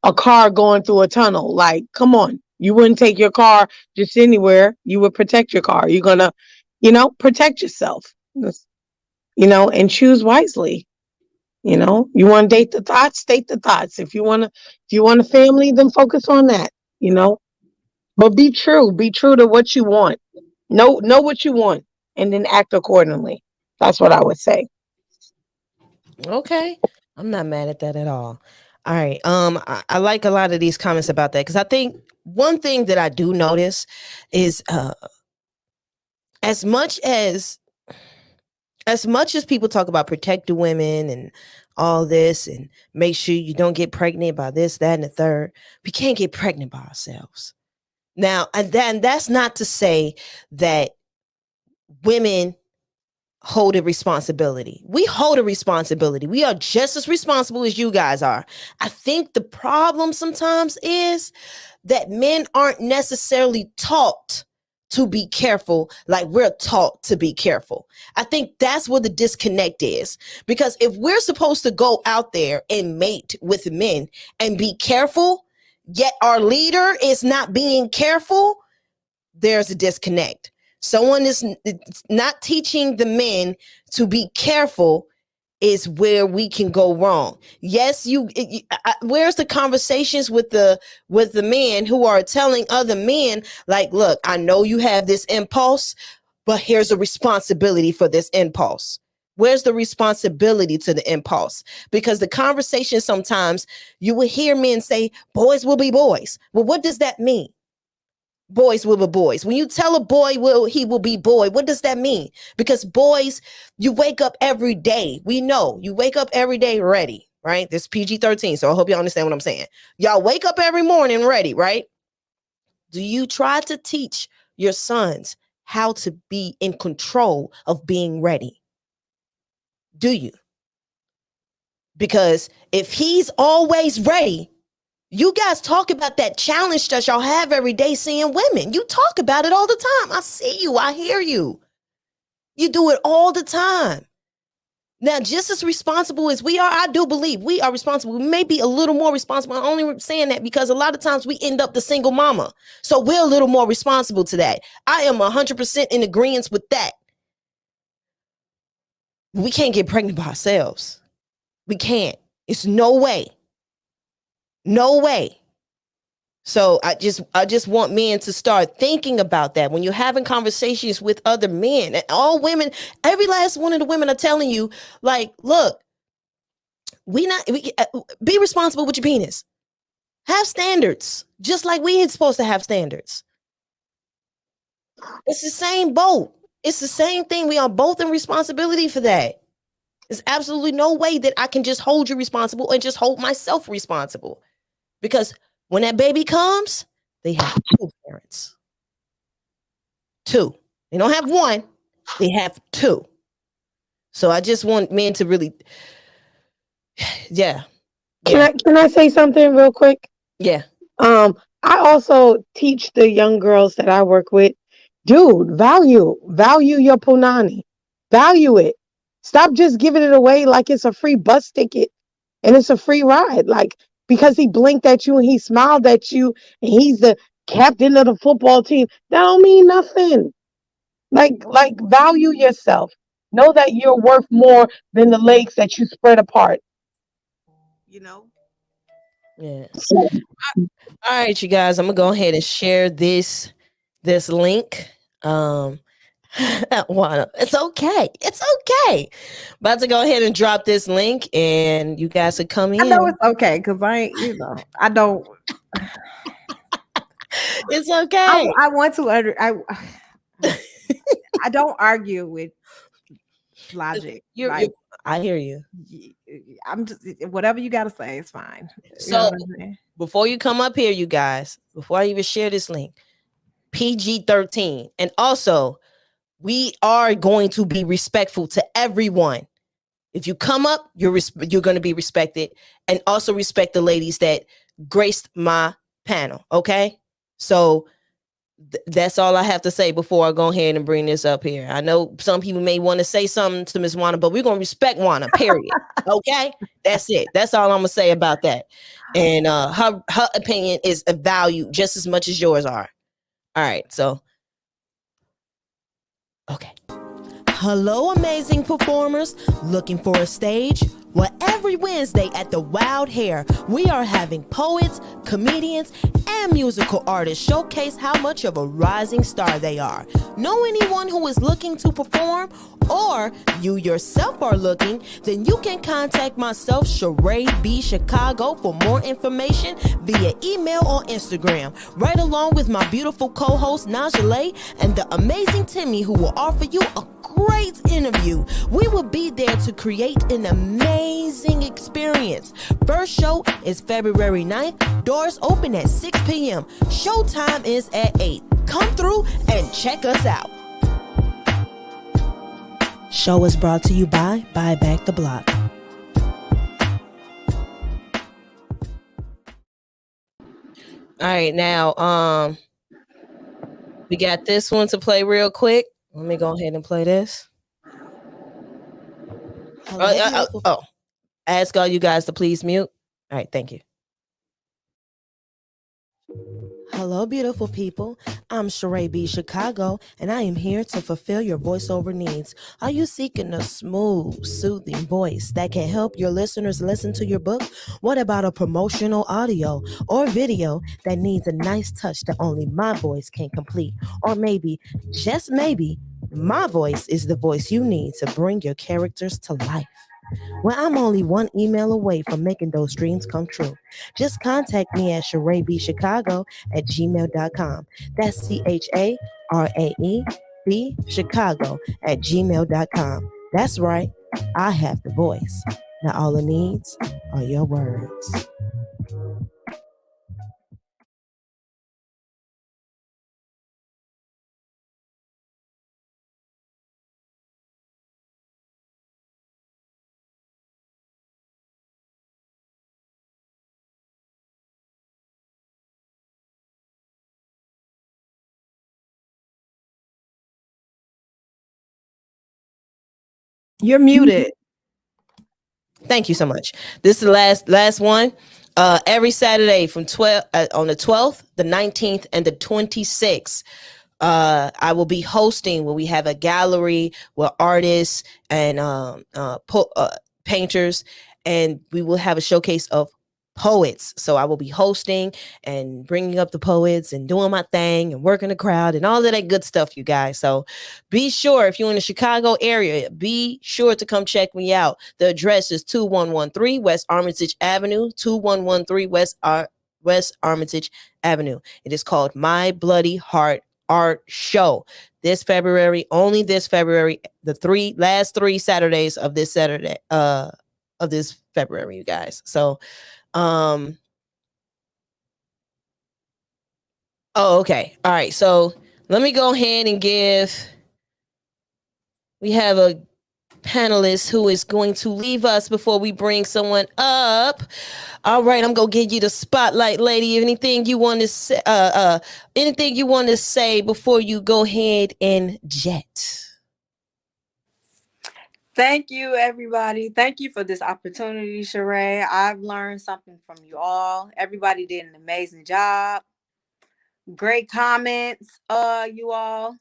a car going through a tunnel. Like, come on. You wouldn't take your car just anywhere. You would protect your car. You're gonna, protect yourself. And choose wisely. You want to date the thoughts, date the thoughts. If you want a family, then focus on that. You know, but be true. Be true to what you want. Know what you want, and then act accordingly. That's what I would say. Okay. I'm not mad at that at all. All right. I like a lot of these comments about that because I think one thing that I do notice is as much as people talk about protect the women and all this and make sure you don't get pregnant by this, that, and the third, we can't get pregnant by ourselves. Now, and then that's not to say that women hold a responsibility. We hold a responsibility. We are just as responsible as you guys are. I think the problem sometimes is that men aren't necessarily taught to be careful like we're taught to be careful. I think that's where the disconnect is. Because if we're supposed to go out there and mate with men and be careful, yet our leader is not being careful, there's a disconnect. Someone is not teaching the men to be careful is where we can go wrong. Yes, where's the conversations with the men who are telling other men like, look, I know you have this impulse, but here's a responsibility for this impulse. Where's the responsibility to the impulse? Because the conversation sometimes you will hear men say, boys will be boys. Well, what does that mean? Boys will be boys. When you tell a boy he will be boy, what does that mean? Because boys, you wake up every day. We know you wake up every day ready, right? This PG-13, so I hope you understand what I'm saying. Y'all wake up every morning ready, right? Do you try to teach your sons how to be in control of being ready? Do you? Because if he's always ready, you guys talk about that challenge that y'all have every day seeing women. You talk about it all the time. I see you. I hear you. You do it all the time. Now, just as responsible as we are, I do believe we are responsible. We may be a little more responsible. I'm only saying that because a lot of times we end up the single mama. So we're a little more responsible to that. I am 100% in agreement with that. We can't get pregnant by ourselves. We can't. It's no way. No way. So I just want men to start thinking about that when you're having conversations with other men. And all women, every last one of the women are telling you, like, look, be responsible with your penis. Have standards, just like we ain't supposed to have standards. It's the same boat. It's the same thing. We are both in responsibility for that. There's absolutely no way that I can just hold you responsible and just hold myself responsible. Because when that baby comes, they have two parents. Two. They don't have one, they have two. So I just want men to really, yeah, Can yeah, I say something real quick? yeah. Um, I also teach the young girls that I work with, dude, value your punani. Value it. Stop just giving it away like it's a free bus ticket and it's a free ride. Like, because he blinked at you and he smiled at you and he's the captain of the football team, that don't mean nothing. Like value yourself. Know that you're worth more than the legs that you spread apart. You know? Yeah. So, All right, you guys. I'm gonna go ahead and share this link. Um, it's okay. It's okay. About to go ahead and drop this link, and you guys can come I know in. it's okay because I don't. It's okay. I want to I don't argue with logic. You're Like I hear you. I'm just whatever you got to say is fine. You know So what I'm saying? before you come up here, you guys, before I even share this link, PG-13, and also we are going to be respectful to everyone. If you come up, you're going to be respected, and also respect the ladies that graced my panel. Okay, so that's all I have to say before I go ahead and bring this up here. I know some people may want to say something to Miss Wanna, but we're gonna respect Wanna. Period. Okay, that's it. That's all I'm gonna say about that. And her opinion is a value just as much as yours are. All right, so okay. Hello, amazing performers. Looking for a stage? Well, every Wednesday at the Wild Hair, we are having poets, comedians, and musical artists showcase how much of a rising star they are. Know anyone who is looking to perform? Or you yourself are looking? Then you can contact myself, CharaeBChicago, for more information via email or Instagram. Right along with my beautiful co-host Najee and the amazing Timmy, who will offer you a great interview. We will be there to create an amazing experience. First show is February 9th. Doors open at 6 p.m. Showtime is at 8. Come through and check us out. Show is brought to you by Buy Back the Block. All right, now we got this one to play real quick. Let me go ahead and play this. Ask all you guys to please mute. All right, thank you. Hello, beautiful people. I'm CharaeBChicago, and I am here to fulfill your voiceover needs. Are you seeking a smooth, soothing voice that can help your listeners listen to your book? What about a promotional audio or video that needs a nice touch that only my voice can complete? Or maybe, just maybe, my voice is the voice you need to bring your characters to life. Well, I'm only one email away from making those dreams come true. Just contact me at CharaeBChicago@gmail.com. That's CharaeB Chicago@gmail.com. That's right, I have the voice. Now all it needs are your words. You're muted. Thank you so much. This is the last one. Every Saturday from 12 on the 12th, the 19th, and the 26th. I will be hosting when we have a gallery with artists and painters, and we will have a showcase of poets. So I will be hosting and bringing up the poets and doing my thing and working the crowd and all of that good stuff, you guys. So be sure, if you're in the Chicago area, be sure to come check me out. The address is 2113 West Armitage Avenue, 2113 West Armitage Avenue. It is called My Bloody Heart Art Show. This February, only this February, the last three Saturdays of this Saturday, of this February, you guys. So oh, okay. All right. So let me go ahead and we have a panelist who is going to leave us before we bring someone up. All right, I'm gonna give you the spotlight, lady. Anything you want to say? Anything you want to say before you go ahead and jet? Thank you, everybody. Thank you for this opportunity, Charae. I've learned something from you all. Everybody did an amazing job. Great comments, you all.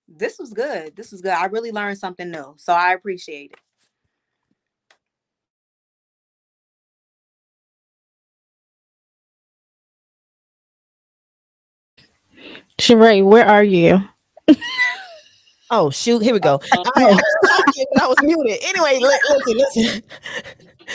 This was good. This was good. I really learned something new, so I appreciate it. Charae, where are you? Oh shoot, here we go. I was talking, but I was muted. Anyway, listen.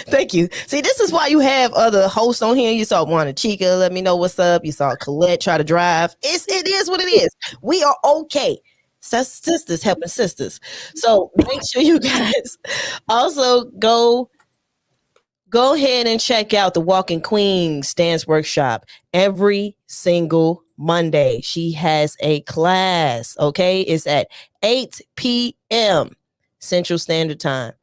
Thank you. See, this is why you have other hosts on here. You saw Wanna Chica, let me know what's up. You saw Colette try to drive. It is what it is. We are okay. sisters helping sisters. So make sure you guys also go ahead and check out the Walking Queens dance workshop every single Monday. She has a class, okay? It's at 8 p.m. Central Standard Time.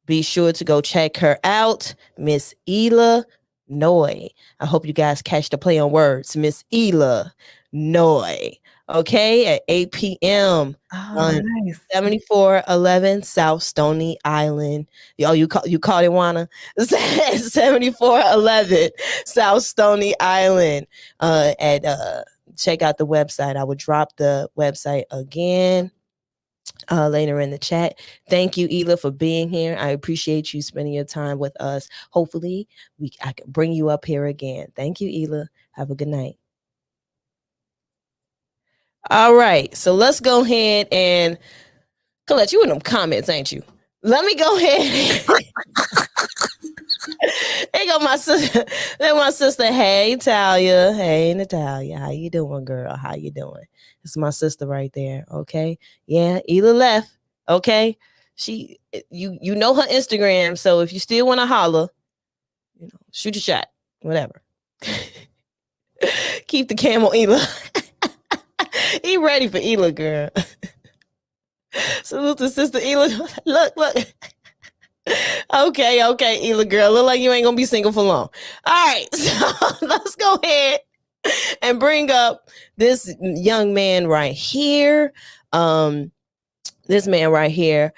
Be sure to go check her out, Miss Ela Noy. I hope you guys catch the play on words, Miss Ela Noy. Okay, at 8 p.m. Oh, on nice. 7411 South Stony Island. Yo, you called it, Wana? 7411 South Stony Island. At check out the website. I would drop the website again later in the chat. Thank you, Ela, for being here. I appreciate you spending your time with us. Hopefully, I can bring you up here again. Thank you, Ela. Have a good night. All right, so let's go ahead and Colette, you in them comments, ain't you? Let me go ahead. There go my sister. There my sister. Hey, Talia. Hey, Natalia. How you doing, girl? How you doing? It's my sister right there. Okay. Yeah, Ela left. Okay. You know her Instagram. So if you still want to holler, shoot your shot. Whatever. Keep the cam on Ela. He ready for Ela, girl. Salute to sister Ela. Look. Okay, Ela girl. Look like you ain't gonna be single for long. All right, so let's go ahead and bring up this young man right here. This man right here.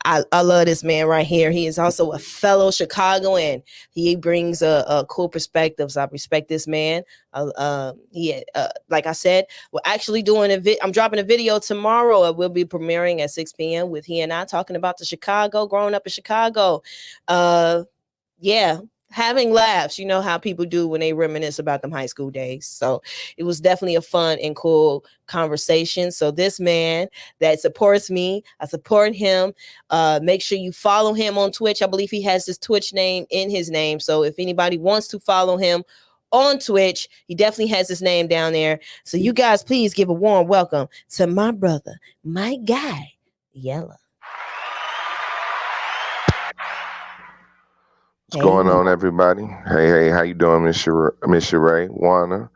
I love this man right here. He is also a fellow Chicagoan. He brings a cool perspectives. I respect this man. Like I said, we're actually doing I'm dropping a video tomorrow. It will be premiering at 6 p.m. with he and I talking about the Chicago, growing up in Chicago. Yeah, having laughs. You know how people do when they reminisce about them high school days. So it was definitely a fun and cool conversation. So this man that supports me, I support him. Make sure you follow him on Twitch. I believe he has his Twitch name in his name. So if anybody wants to follow him on Twitch, he definitely has his name down there. So you guys, please give a warm welcome to my brother, my guy, Yella. What's going on, everybody? Hey, how you doing, Miss Charae, Wana,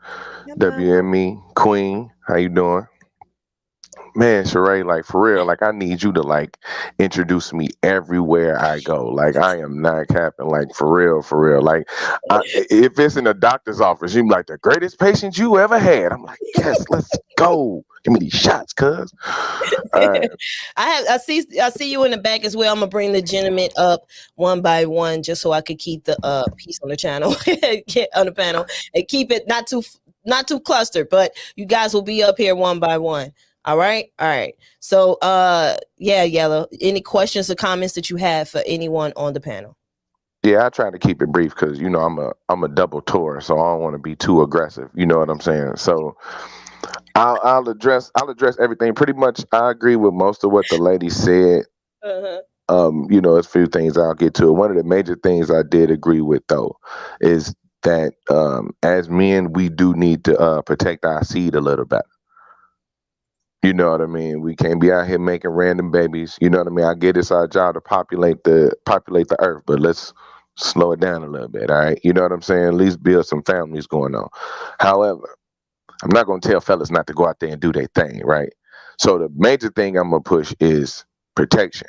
W.M.E, Queen? How you doing? Man, Charae, like for real, like I need you to like introduce me everywhere I go. Like I am not capping, like for real. Like if it's in a doctor's office, you be like the greatest patient you ever had. I'm like, yes, let's go. Give me these shots, cuz. All right. I see you in the back as well. I'm gonna bring the gentleman up one by one just so I could keep the piece on the channel on the panel and keep it not too clustered, but you guys will be up here one by one. All right. So yeah, Yellow. Any questions or comments that you have for anyone on the panel? Yeah, I try to keep it brief because I'm a double tour, so I don't want to be too aggressive. You know what I'm saying? So I'll address everything. Pretty much, I agree with most of what the lady said. Uh-huh. It's a few things I'll get to. One of the major things I did agree with though is that as men we do need to protect our seed a little bit. You know what I mean? We can't be out here making random babies. You know what I mean? I get it's our job to populate the earth, but let's slow it down a little bit, all right? You know what I'm saying? At least build some families going on. However, I'm not gonna tell fellas not to go out there and do their thing, right? So the major thing I'm gonna push is protection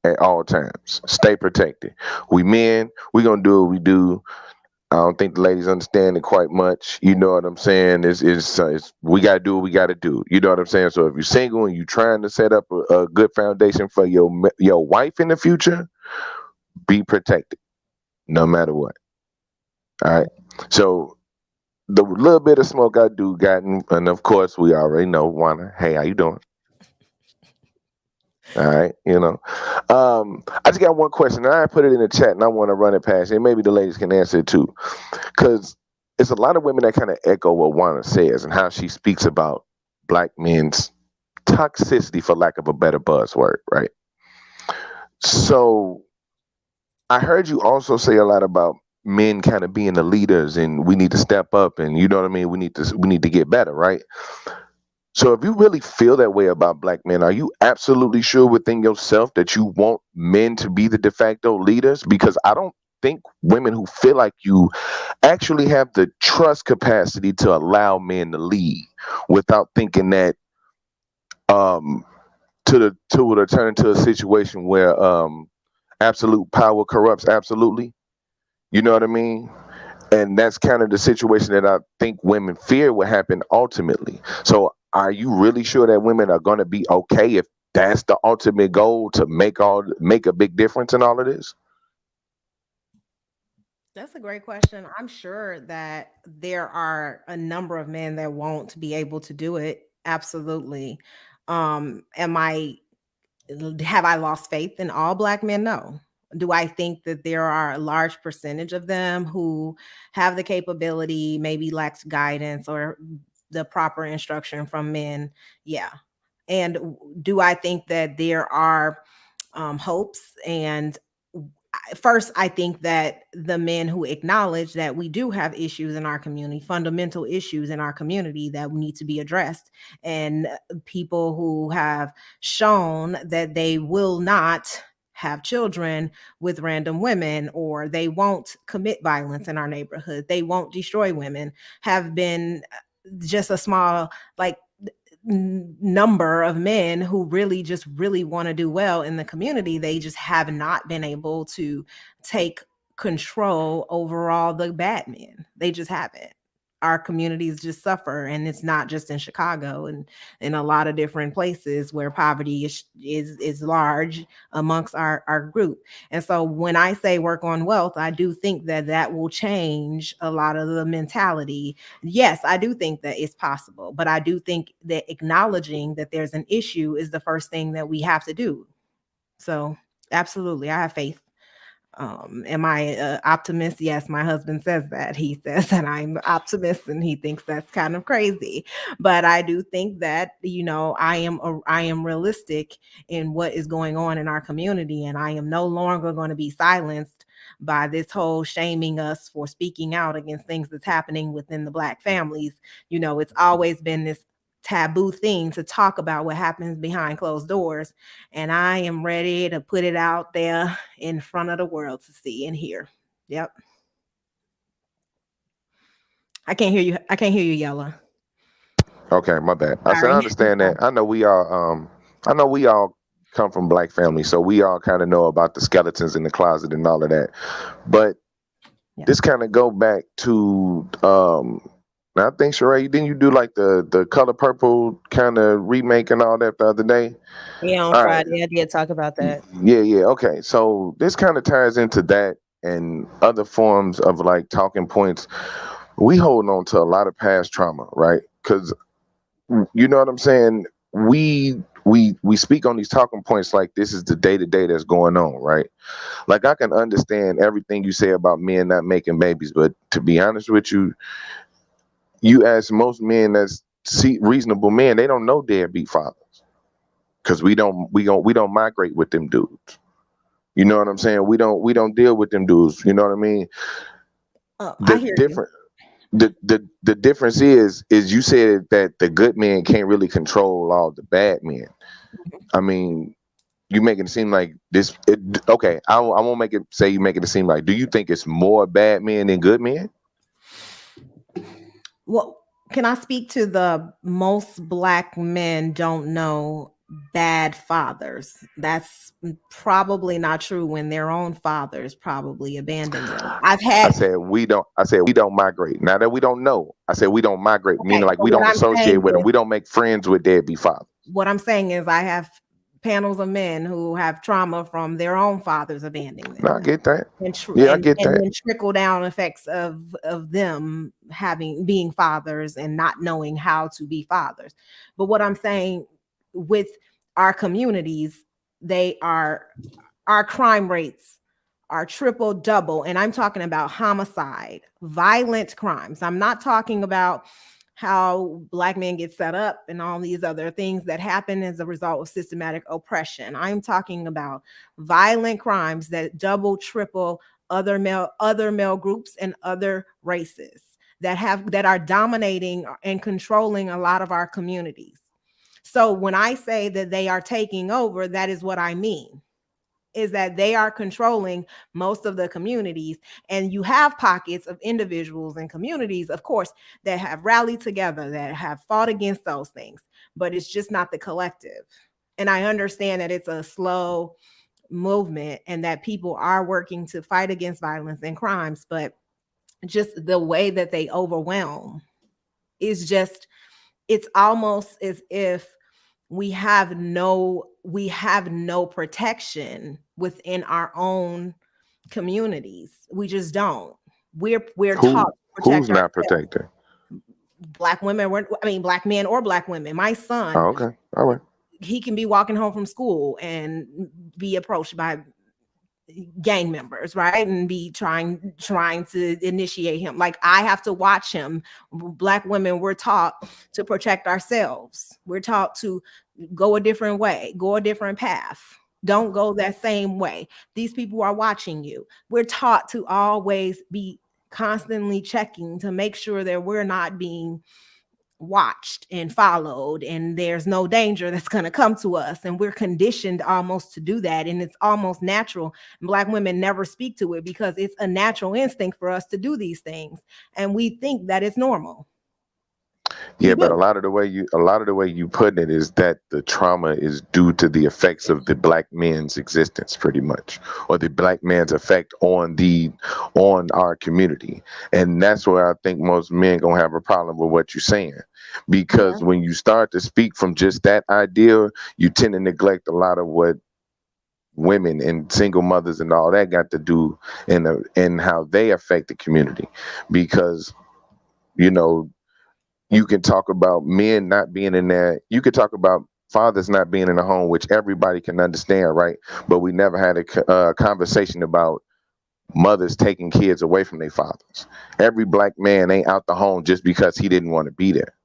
at all times. Stay protected. We men, we gonna do what we do. I don't think the ladies understand it quite much. You know what I'm saying? It's we gotta do what we gotta do. You know what I'm saying? So if you're single and you're trying to set up a good foundation for your wife in the future, be protected, no matter what. All right. So the little bit of smoke I do gotten, and of course we already know. Wanna, hey, how you doing? All right, I just got one question. And I put it in the chat, and I want to run it past you. Maybe the ladies can answer it too, because it's a lot of women that kind of echo what Wanda says and how she speaks about black men's toxicity, for lack of a better buzzword, right? So I heard you also say a lot about men kind of being the leaders, and we need to step up, and you know what I mean. We need to get better, right? So if you really feel that way about black men, are you absolutely sure within yourself that you want men to be the de facto leaders? Because I don't think women who feel like you actually have the trust capacity to allow men to lead without thinking that um to turn into a situation where absolute power corrupts absolutely. You know what I mean? And that's kind of the situation that I think women fear will happen ultimately. So, are you really sure that women are going to be okay if that's the ultimate goal to make a big difference in all of this? That's a great question. I'm sure that there are a number of men that won't be able to do it. Absolutely. Am I have I lost faith in all black men? No. Do I think that there are a large percentage of them who have the capability, maybe lacks guidance or the proper instruction from men? Yeah. And do I think that there are hopes and first, I think that the men who acknowledge that we do have issues in our community, fundamental issues in our community that need to be addressed, and people who have shown that they will not have children with random women, or they won't commit violence in our neighborhood, they won't destroy women, have been just a small, like, number of men who really just really want to do well in the community. They just have not been able to take control over all the bad men. They just haven't. Our communities just suffer, and it's not just in Chicago and in a lot of different places where poverty is large amongst our group. And so when I say work on wealth, I do think that that will change a lot of the mentality. Yes, I do think that it's possible, but I do think that acknowledging that there's an issue is the first thing that we have to do. So, absolutely, I have faith. Am I a optimist? Yes, my husband says that. He says that I'm optimist, and he thinks that's kind of crazy. But I do think that, I am realistic in what is going on in our community, and I am no longer going to be silenced by this whole shaming us for speaking out against things that's happening within the black families. It's always been this taboo thing to talk about what happens behind closed doors, and I am ready to put it out there in front of the world to see and hear. Yep. I can't hear you. I can't hear you, Yella. Okay, my bad. I said I Sorry. understand that. I know we all come from black families, so we all kind of know about the skeletons in the closet and all of that. But Yeah. this kind of go back to I think Sheree, didn't you do like the Color Purple kind of remake and all that the other day? Yeah, on All right. Friday I did talk about that. Yeah, yeah. Okay. So this kind of ties into that and other forms of like talking points. We hold on to a lot of past trauma, right? Because you know what I'm saying? We speak on these talking points like this is the day to day that's going on, right? Like I can understand everything you say about men not making babies, but to be honest with you, you ask most men that's reasonable men, they don't know deadbeat fathers because we don't migrate with them dudes. You know what I'm saying? We don't deal with them dudes. You know what I mean? Oh, I The hear you. different the difference is you said that the good men can't really control all the bad men. I mean, you making it seem like this. Okay, I won't make it say you making it seem like. Do you think it's more bad men than good men? Well, can I speak to the most black men don't know bad fathers? That's probably not true when their own fathers probably abandoned them. I've I had said we don't. I said we don't migrate. Now that we don't know, I said we don't migrate, meaning okay, like but we what don't I'm associate saying with them. is We don't make friends with deadbeat fathers. I have panels of men who have trauma from their own fathers abandoning No, I them, get that. and Yeah, I get that. then trickle down effects of them having being fathers and not knowing how to be fathers. But what I'm saying with our communities, they are our crime rates are triple double, and I'm talking about homicide, violent crimes. I'm not talking about how black men get set up and all these other things that happen as a result of systematic oppression. I'm talking about violent crimes that double triple other male groups and other races that are dominating and controlling a lot of our communities. So when I say that they are taking over, that is what I mean, is that they are controlling most of the communities. And you have pockets of individuals and communities, of course, that have rallied together, that have fought against those things, but it's just not the collective. And I understand that it's a slow movement and that people are working to fight against violence and crimes, but just the way that they overwhelm is just, it's almost as if we have no protection within our own communities. We just don't. We're taught to Who's protect not ourselves. protected? Black women, black men or black women. My Oh, son, okay. All right. he can be walking home from school and be approached by gang members, right? And be trying to initiate him. Like, I have to watch him. Black women, we're taught to protect ourselves. We're taught to go a different way, go a different path. Don't go that same way. These people are watching you. We're taught to always be constantly checking to make sure that we're not being watched and followed and there's no danger that's going to come to us, and we're conditioned almost to do that, and it's almost natural. And Black women never speak to it because it's a natural instinct for us to do these things, and we think that it's normal. We Yeah, but do. a lot of the way you putting it is that the trauma is due to the effects of the black man's existence, pretty much, or the black man's effect on our community, and that's where I think most men gonna have a problem with what you're saying, Yeah. because when you start to speak from just that idea, you tend to neglect a lot of what women and single mothers and all that got to do in how they affect the community, because you know you can talk about men not being in there. You could talk about fathers not being in the home, which everybody can understand, right? But we never had a conversation about mothers taking kids away from their fathers. Every black man ain't out the home just because he didn't want to be there.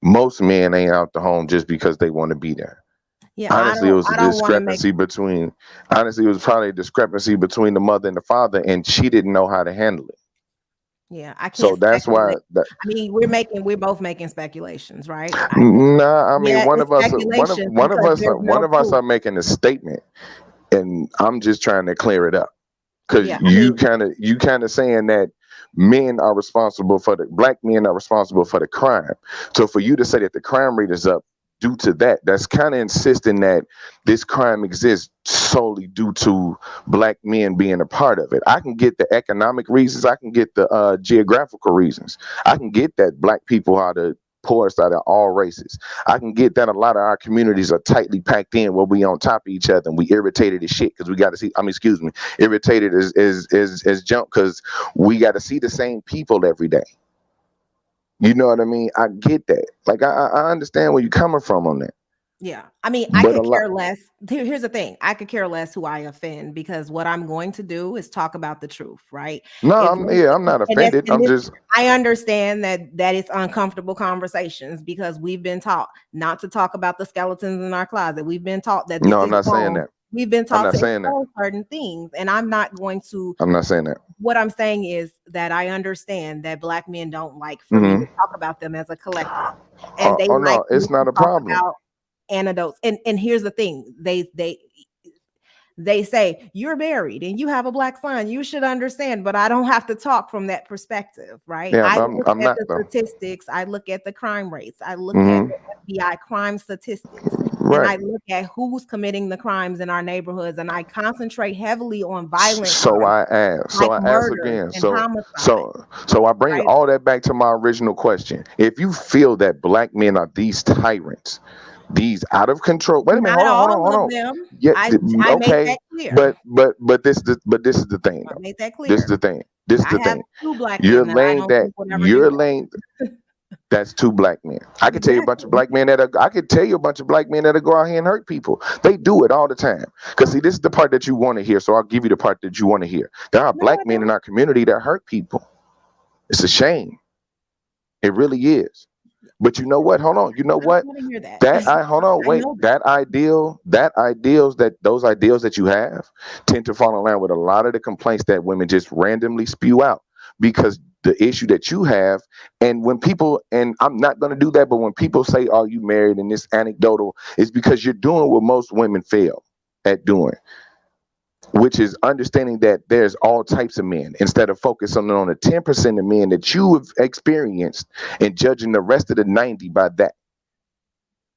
Most men ain't out the home just because they want to be there. Yeah, I Honestly, it don't was a I don't want to make. discrepancy between. Honestly, it was probably a discrepancy between the mother and the father, and she didn't know how to handle it. Yeah, I So can't that's why. speculate. I mean, we're both making speculations, right? Nah, I mean, Yeah, it's speculations because there's one no of us proof. are making a statement, and I'm just trying to clear it up, because Yeah, I mean, you kind of saying that men are responsible for the black men are responsible for the crime. So for you to say that the crime rate is up due to that, that's kind of insisting that this crime exists solely due to black men being a part of it. I can get the economic reasons, I can get the geographical reasons, I can get that black people are the poorest out of all races. I can get that a lot of our communities are tightly packed in where we on top of each other and we irritated as shit because we got to see. I mean, excuse me, irritated as jump because we got to see the same people every day. You know what I mean? I get that. Like I understand where you're coming from on that. yeah. I mean, I But a could lot. care less. Here's the thing. I could care less who I offend because what I'm going to do is talk about the truth, right? No, If I'm yeah, I'm not and that's offended. and I'm this just I understand that it's uncomfortable conversations because we've been taught not to talk about the skeletons in our closet. We've been taught that no, this I'm is not saying wrong. that. We've been I'm taught not to saying that. expose certain things, and I'm not going to. I'm not saying that. What I'm saying is that I understand that Black men don't like for me to Hmm. talk about them as a collective, and they Oh like no, me it's to not a talk problem. about anecdotes. And here's the thing: they say you're married and you have a Black son. You should understand, but I don't have to talk from that perspective, right? Yeah, I I'm look I'm at not the though. statistics. I look at the crime rates. I look at Hmm. the FBI crime statistics. And Right. I look at who's committing the crimes in our neighborhoods, and I concentrate heavily on violent So crimes I ask. So like I ask murders again. and homicide, So I bring right? all that back to my original question. If you feel that black men are these tyrants, these out of control. Wait a minute. Not Hold on. Hold on. all Hold of on. them. Yeah. I made Okay. that clear. But this is the thing I though. made that This is clear. the thing. This is I the have thing. two Black You're men that I laying don't that. think would ever do You're that. laying. That's two black men. I could tell you a bunch of Exactly. black men I could tell you a bunch of black men that'll go out here and hurt people. They do it all the time. Because see, this is the part that you want to hear. So I'll give you the part that you want to hear. There are No, I black men in don't. our community that hurt people. It's a shame. It really is. But you know what? Hold on. You know I don't what? want to hear that. That I hold on, I wait. know that. Those ideals that you have tend to fall in line with a lot of the complaints that women just randomly spew out because the issue that you have. And when people, and I'm not going to do that, but when people say, "Are you married?" and this anecdotal, it's because you're doing what most women fail at doing, which is understanding that there's all types of men instead of focusing on the 10% of men that you have experienced and judging the rest of the 90 by that.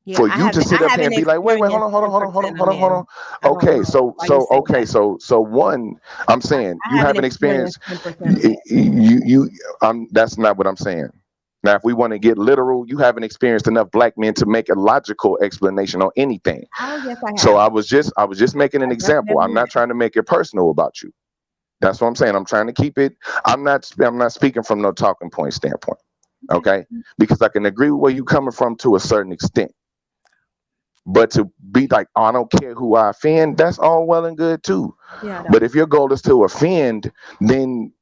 Yeah, For you to sit I up here haven't and be like, wait, hold experienced on, hold on, hold on, hold on, 10% of hold on, hold men. on. I don't Okay, know why you say that. so one, I'm saying I you haven't haven't experienced experienced 10% of men. you that's not what I'm saying. Now, if we want to get literal, you haven't experienced enough black men to make a logical explanation on anything. Oh, yes, I So have. I was just making an I example. I'm definitely not trying to make it personal about you. That's what I'm saying. I'm trying to keep it. I'm not speaking from no talking point standpoint. have. Okay. Okay, because I can agree with where you coming from to a certain extent. But to be like, oh, I don't care who I offend, that's all well and good too. Yeah, I But don't. if your goal is to offend, then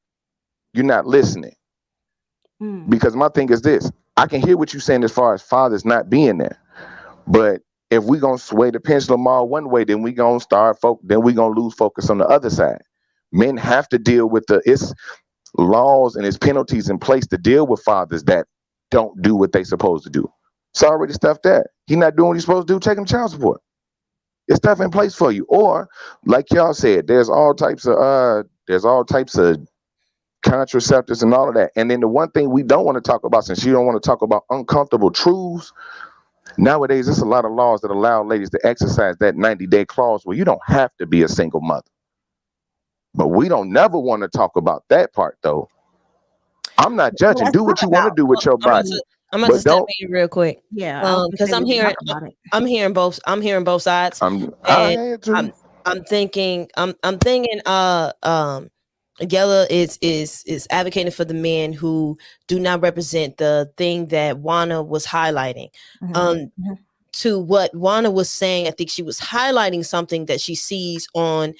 you're not listening. Mm. Because my thing is this: I can hear what you're saying as far as fathers not being there. But if we gonna sway the pendulum all one way, then we gonna then we gonna lose focus on the other side. Men have to deal with it's laws and it's penalties in place to deal with fathers that don't do what they supposed to do. It's already stuff that he not doing what he's supposed to do. Take him to child support. It's stuff in place for you. Or like y'all said, there's all types of contraceptives and all of that. And then the one thing we don't want to talk about, since you don't want to talk about uncomfortable truths, nowadays there's a lot of laws that allow ladies to exercise that 90-day clause where you don't have to be a single mother. But we don't never want to talk about that part though. I'm not Well, judging. let's Do talk what you want to about. do Well, with your I'm about body, to I'm about to but step don't. in real quick. Yeah, I was gonna Because say we can talk about it. I'm hearing both sides. I And had to. I'm thinking Yella is advocating for the men who do not represent the thing that Wana was highlighting. Mhm. Um Mhm. to what Wana was saying, I think she was highlighting something that she sees on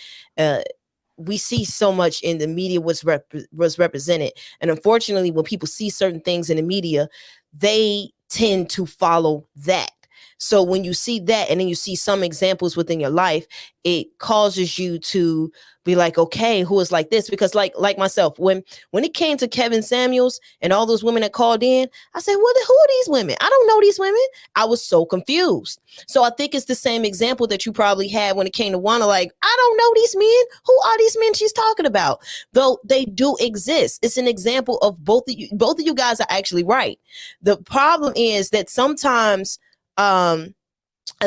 we see so much in the media was represented, and unfortunately when people see certain things in the media, they tend to follow that. So when you see that and then you see some examples within your life, it causes you to be like, okay, who is like this? Because like myself, when it came to Kevin Samuels and all those women that called in, I said, who are these women? I don't know these women. I was so confused. So I think it's the same example that you probably had when it came to Wana. Like, I don't know these men. Who are these men she's talking about? Though they do exist. It's an example of both of you. Both of you guys are actually right. The problem is that sometimes, I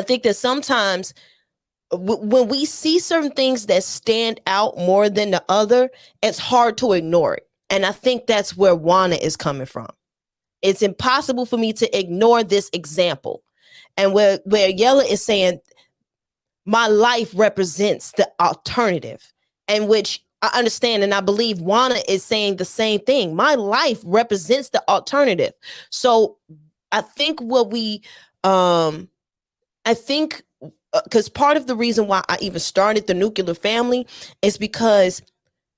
think that sometimes when we see certain things that stand out more than the other, it's hard to ignore it. And I think that's where Wana is coming from. It's impossible for me to ignore this example. And where Yella is saying my life represents the alternative, and which I understand and I believe Wana is saying the same thing. My life represents the alternative. So I think what we I think because part of the reason why I even started the nuclear family is because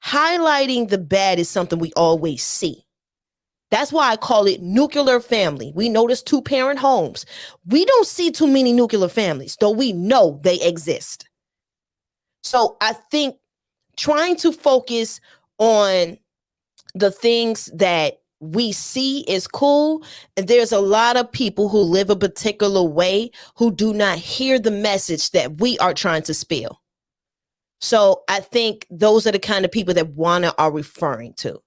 highlighting the bad is something we always see. That's why I call it nuclear family. We notice 2-parent homes. We don't see too many nuclear families, though we know they exist. So I think trying to focus on the things that we see is cool. And there's a lot of people who live a particular way who do not hear the message that we are trying to spill. So I think those are the kind of people that Wana are referring to.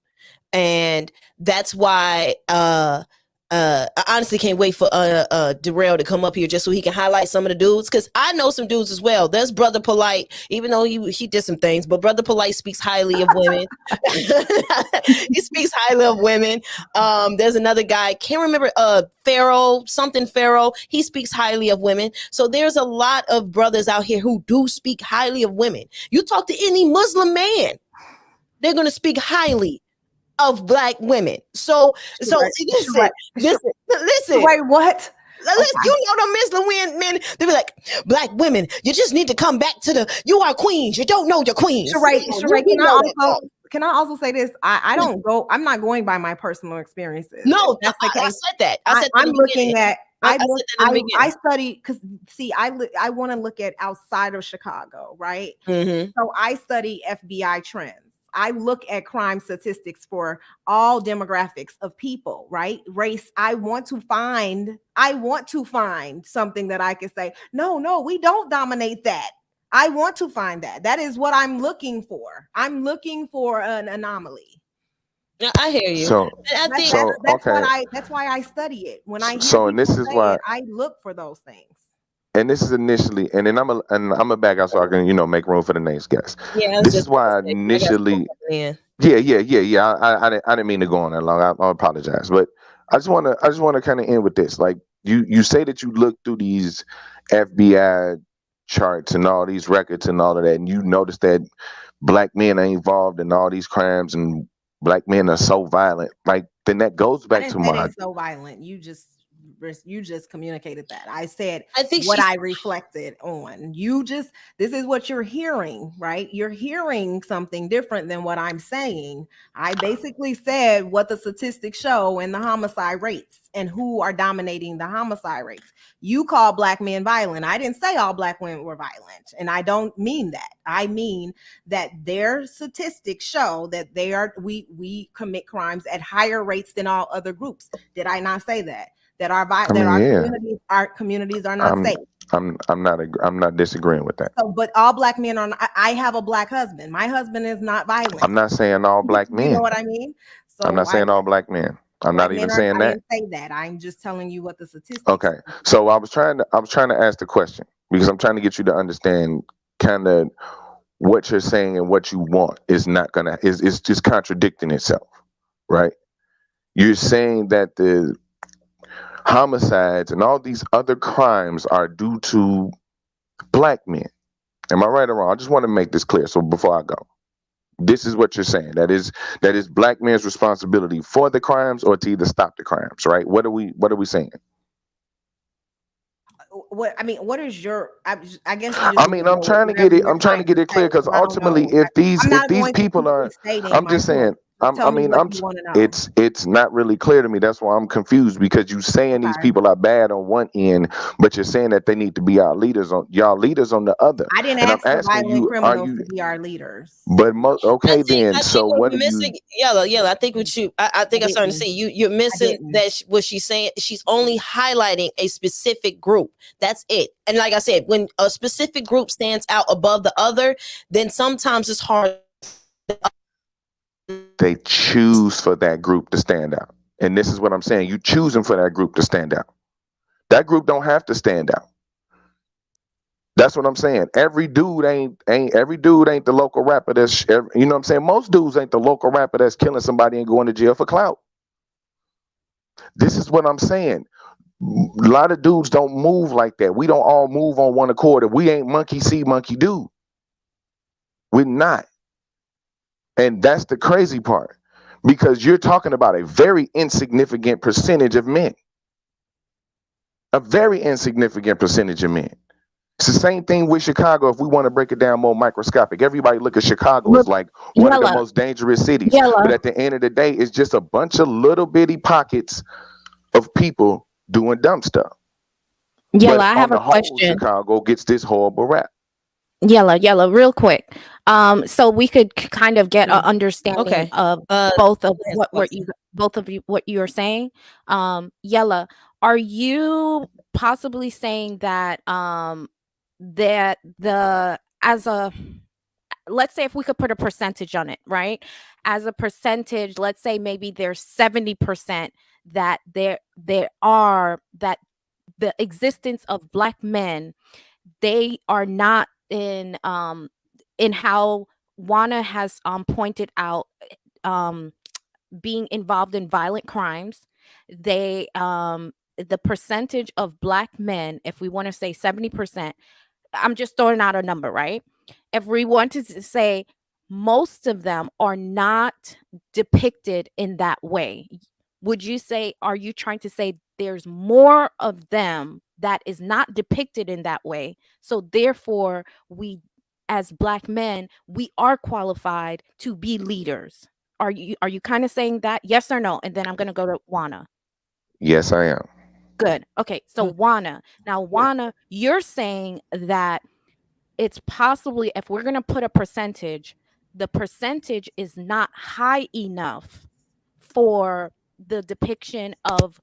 And that's why I honestly can't wait for Darrell to come up here just so he can highlight some of the dudes, because I know some dudes as well. There's Brother Polite, even though he did some things, but Brother Polite speaks highly of women. He speaks highly of women. There's another guy, can't remember, Pharaoh. He speaks highly of women. So there's a lot of brothers out here who do speak highly of women. You talk to any Muslim man, they're going to speak highly of black women. So Right. listen, listen. Wait, what? Listen, you know the Muslim men, they be like, black women, you just need to come back to you are queens. You don't know your queens. Sheree, You know that part. can I also say this? I don't go, I'm not going by my personal experiences. If No, that's the I case. said that. I said that I'm in the looking beginning. at I said that in the I beginning. study because see, I want to look at outside of Chicago, right? Mm-hmm. So I study FBI trends. I look at crime statistics for all demographics of people, right? Race. I want to find something that I can say, no, we don't dominate that. I want to find that. That is what I'm looking for. I'm looking for an anomaly. I hear you. So And I think okay. That's why I study it. When I hear So and this people is say why, it, I look for those things. and this is initially, and then I'm a back out so I can make room for the next guest. yeah, I was This is just about to why I say 'cause I got some initially, coming in. yeah. I didn't mean to go on that long. I apologize, but I just want to kind of end with this. Like you say that you look through these FBI charts and all these records and all of that, and you notice that black men are involved in all these crimes and black men are so violent. Like then that goes I back didn't to say my they so violent. You just communicated that. I said I think what she's I reflected on. This is what you're hearing, right? You're hearing something different than what I'm saying. I basically said what the statistics show and the homicide rates and who are dominating the homicide rates. You call black men violent. I didn't say all black women were violent, and I don't mean that. I mean that their statistics show that we commit crimes at higher rates than all other groups. Did I not say that? I That mean, yeah. our communities are not I'm safe. I'm not disagreeing with that. So, but all black men are. I have a black husband. My husband is not violent. I'm not saying all black You know men. what I mean? I'm So not saying all black men. I'm black not men even are. saying I that. didn't say that. I'm just telling you what the statistics. Okay. So I was trying to ask the question because I'm trying to get you to understand kind of what you're saying and what you want is not gonna is just contradicting itself, right? You're saying that the homicides and all these other crimes are due to black men. Am I right or wrong? I just want to make this clear. So before I go, this is what you're saying. That is black men's responsibility for the crimes or to either stop the crimes, right? What are we saying? What I mean, what is your? I guess you just I need to mean, I'm go with trying to get whatever it. you're I'm trying to trying get to it say clear because because I don't ultimately, know. if I'm if not these going to keep people are, restating I'm my just point. saying. Just tell I me mean, what you want to know. it's not really clear to me. That's why I'm confused because you saying these Okay. people are bad on one end, but you're saying that they need to be our leaders on y'all leaders on the other. I didn't And I'm ask for asking violent you, are criminals you? to be our leaders. But I okay think then. I So think what what are you're you? missing, yellow. I think what I I think I'm starting to didn't. see you're I missing didn't. that what she's saying. She's only highlighting a specific group. That's it. And like I said, when a specific group stands out above the other, then sometimes it's hard. They choose for that group to stand out. And this is what I'm saying. You choosing for that group to stand out. That group don't have to stand out. That's what I'm saying. Every dude ain't the local rapper you know what I'm saying? Most dudes ain't the local rapper that's killing somebody and going to jail for clout. This is what I'm saying. A lot of dudes don't move like that. We don't all move on one accord. If we ain't monkey see, monkey do. We're not. And that's the crazy part. Because you're talking about a very insignificant percentage of men. A very insignificant percentage of men. It's the same thing with Chicago if we want to break it down more microscopic. Everybody look at Chicago as Look, like one of the Yella, most dangerous cities. But Yella, at the end of the day, it's just a bunch of little bitty pockets of people doing dumb stuff. Yella, But I on have a the whole, question. Chicago gets this horrible rap. Yella, real quick. So we could kind of get an understanding Okay. of Uh, both of yes, both of you what you're saying. Yella, are you possibly saying that that the as a let's say if we could put a percentage on it, right? As a percentage, let's say maybe there's 70% that there are that the existence of black men, they are not in how Juana has pointed out, um being involved in violent crimes. They the percentage of black men, if we want to say 70%, I'm just throwing out a number, right? If we wanted to say most of them are not depicted in that way, would you say, are you trying to say there's more of them that is not depicted in that way? So therefore, we as black men, we are qualified to be leaders. Are you kind of saying that? Yes or no? And then I'm gonna go to Juana. Yes, I am. Good. Okay. So Juana. Now, Juana, you're saying that it's possibly if we're going to put a percentage, the percentage is not high enough for the depiction of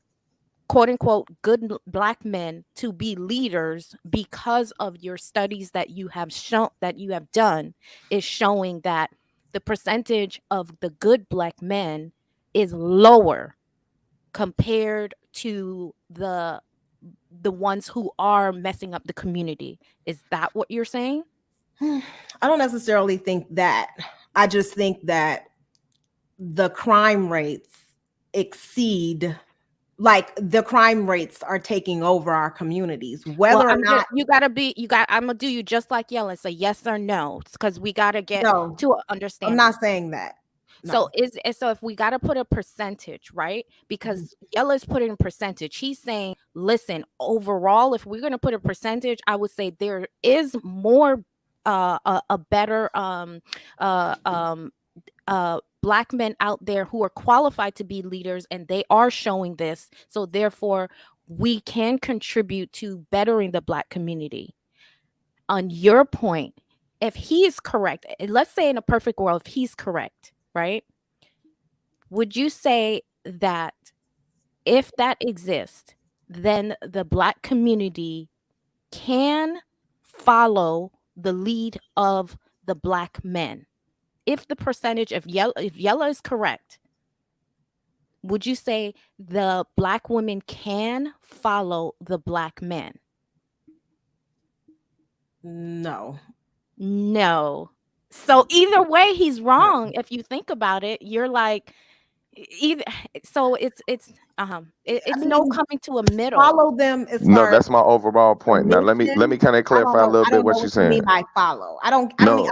quote unquote good black men to be leaders, because of your studies that you have shown, that you have done, is showing that the percentage of the good black men is lower compared to the ones who are messing up the community. Is that what you're saying? I don't necessarily think that. I just think that the crime rates exceed, like the crime rates are taking over our communities, Well, whether or not. I'm gonna do you just like Yell and say yes or no, because we gotta get No, to an I'm understanding. not saying that. So No. so if we got to put a percentage, right? Mhm. Because Yella's putting percentage. He's saying, listen, overall, if we're going to put a percentage, I would say there is more a better black men out there who are qualified to be leaders, and they are showing this. So therefore, we can contribute to bettering the black community. On your point, if he is correct, let's say in a perfect world, if he's correct, right? Would you say that if that exists, then the black community can follow the lead of the black men? If the percentage of if Yella is correct, would you say the black women can follow the black men? No. No. So either way, he's wrong. If you think about it, you're like, either. So I it's no mean, coming to a middle. follow them as No, far as that's my overall point. Now let me submission. kind of I don't clarify a know. little I bit don't know what what she's you saying. mean by follow. I don't. No,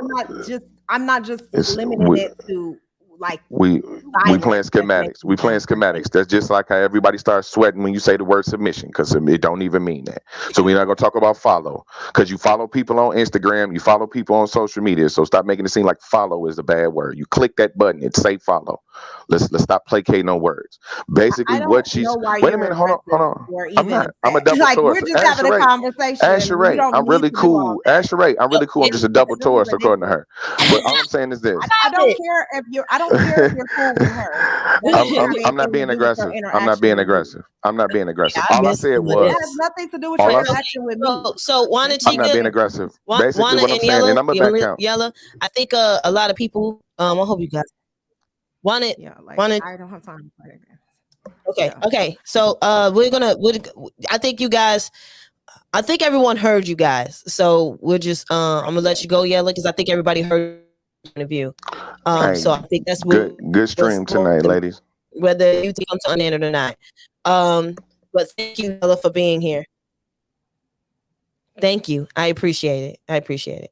I'm not just it's limiting it to like we playing violence that's schematics. making We playing them schematics. That's just like how everybody starts sweating when you say the word submission, because it don't even mean that. So we're not gonna talk about follow, because you follow people on Instagram, you follow people on social media. So stop making it seem like follow is a bad word. You click that button, it say follow. Let's stop placating on words. I Basically, what don't know she's why wait a you're minute, hold on, hold aggressive on. or I'm even not. I'm a upset. double Like we're Taurus. just Ask having a Sheree. Ask conversation. You Sheree. don't I'm need really to do all cool. Ask Sheree. I'm really cool. I'm just a double this is Taurus according to ridiculous. her. But all I'm saying is this. I don't care if you're. I don't care if you're cool with her. That I'm, doesn't I'm have I'm not anything to being do with your aggressive. I'm not interaction being with me. aggressive. I'm not being aggressive. I All I missed said some of That was has this. nothing to do with your all I. interaction with me. So Juana That's all I'm I'm not Chica, being saying. aggressive. Basically, Juana what I'm and saying, and Yella, I'm a back count. Yella. I think a lot of people. I hope you guys. Juana, Yeah, like Juana. I don't have time to play that. Okay, Yeah. okay. So I think you guys. I think everyone heard you guys. So we'll just. I'm gonna let you go, Yella, because I think everybody heard your point of view. Hey, So I think that's good what's stream going tonight, to, ladies. whether you come to understand it or not. But thank you, Yella, for being here. Thank you. I appreciate it. I appreciate it.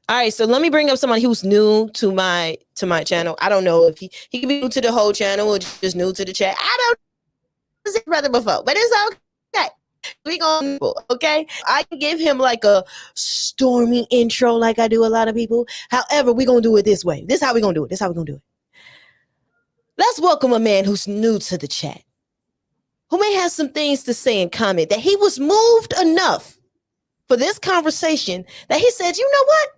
All right, so let me bring up somebody who's new to my channel. I don't know if he can be new to the whole channel or just new to the chat. I don't know his brother before, but it's okay. We gonna okay. I can give him like a stormy intro, like I do a lot of people. However, we gonna do it this way. This is how we gonna do it. This is how we gonna do it. Let's welcome a man who's new to the chat, who may have some things to say and comment, that he was moved enough for this conversation that he said, you know what?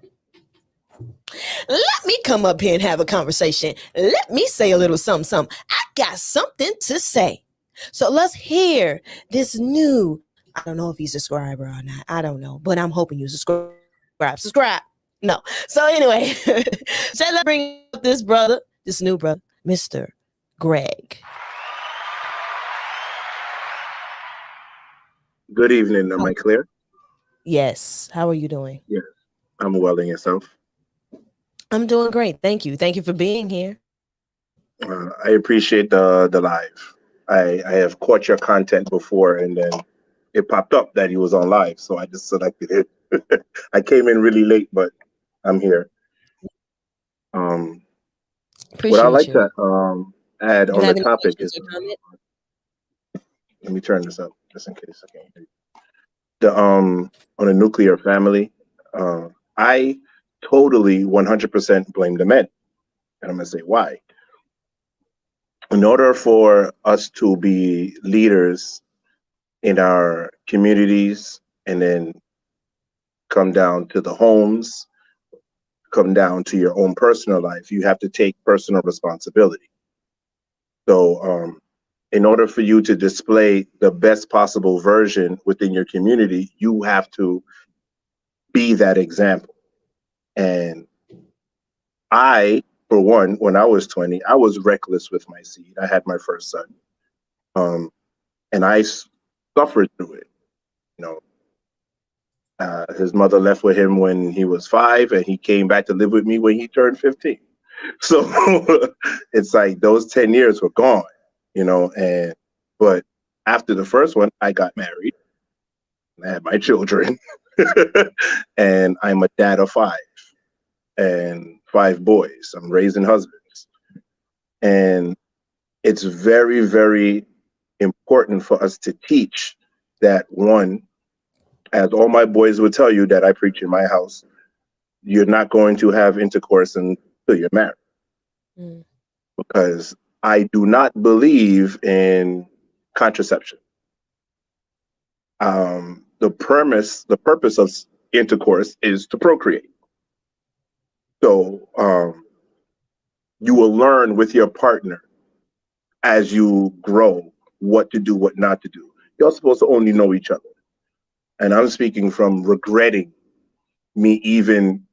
Let me come up here and have a conversation. Let me say a little something, something. I got something to say. So let's hear this new. I don't know if he's a subscriber or not. I don't know, but I'm hoping you subscribe. Subscribe. No. So anyway, so let's bring up this brother, this new brother, Mr. Greg. Good evening. Am I clear? Yes. How are you doing? Yes, I'm well. And yourself? I'm doing great. Thank you. Thank you for being here. I appreciate the live. I have caught your content before, and then it popped up that he was on live, so I just selected it. I came in really late, but I'm here. Um, what I Appreciate like you. to add You on the have any topic questions is, or comments? let me turn this up just in case I can't hear you. The on a nuclear family, uh, I totally 100% blame the men, and I'm gonna say why. In order for us to be leaders in our communities and then come down to the homes, come down to your own personal life, you have to take personal responsibility. So, in order for you to display the best possible version within your community, you have to be that example. And I, for one, when I was 20, I was reckless with my seed. I had my first son, and I suffered through it. You know, his mother left with him when he was 5, and he came back to live with me when he turned 15. So it's like those 10 years were gone, but after the first one, I got married. I had my children, and I'm a dad of 5 and 5 boys. I'm raising husbands. And it's very, very important for us to teach that, one, as all my boys would tell you that I preach in my house, you're not going to have intercourse until you're married. Because I do not believe in contraception. The purpose of intercourse is to procreate. So you will learn with your partner as you grow what to do, what not to do. You're supposed to only know each other. And I'm speaking from regretting me even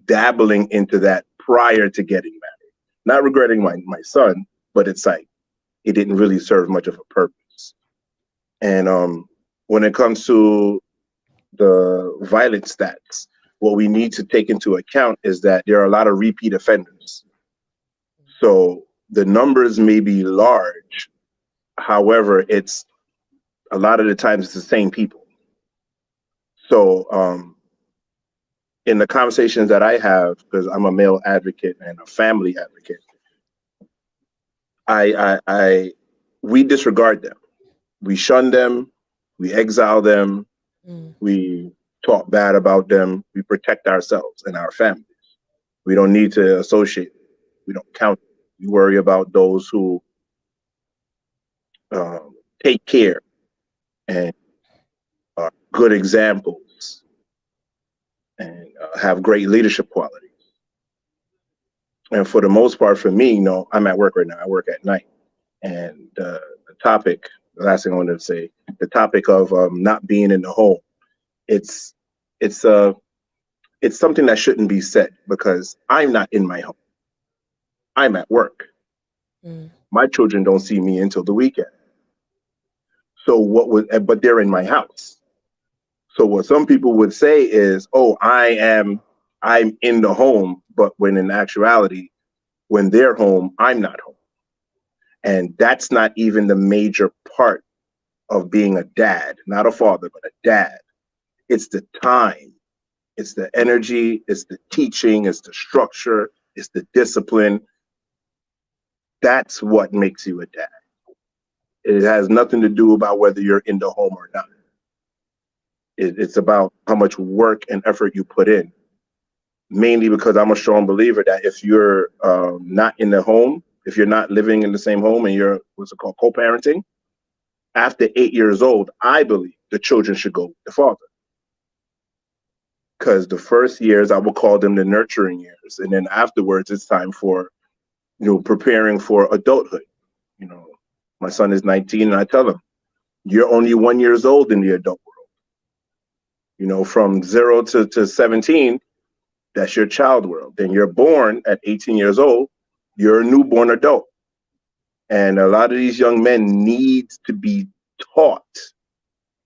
dabbling into that prior to getting married. Not regretting my son, but it's like it didn't really serve much of a purpose. And when it comes to the violent stats, what we need to take into account is that there are a lot of repeat offenders. So the numbers may be large. However, it's a lot of the times it's the same people. So in the conversations that I have, because I'm a male advocate and a family advocate, we disregard them. We shun them. We exile them. We talk bad about them. We protect ourselves and our families. We don't need to associate. We don't count. We worry about those who take care and are good examples and have great leadership qualities. And for the most part, for me, I'm at work right now. I work at night. And the last thing I wanted to say, the topic of not being in the home, it's something that shouldn't be said because I'm not in my home. I'm at work. My children don't see me until the weekend. So but they're in my house. So what some people would say is, oh, I'm in the home, but when in actuality, when they're home, I'm not home. And that's not even the major part of being a dad, not a father, but a dad. It's the time, it's the energy, it's the teaching, it's the structure, it's the discipline. That's what makes you a dad. It has nothing to do about whether you're in the home or not. It's about how much work and effort you put in. Mainly because I'm a strong believer that if you're not in the home, if you're not living in the same home and you're what's it called, co-parenting, after 8 years old, I believe the children should go with the father. Because the first years, I will call them the nurturing years. And then afterwards, it's time for, preparing for adulthood. My son is 19 and I tell him, you're only 1 year old in the adult world. From 0 to 17, that's your child world. Then you're born at 18 years old, you're a newborn adult. And a lot of these young men need to be taught,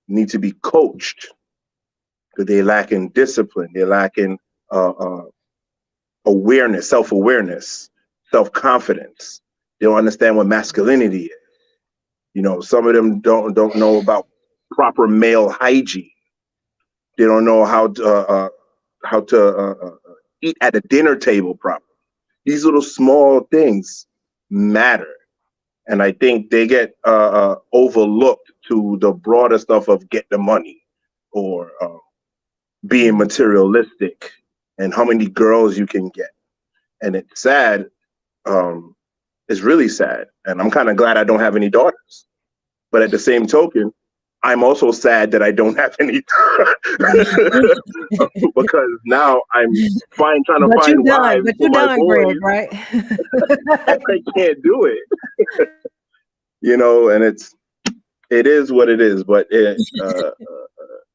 need to be coached, because they lack in discipline, they lack in awareness, self-awareness, self-confidence. They don't understand what masculinity is. Some of them don't know about proper male hygiene. They don't know how to eat at a dinner table properly. These little small things matter. And I think they get overlooked to the broader stuff of get the money or being materialistic and how many girls you can get. And it's sad. It's really sad. And I'm kind of glad I don't have any daughters. But at the same token, I'm also sad that I don't have any because now I'm trying to But find you done. wives But for you my done, Greg, boys, right? and I can't do it. And it is what it is. But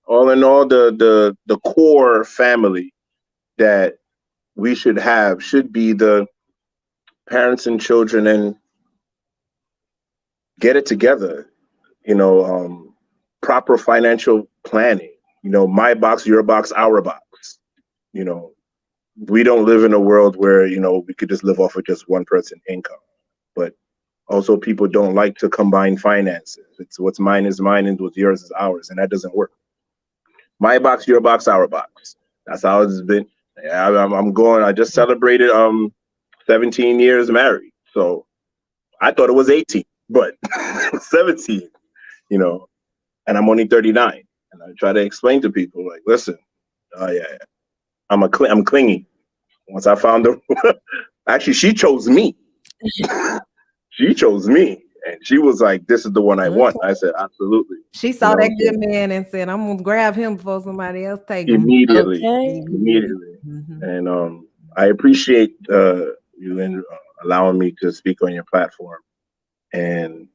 all in all, the core family that we should be the parents and children, and get it together. Proper financial planning. My box, your box, our box. You know, we don't live in a world where we could just live off of just one person income. But also, people don't like to combine finances. It's what's mine is mine, and what's yours is ours, and that doesn't work. My box, your box, our box. That's how it's been. I'm going. I just celebrated 17 years married, so I thought it was 18, but 17. You know, and I'm only 39, and I try to explain to people like, listen, yeah, I'm clingy. Once I found her, actually, she chose me. She chose me, and she was like, "This is the one I want." I said, "Absolutely." She saw that So good man and said, "I'm gonna grab him before somebody else take him." immediately, Okay. immediately, Mhm. and I appreciate you and allowing me to speak on your platform, and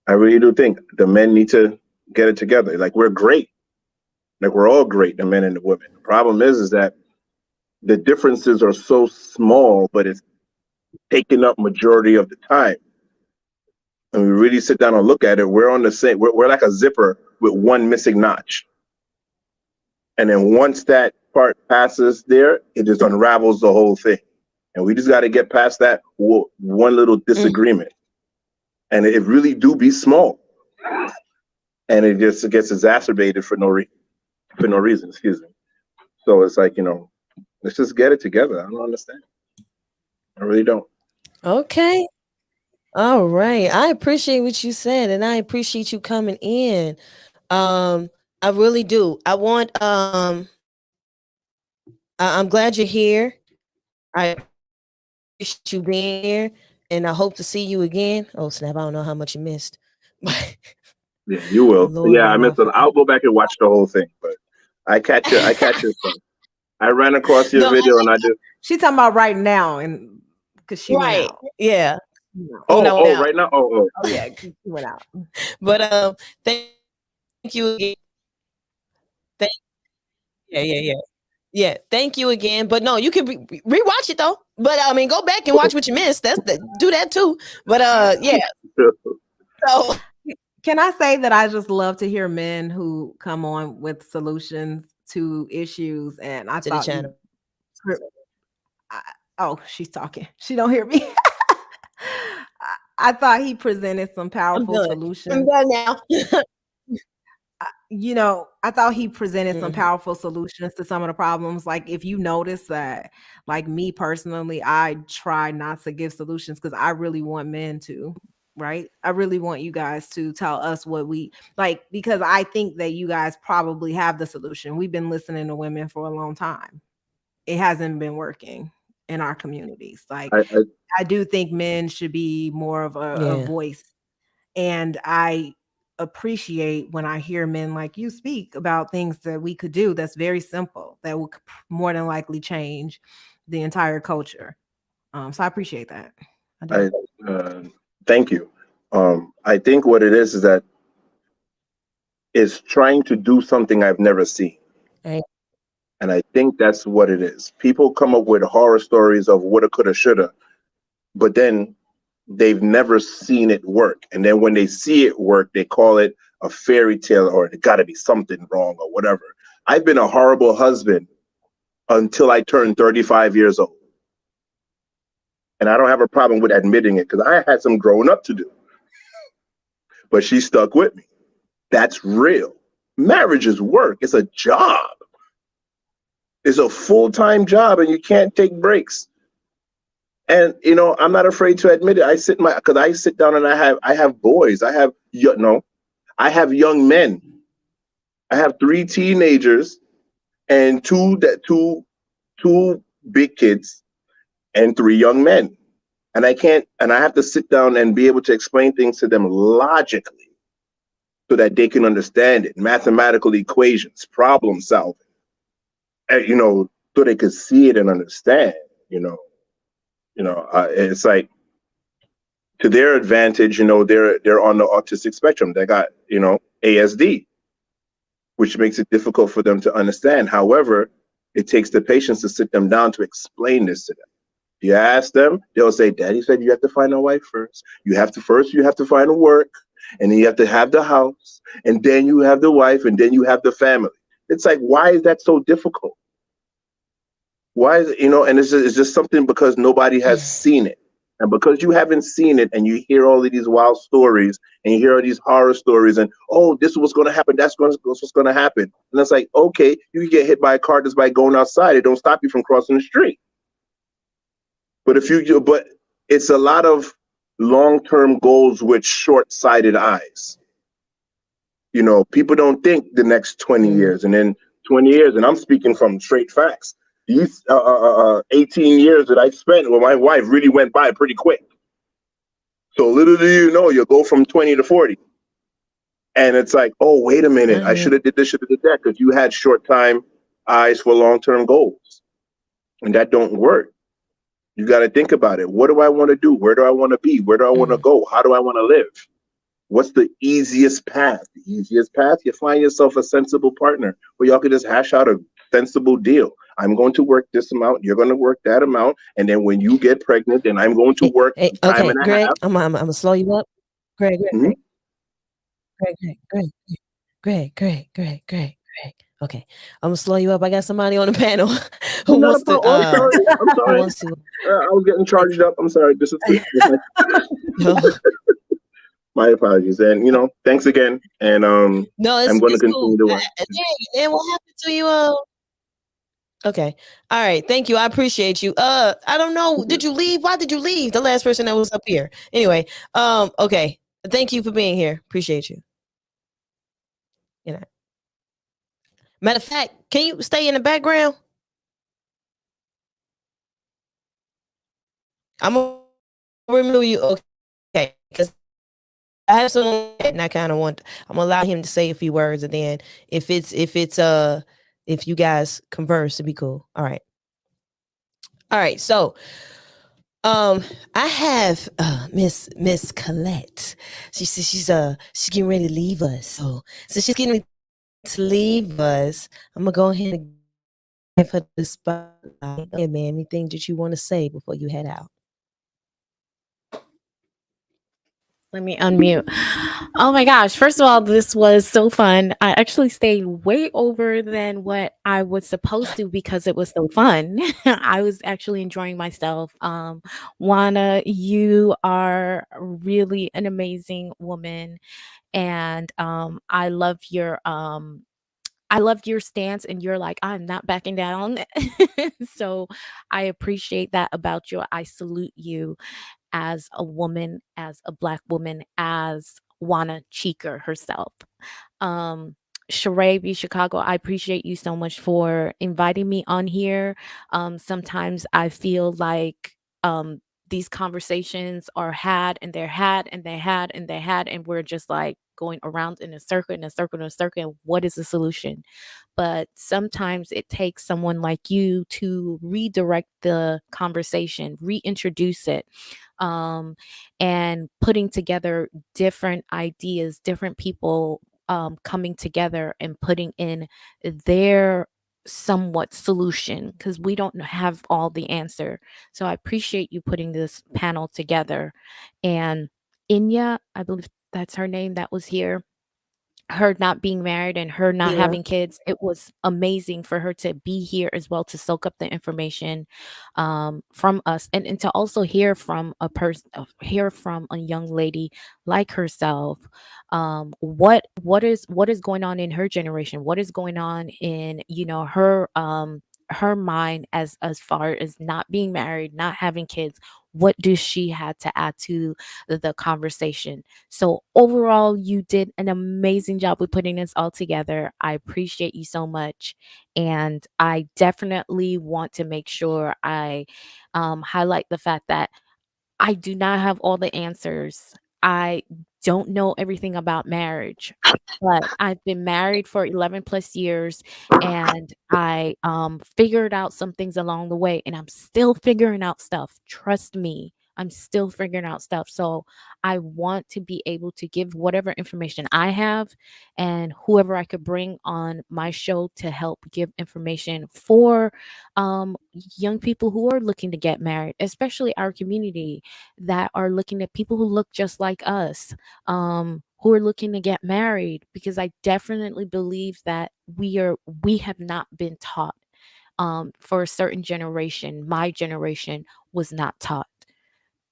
I really do think the men need to get it together. Like we're great, like we're all great, the men and the women. The problem is that the differences are so small, but it's taking up majority of the time. And we really sit down and look at it, we're on the same. We're like a zipper with one missing notch. And then once that part passes there, it just unravels the whole thing. And we just got to get past that one little disagreement. And it really do be small. And it just gets exacerbated for no reason. Excuse me. So it's like let's just get it together. I don't understand. I really don't. Okay. All right. I appreciate what you said, and I appreciate you coming in. I really do. I want I'm glad you're here. I appreciate you being here, and I hope to see you again. Oh snap! I don't know how much you missed. Yeah, you will. Lord Yeah, I went missed off. it. I'll go back and watch the whole thing, but I catch you. I catch your stuff. I ran across your No, video and I just. She talking about right now, and because she went right. out. Yeah. No. You know Oh, now. right now. Oh. Oh yeah, she went out. But thank you again. Thank yeah, yeah, yeah. Yeah, thank you again. But no, you can rewatch it though. But I mean, go back and watch what you missed. Do that too. But yeah. So Can I say that I just love to hear men who come on with solutions to issues? And I to the thought you. channel. I, oh, she's talking. She don't hear me. I thought he presented some I'm powerful done. I'm solutions. done now. I thought he presented some Mhm. powerful solutions to some of the problems. Like, if you notice that, like me personally, I try not to give solutions because I really want men to, right? I really want you guys to tell us what we like, because I think that you guys probably have the solution. We've been listening to women for a long time. It hasn't been working in our communities. Like, I, I do think men should be more of a Yeah. voice, and I appreciate when I hear men like you speak about things that we could do that's very simple that will more than likely change the entire culture. So I appreciate that. I do. I thank you. I think what it is that is trying to do something I've never seen, Right. and I think that's what it is. People come up with horror stories of woulda, coulda, shoulda, but then they've never seen it work. And then when they see it work, they call it a fairy tale or it got to be something wrong or whatever. I've been a horrible husband until I turned 35 years old. And I don't have a problem with admitting it because I had some growing up to do. But she stuck with me. That's real. Marriage is work, it's a job. It's a full-time job and you can't take breaks. And I'm not afraid to admit it. Because I sit down and I have boys. I have young men. I have 3 teenagers and two big kids and 3 young men. And I have to sit down and be able to explain things to them logically. so that they can understand it. Mathematical equations, problem solving, so they could see it and understand. You know, it's like to their advantage. They're on the autistic spectrum. They got ASD, which makes it difficult for them to understand. However, it takes the patience to sit them down to explain this to them. You ask them, they'll say, Daddy said you have to find a wife first. You have to find a work, and then you have to have the house, and then you have the wife, and then you have the family. It's like, why is that so difficult? Why is it, and it's just something because nobody has seen it. And because you haven't seen it and you hear all of these wild stories and you hear all these horror stories and, oh, this is what's going to happen. What's going to happen. And it's like, okay, you can get hit by a car just by going outside. It don't stop you from crossing the street. But it's a lot of long-term goals with short-sighted eyes. People don't think the next 20 years, and then 20 years, and I'm speaking from straight facts. These 18 years that I spent with my wife really went by pretty quick. So little do you know, you'll go from 20 to 40. And it's like, oh, wait a minute, I should have did this, should have did that, because you had short-time eyes for long-term goals. And that don't work. You got to think about it. What do I want to do? Where do I want to be? Where do I want to go? How do I want to live? What's the easiest path? The easiest path, you find yourself a sensible partner where y'all can just hash out a sensible deal. I'm going to work this amount. You're going to work that amount. And then when you get pregnant, then I'm going to work time Okay, and a Greg, half. I'm gonna slow you up. Greg, Mhm. Greg. Okay, I'm gonna slow you up. I got somebody on the panel Oh, who not a wants to problem. Oh, I'm sorry. I'm who sorry. wants to I was getting charged up. I'm sorry. This is no, my apologies. And thanks again. And no, I'm going to it's cool. continue to work. Dang, man, what happened to you? Okay. All right. Thank you. I appreciate you. I don't know. Did you leave? Why did you leave? The last person that was up here. Anyway, okay. Thank you for being here. Appreciate you. You know. Matter of fact, can you stay in the background? I'm gonna remove you. Okay. Because I have someone and I kind of want I'm gonna allow him to say a few words and then if you guys converse, it'd be cool. All right. All right. So I have Miss Colette. She's getting ready to leave us. So she's getting ready to leave us. I'm gonna go ahead and give her the spotlight. Yeah, man, anything that you want to say before you head out? Let me unmute. Oh my gosh. First of all, this was so fun. I actually stayed way over than what I was supposed to because it was so fun. I was actually enjoying myself. Juana, you are really an amazing woman. And I loved your stance and you're like, I'm not backing down. So I appreciate that about you. I salute you as a woman, as a Black woman, as Juana Cheeker herself. Um, Chicago, I appreciate you so much for inviting me on here. Sometimes I feel like these conversations are had and they're had and they had and they had, and we're just like going around in a circle, in a circle, in a circle. And what is the solution? But sometimes it takes someone like you to redirect the conversation, reintroduce it, um, and putting together different ideas, different people coming together and putting in their somewhat solution because we don't have all the answer. So I appreciate you putting this panel together. And Inya, I believe that's her name, that was here, her not being married and her not Yeah. having kids, it was amazing for her to be here as well to soak up the information from us, and to also hear from a person, hear from a young lady like herself, what is going on in her generation, what is going on in her mind, as far as not being married, not having kids. What does she had to add to the conversation? So overall, you did an amazing job with putting this all together. I appreciate you so much. And I definitely want to make sure I highlight the fact that I do not have all the answers. I don't know everything about marriage, but I've been married for 11 plus years, and I figured out some things along the way, and I'm still figuring out stuff. Trust me, I'm still figuring out stuff. So I want to be able to give whatever information I have, and whoever I could bring on my show to help give information for young people who are looking to get married, especially our community that are looking at people who look just like us, who are looking to get married, because I definitely believe that we have not been taught, for a certain generation. My generation was not taught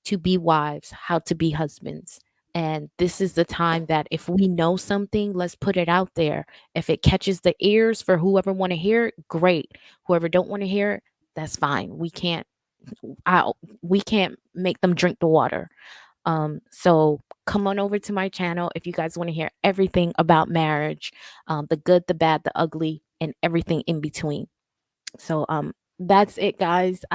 to be wives, how to be husbands. And this is the time that if we know something, let's put it out there. If it catches the ears for whoever want to hear it, great. Whoever don't want to hear it, that's fine. I, we can't make them drink the water. So come on over to my channel if you guys want to hear everything about marriage, the good, the bad, the ugly, and everything in between. So that's it, guys.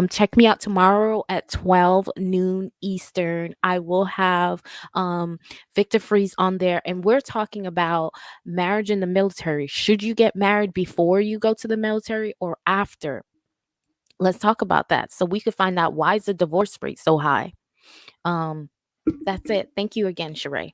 Check me out tomorrow at 12 noon Eastern. I will have Victor Freeze on there, and we're talking about marriage in the military. Should you get married before you go to the military or after? Let's talk about that so we could find out why is the divorce rate so high. Um, that's it. Thank you again, Charae.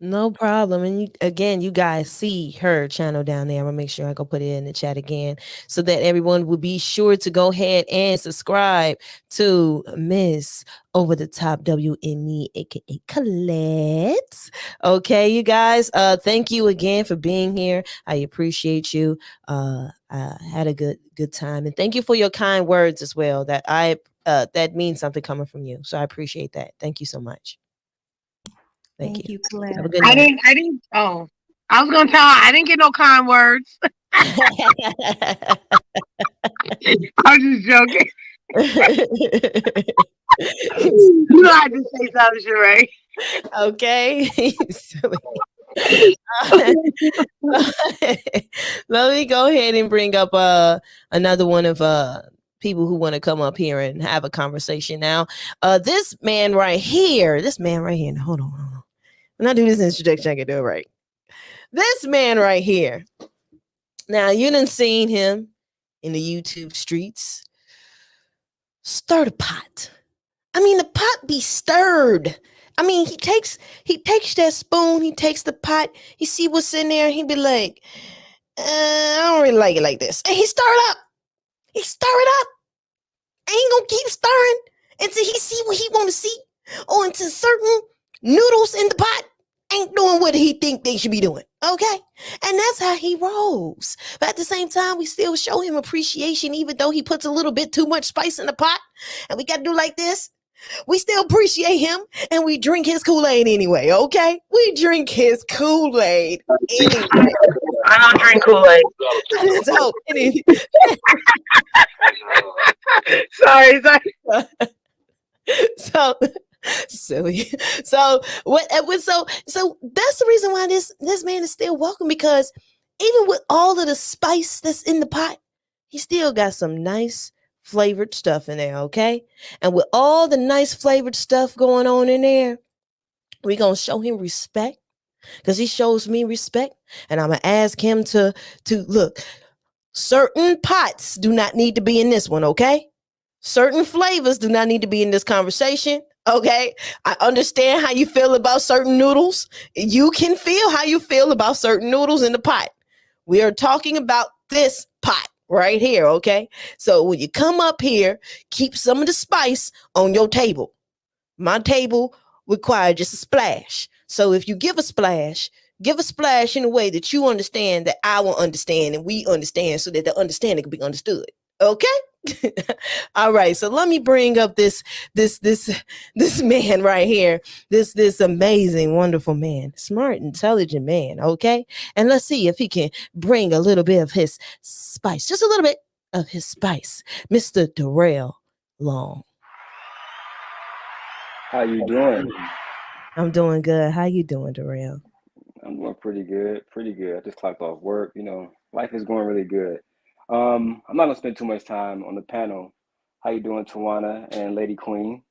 No problem. And again, you guys see her channel down there. I'm gonna make sure I go put it in the chat again so that everyone will be sure to go ahead and subscribe to Miss Over the Top W.M.E, aka Colette. Okay, you guys. Thank you again for being here. I appreciate you. I had a good time, and thank you for your kind words as well. That means something coming from you. So I appreciate that. Thank you so much. Thank Thank you. you, Have a Colette. good I night. didn't. I didn't. Oh, I was gonna tell her I didn't get no kind words. I was just joking. You know I had to say something, Sheree. Okay. Silly. Let me go ahead and bring up another one of people who want to come up here and have a conversation now. This man right here, hold on. When I do this introduction, I can do it right. This man right here. Now you done seen him in the YouTube streets. Stir the pot. I mean, the pot be stirred. I mean, he takes that spoon, he takes the pot, he see what's in there, he be like, I don't really like it like this. And he stir it up. He stir it up. Ain't gonna keep stirring until he see what he want to see, or until certain noodles in the pot ain't doing what he think they should be doing. Okay, and that's how he rolls. But at the same time, we still show him appreciation, even though he puts a little bit too much spice in the pot. And we gotta do like this. We still appreciate him, and we drink his Kool-Aid anyway. Okay, we drink his Kool-Aid anyway. I don't drink Kool-Aid. So, Sorry. so silly. So so that's the reason why this man is still welcome, because even with all of the spice that's in the pot, he still got some nice flavored stuff in there, okay? And with all the nice flavored stuff going on in there, we're gonna show him respect because he shows me respect, and I'm gonna ask him to look. Certain pots do not need to be in this one, okay? Certain flavors do not need to be in this conversation. Okay, I understand how you feel about certain noodles. You can feel how you feel about certain noodles in the pot. We are talking about this pot right here. Okay, so when you come up here, keep some of the spice on your table. My table requires just a splash. So if you give a splash in a way that you understand, that I will understand, and we understand, so that the understanding can be understood. Okay. All right, so let me bring up this man right here, this amazing, wonderful man, smart, intelligent man. Okay, and let's see if he can bring a little bit of his spice, just a little bit of his spice, Mr. Darrell Long. How you doing? I'm doing good. How you doing, Darrell? I'm doing pretty good, pretty good. I just clocked off work. Life is going really good. I'm not gonna spend too much time on the panel. How you doing, Tawana and Lady Queen?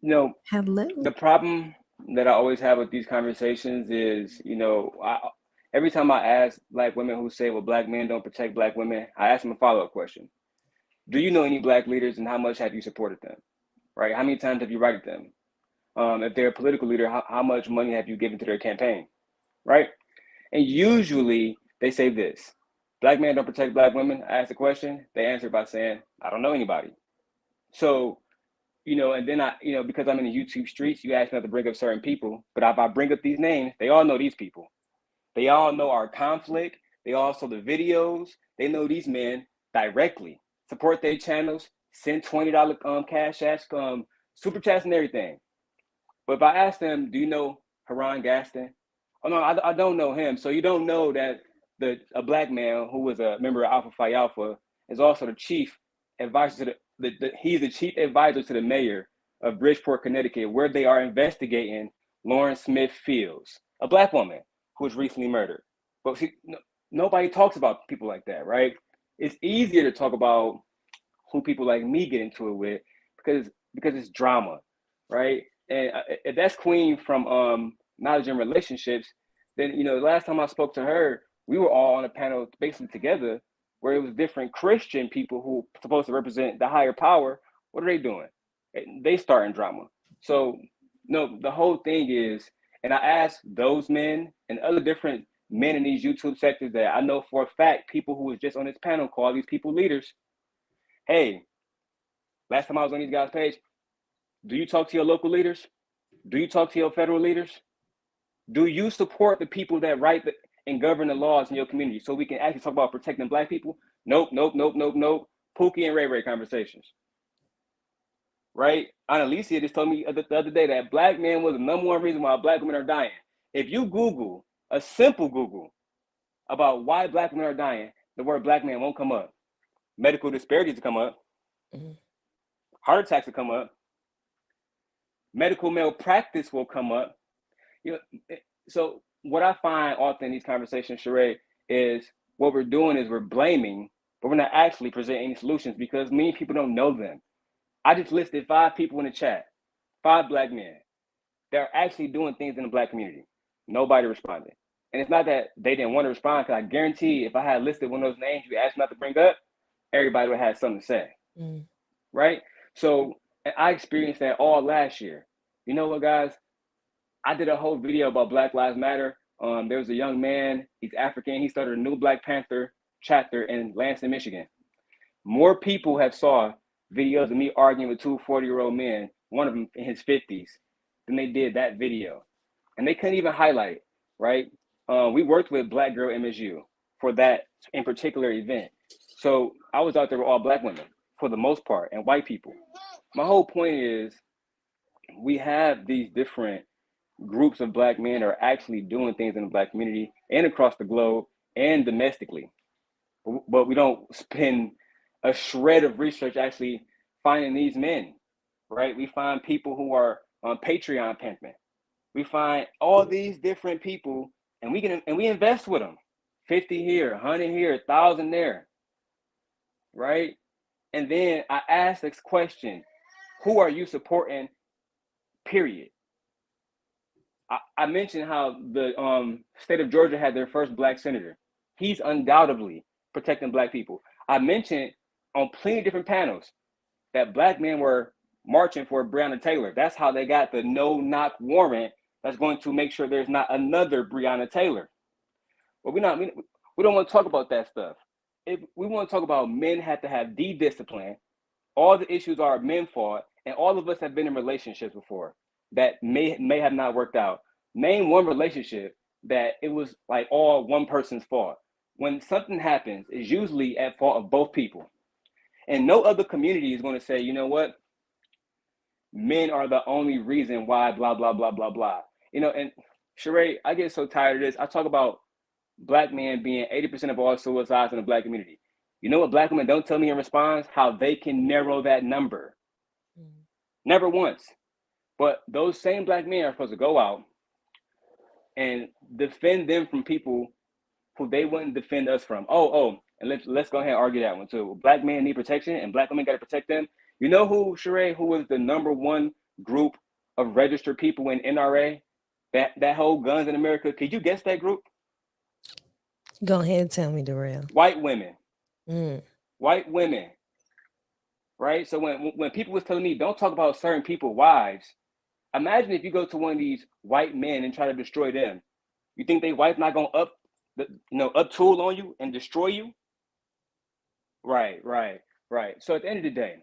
You know, Hello. the problem that I always have with these conversations is, every time I ask black women who say, well, black men don't protect black women, I ask them a follow-up question. Do you know any black leaders, and how much have you supported them? Right? How many times have you written them? If they're a political leader, how much money have you given to their campaign? Right? And usually they say this: black men don't protect black women. I ask the question, they answer by saying, I don't know anybody. So, and then because I'm in the YouTube streets, you ask me not to bring up certain people, but if I bring up these names, they all know these people. They all know our conflict. They all saw the videos. They know these men directly. Support their channels, send $20 cash apps, super chats and everything. But if I ask them, do you know Haran Gaston? Oh no, I don't know him. So you don't know that a black man who was a member of Alpha Phi Alpha is also the chief advisor to he's the chief advisor to the mayor of Bridgeport, Connecticut, where they are investigating Lauren Smith Fields, a black woman who was recently murdered. But nobody talks about people like that, right? It's easier to talk about who people like me get into it with because it's drama, right? And if that's Queen from Knowledge and Relationships, then the last time I spoke to her, we were all on a panel basically together where it was different Christian people who were supposed to represent the higher power. What are they doing? They starting drama. So no, the whole thing is, and I asked those men and other different men in these YouTube sectors that I know for a fact, people who was just on this panel call these people leaders. Hey, last time I was on these guys' page, do you talk to your local leaders? Do you talk to your federal leaders? Do you support the people that write and govern the laws in your community so we can actually talk about protecting black people? Nope. Pookie and Ray Ray conversations. Right? Annalicia just told me the other day that black men was the number one reason why black women are dying. If you Google, a simple Google, about why black women are dying, the word black man won't come up. Medical disparities will come up. Mm-hmm. Heart attacks will come up. Medical malpractice will come up. So what I find often in these conversations, Charae, is what we're doing is we're blaming, but we're not actually presenting any solutions because many people don't know them. I just listed 5 people in the chat, 5 black men that are actually doing things in the black community. Nobody responded. And it's not that they didn't want to respond, because I guarantee if I had listed one of those names you asked not to bring up, everybody would have something to say. Mm. Right? So, and I experienced that all last year. You know what, guys? I did a whole video about Black Lives Matter. There was a young man, he's African. He started a new Black Panther chapter in Lansing, Michigan. More people have saw videos of me arguing with 2 40-year-old men, one of them in his 50s, than they did that video. And they couldn't even highlight, right? We worked with Black Girl MSU for that in particular event. So I was out there with all black women for the most part and white people. My whole point is we have these different groups of black men are actually doing things in the black community and across the globe and domestically. But we don't spend a shred of research actually finding these men, right? We find people who are on Patreon pimping. We find all these different people and we invest with them. 50 here, 100 here, 1,000 there, right? And then I ask this question, who are you supporting, period? I mentioned how the state of Georgia had their first black senator. He's undoubtedly protecting black people. I mentioned on plenty of different panels that black men were marching for Breonna Taylor. That's how they got the no-knock warrant that's going to make sure there's not another Breonna Taylor. But we don't want to talk about that stuff. If we want to talk about men have to have discipline, all the issues are men fault, and all of us have been in relationships before that may have not worked out. Name one relationship that it was like all one person's fault. When something happens, it's usually at fault of both people. And no other community is going to say, you know what? Men are the only reason why blah, blah, blah, blah, blah. And Charae, I get so tired of this. I talk about black men being 80% of all suicides in the black community. You know what black women don't tell me in response? How they can narrow that number. Never once. But those same black men are supposed to go out and defend them from people who they wouldn't defend us from. And let's go ahead and argue that one too. Black men need protection and black women got to protect them. You know who, Charae, who was the number one group of registered people in NRA, that whole Guns in America, could you guess that group? Go ahead and tell me, Darrell. White women. Mm. White women. Right? So when people was telling me don't talk about certain people's wives, imagine if you go to one of these white men and try to destroy them. You think they wife not gonna up tool on you and destroy you? Right, right, right. So at the end of the day,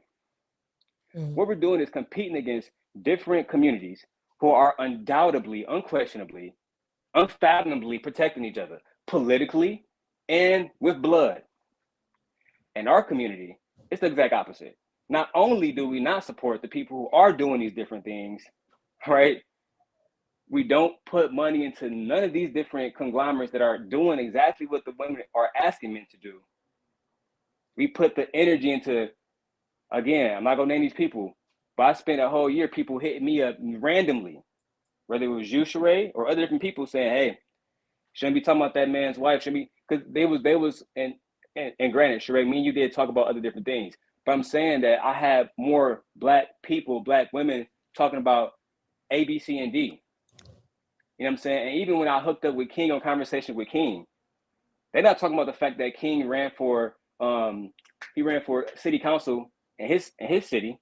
what we're doing is competing against different communities who are undoubtedly, unquestionably, unfathomably protecting each other politically and with blood. In our community, it's the exact opposite. Not only do we not support the people who are doing these different things, right? We don't put money into none of these different conglomerates that are doing exactly what the women are asking men to do. We put the energy into, again, I'm not gonna name these people, but I spent a whole year people hitting me up randomly, whether it was you, Charae, or other different people saying, hey, shouldn't be talking about that man's wife, shouldn't be, because they was and granted, Charae, me and you did talk about other different things. But I'm saying that I have more black people, black women talking about A, B, C, and D. You know what I'm saying? And even when I hooked up with King on Conversation with King, they're not talking about the fact that King ran for city council in his city,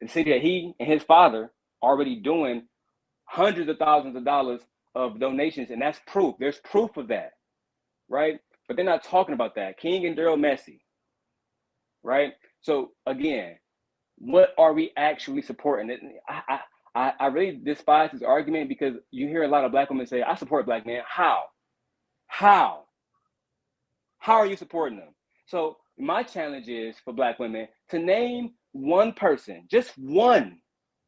the city that he and his father already doing hundreds of thousands of dollars of donations, and that's proof. There's proof of that, right? But they're not talking about that. King and W.M.E, right? So again, what are we actually supporting? I really despise this argument because you hear a lot of black women say, I support black men. How? How? How are you supporting them? So my challenge is for black women to name one person, just one,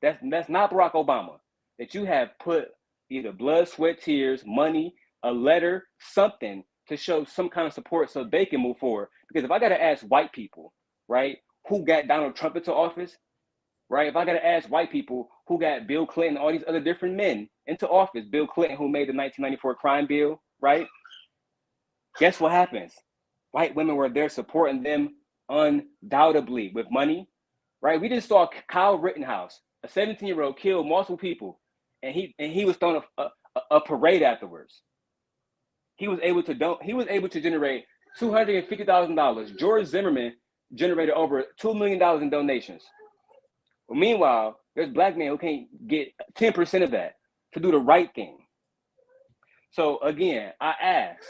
that's not Barack Obama, that you have put either blood, sweat, tears, money, a letter, something to show some kind of support so they can move forward. Because if I got to ask white people, right, who got Donald Trump into office, right? If I got to ask white people who got Bill Clinton, all these other different men into office, Bill Clinton, who made the 1994 crime bill, right? Guess what happens? White women were there supporting them undoubtedly with money, right? We just saw Kyle Rittenhouse, a 17-year-old, kill multiple people, and he was throwing a parade afterwards. He was able to generate $250,000. George Zimmerman generated over $2 million in donations. Well, meanwhile, there's black men who can't get 10% of that to do the right thing. So again, I ask,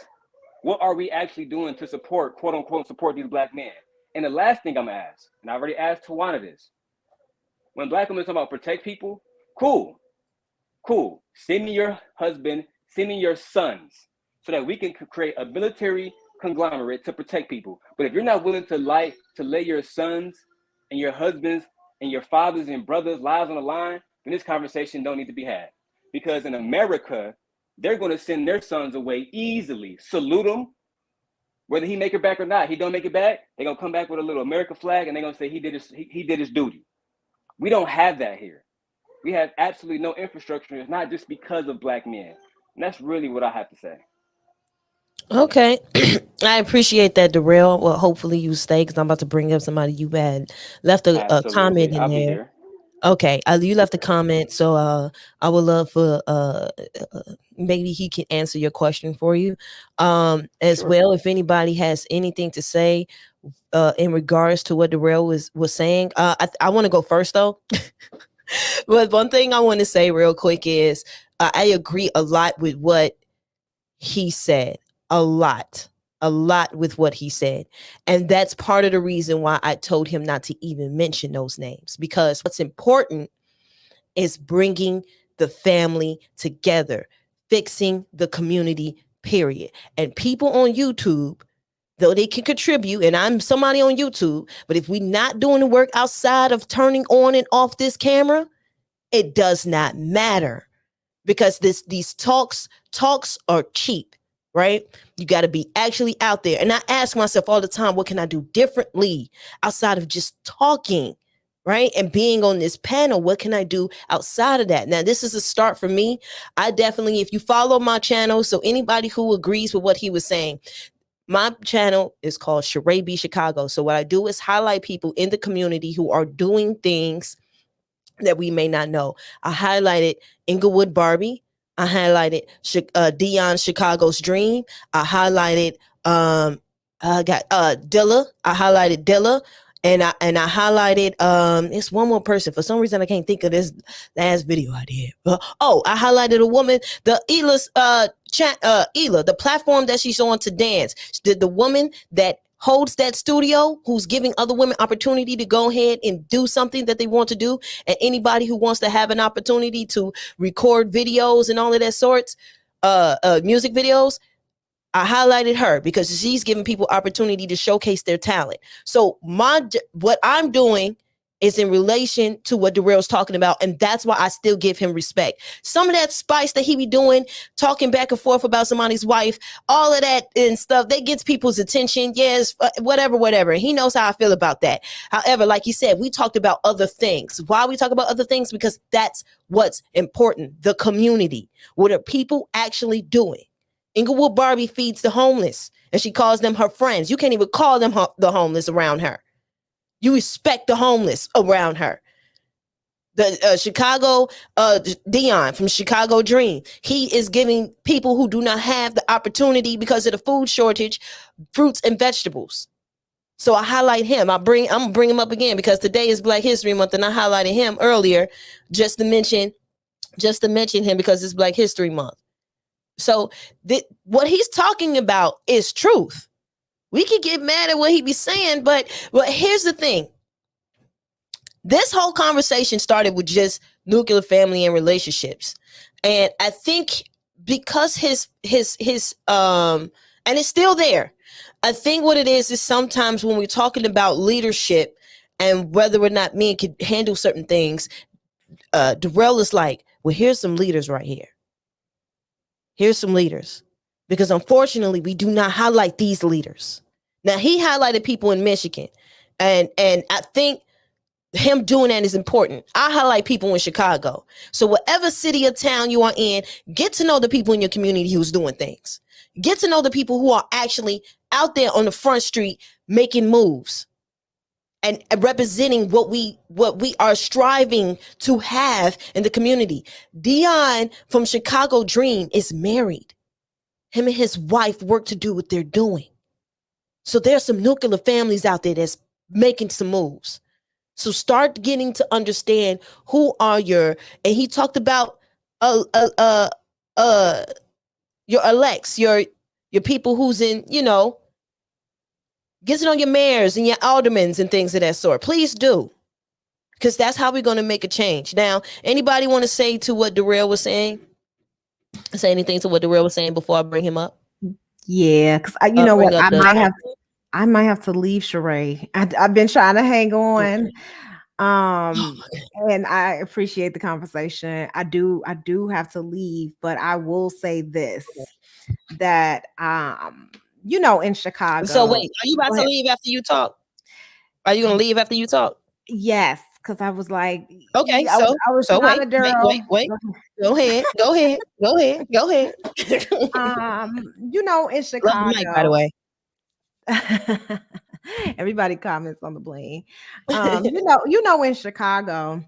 what are we actually doing to support, quote unquote, support these black men? And the last thing I'm gonna ask, and I already asked Tawana this, when black women talk about protect people, cool. Send me your husband, send me your sons, so that we can create a military conglomerate to protect people. But if you're not willing to lay your sons and your husbands and your fathers and brothers' lives on the line, then this conversation don't need to be had. Because in America, they're going to send their sons away easily. Salute them, whether he make it back or not. He don't make it back, they're going to come back with a little America flag and they're going to say he did his duty. We don't have that here. We have absolutely no infrastructure. It's not just because of black men. And that's really what I have to say. Okay. I appreciate that, Darrell. Well, hopefully you stay because I'm about to bring up somebody you had left a comment Absolutely. in I'll be there. here. Okay, you left a comment, so I would love for maybe he can answer your question for you, as Sure. well. If anybody has anything to say, in regards to what Darrell was saying, I want to go first though. But one thing I want to say real quick is I agree a lot with what he said. A lot with what he said. And that's part of the reason why I told him not to even mention those names, because what's important is bringing the family together, fixing the community, period. And people on YouTube, though they can contribute, and I'm somebody on YouTube, but if we're not doing the work outside of turning on and off this camera, it does not matter, because these talks are cheap, right? You got to be actually out there. And I ask myself all the time, what can I do differently outside of just talking, right? And being on this panel, what can I do outside of that? Now, this is a start for me. I definitely, if you follow my channel, so anybody who agrees with what he was saying, my channel is called CharaeBChicago. So what I do is highlight people in the community who are doing things that we may not know. I highlighted Inglewood Barbie. I highlighted Dion Chicago's Dream. I highlighted I got Dilla. I highlighted Dilla. And I highlighted it's one more person. For some reason I can't think of this last video I did. I highlighted a woman, the Ela's Ela, the platform that she's on to dance. The woman that holds that studio, who's giving other women opportunity to go ahead and do something that they want to do, and anybody who wants to have an opportunity to record videos and all of that sorts, music videos. I highlighted her because she's giving people opportunity to showcase their talent. So what I'm doing is in relation to what Darrell's talking about, and that's why I still give him respect. Some of that spice that he be doing, talking back and forth about somebody's wife, all of that and stuff, that gets people's attention. Yes, whatever. He knows how I feel about that. However, like you said, we talked about other things. Why we talk about other things? Because that's what's important. The community. What are people actually doing? Inglewood Barbie feeds the homeless, and she calls them her friends. You can't even call them the homeless around her. You respect the homeless around her. The Chicago Dion from Chicago Dream, he is giving people who do not have the opportunity because of the food shortage, fruits and vegetables. So I highlight him. I'm gonna bring him up again because today is Black History Month, and I highlighted him earlier just to mention him because it's Black History Month. So what he's talking about is truth. We can get mad at what he be saying, but here's the thing. This whole conversation started with just nuclear family and relationships. And I think because his and it's still there. I think what it is sometimes when we're talking about leadership and whether or not men can handle certain things, Darrell is like, well, here's some leaders right here. Here's some leaders. Because unfortunately, we do not highlight these leaders. Now, he highlighted people in Michigan. And I think him doing that is important. I highlight people in Chicago. So whatever city or town you are in, get to know the people in your community who's doing things. Get to know the people who are actually out there on the front street making moves and representing what we are striving to have in the community. Dion from Chicago Dream is married. Him and his wife work to do what they're doing. So there's some nuclear families out there that's making some moves. So start getting to understand who are and he talked about your elects, your people who's in, get it on your mayors and your aldermans and things of that sort. Please do. Because that's how we're going to make a change. Now, anybody want to say to what Darrell was saying? Say anything to what Darrell was saying before I bring him up? Yeah, because you know what, I might have to leave, Charae. I've been trying to hang on. And I appreciate the conversation. I do have to leave, but I will say this, that in Chicago. So wait, are you about to leave after you talk? Are you gonna leave after you talk? Yes, because I was like, okay, I was wait. Go ahead. In Chicago. Love the mic, by the way. Everybody comments on the bling. In Chicago,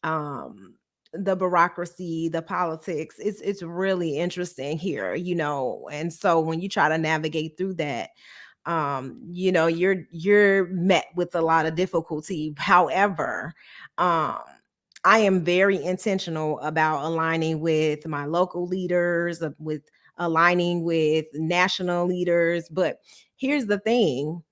the bureaucracy, the politics, it's really interesting here, and so when you try to navigate through that, you're met with a lot of difficulty. However, I am very intentional about aligning with my local leaders, with aligning with national leaders. But here's the thing,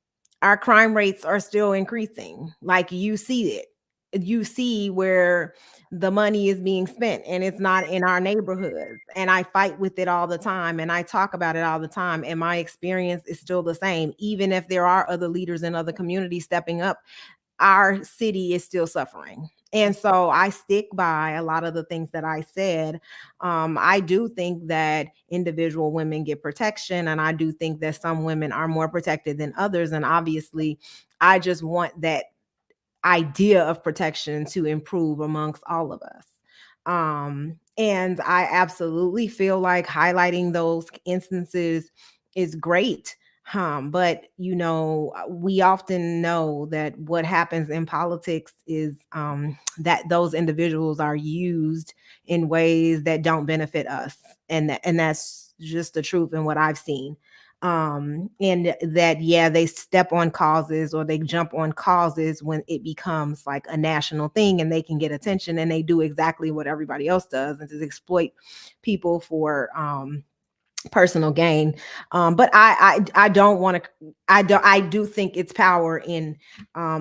our crime rates are still increasing. Like, you see it. You see where the money is being spent, and it's not in our neighborhoods. And I fight with it all the time, and I talk about it all the time. And my experience is still the same. Even if there are other leaders in other communities stepping up, our city is still suffering. And so I stick by a lot of the things that I said. I do think that individual women get protection, and I do think that some women are more protected than others. And obviously, I just want that idea of protection to improve amongst all of us. And I absolutely feel like highlighting those instances is great. But we often know that what happens in politics is that those individuals are used in ways that don't benefit us, and that's just the truth in what I've seen. And that, yeah, they step on causes or they jump on causes when it becomes like a national thing and they can get attention, and they do exactly what everybody else does, and to exploit people for personal gain. But I don't want to. I do think it's power in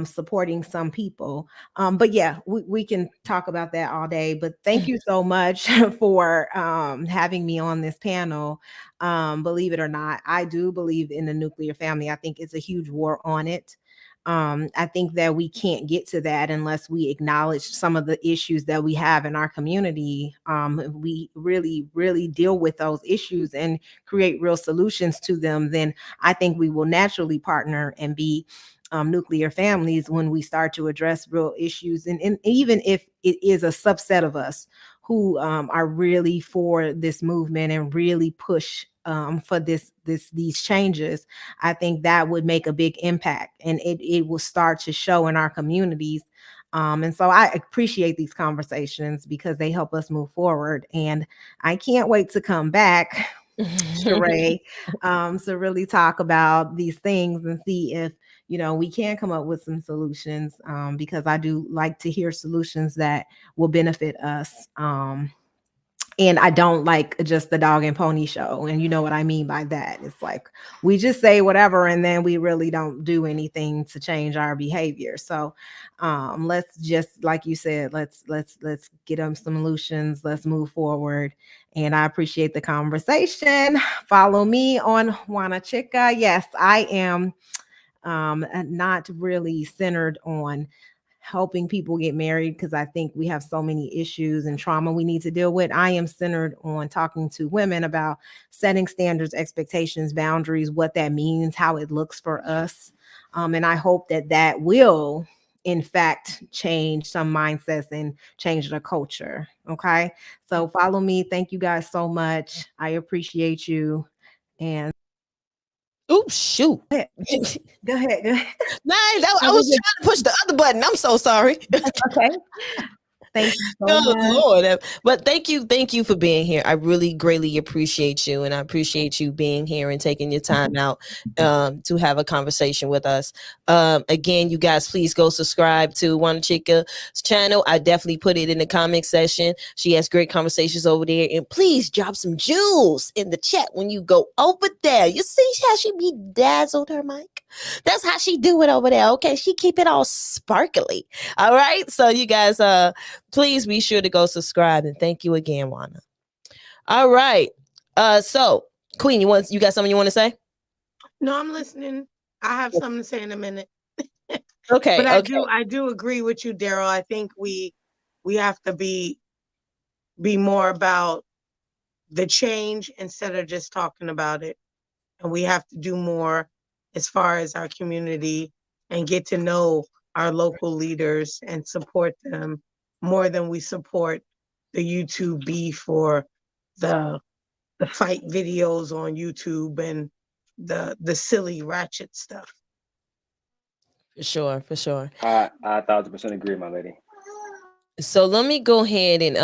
supporting some people. But yeah, we can talk about that all day. But thank you so much for having me on this panel. Believe it or not, I do believe in the nuclear family. I think it's a huge war on it. I think that we can't get to that unless we acknowledge some of the issues that we have in our community. We really, really deal with those issues and create real solutions to them, then I think we will naturally partner and be nuclear families when we start to address real issues. And even if it is a subset of us who are really for this movement and really push for these changes, I think that would make a big impact, and it will start to show in our communities. And so I appreciate these conversations because they help us move forward. And I can't wait to come back, Charae, to really talk about these things and see if we can come up with some solutions, because I do like to hear solutions that will benefit us. And I don't like just the dog and pony show. And you know what I mean by that. It's like we just say whatever and then we really don't do anything to change our behavior. So let's just, like you said, let's get them some solutions. Let's move forward. And I appreciate the conversation. Follow me on Juana Chica. Yes, I am not really centered on helping people get married because I think we have so many issues and trauma we need to deal with. I am centered on talking to women about setting standards, expectations, boundaries, what that means, how it looks for us. And I hope that that will, in fact, change some mindsets and change the culture. Okay. So follow me. Thank you guys so much. I appreciate you. And Oh, shoot. go ahead. Go ahead. Go ahead. Nice. I was trying to push the other button. I'm so sorry. Okay. Thank you so Oh much. Lord. But thank you for being here. I really greatly appreciate you, and I appreciate you being here and taking your time out to have a conversation with us. Again, you guys, please go subscribe to Juana Chica's channel. I definitely put it in the comment section. She has great conversations over there, and please drop some jewels in the chat when you go over there. You see how she be dazzled her mic? That's how she do it over there. Okay, she keep it all sparkly. All right, so you guys, please be sure to go subscribe, and thank you again, Juana. All right. So Queen, you got something you want to say? No, I'm listening. I have something to say in a minute. Okay. But okay. I do agree with you, Daryl. I think we have to be more about the change instead of just talking about it. And we have to do more as far as our community and get to know our local leaders and support them more than we support the YouTube beef or the fight videos on YouTube and the silly ratchet stuff. For sure. I 1,000% agree, my lady. So let me go ahead and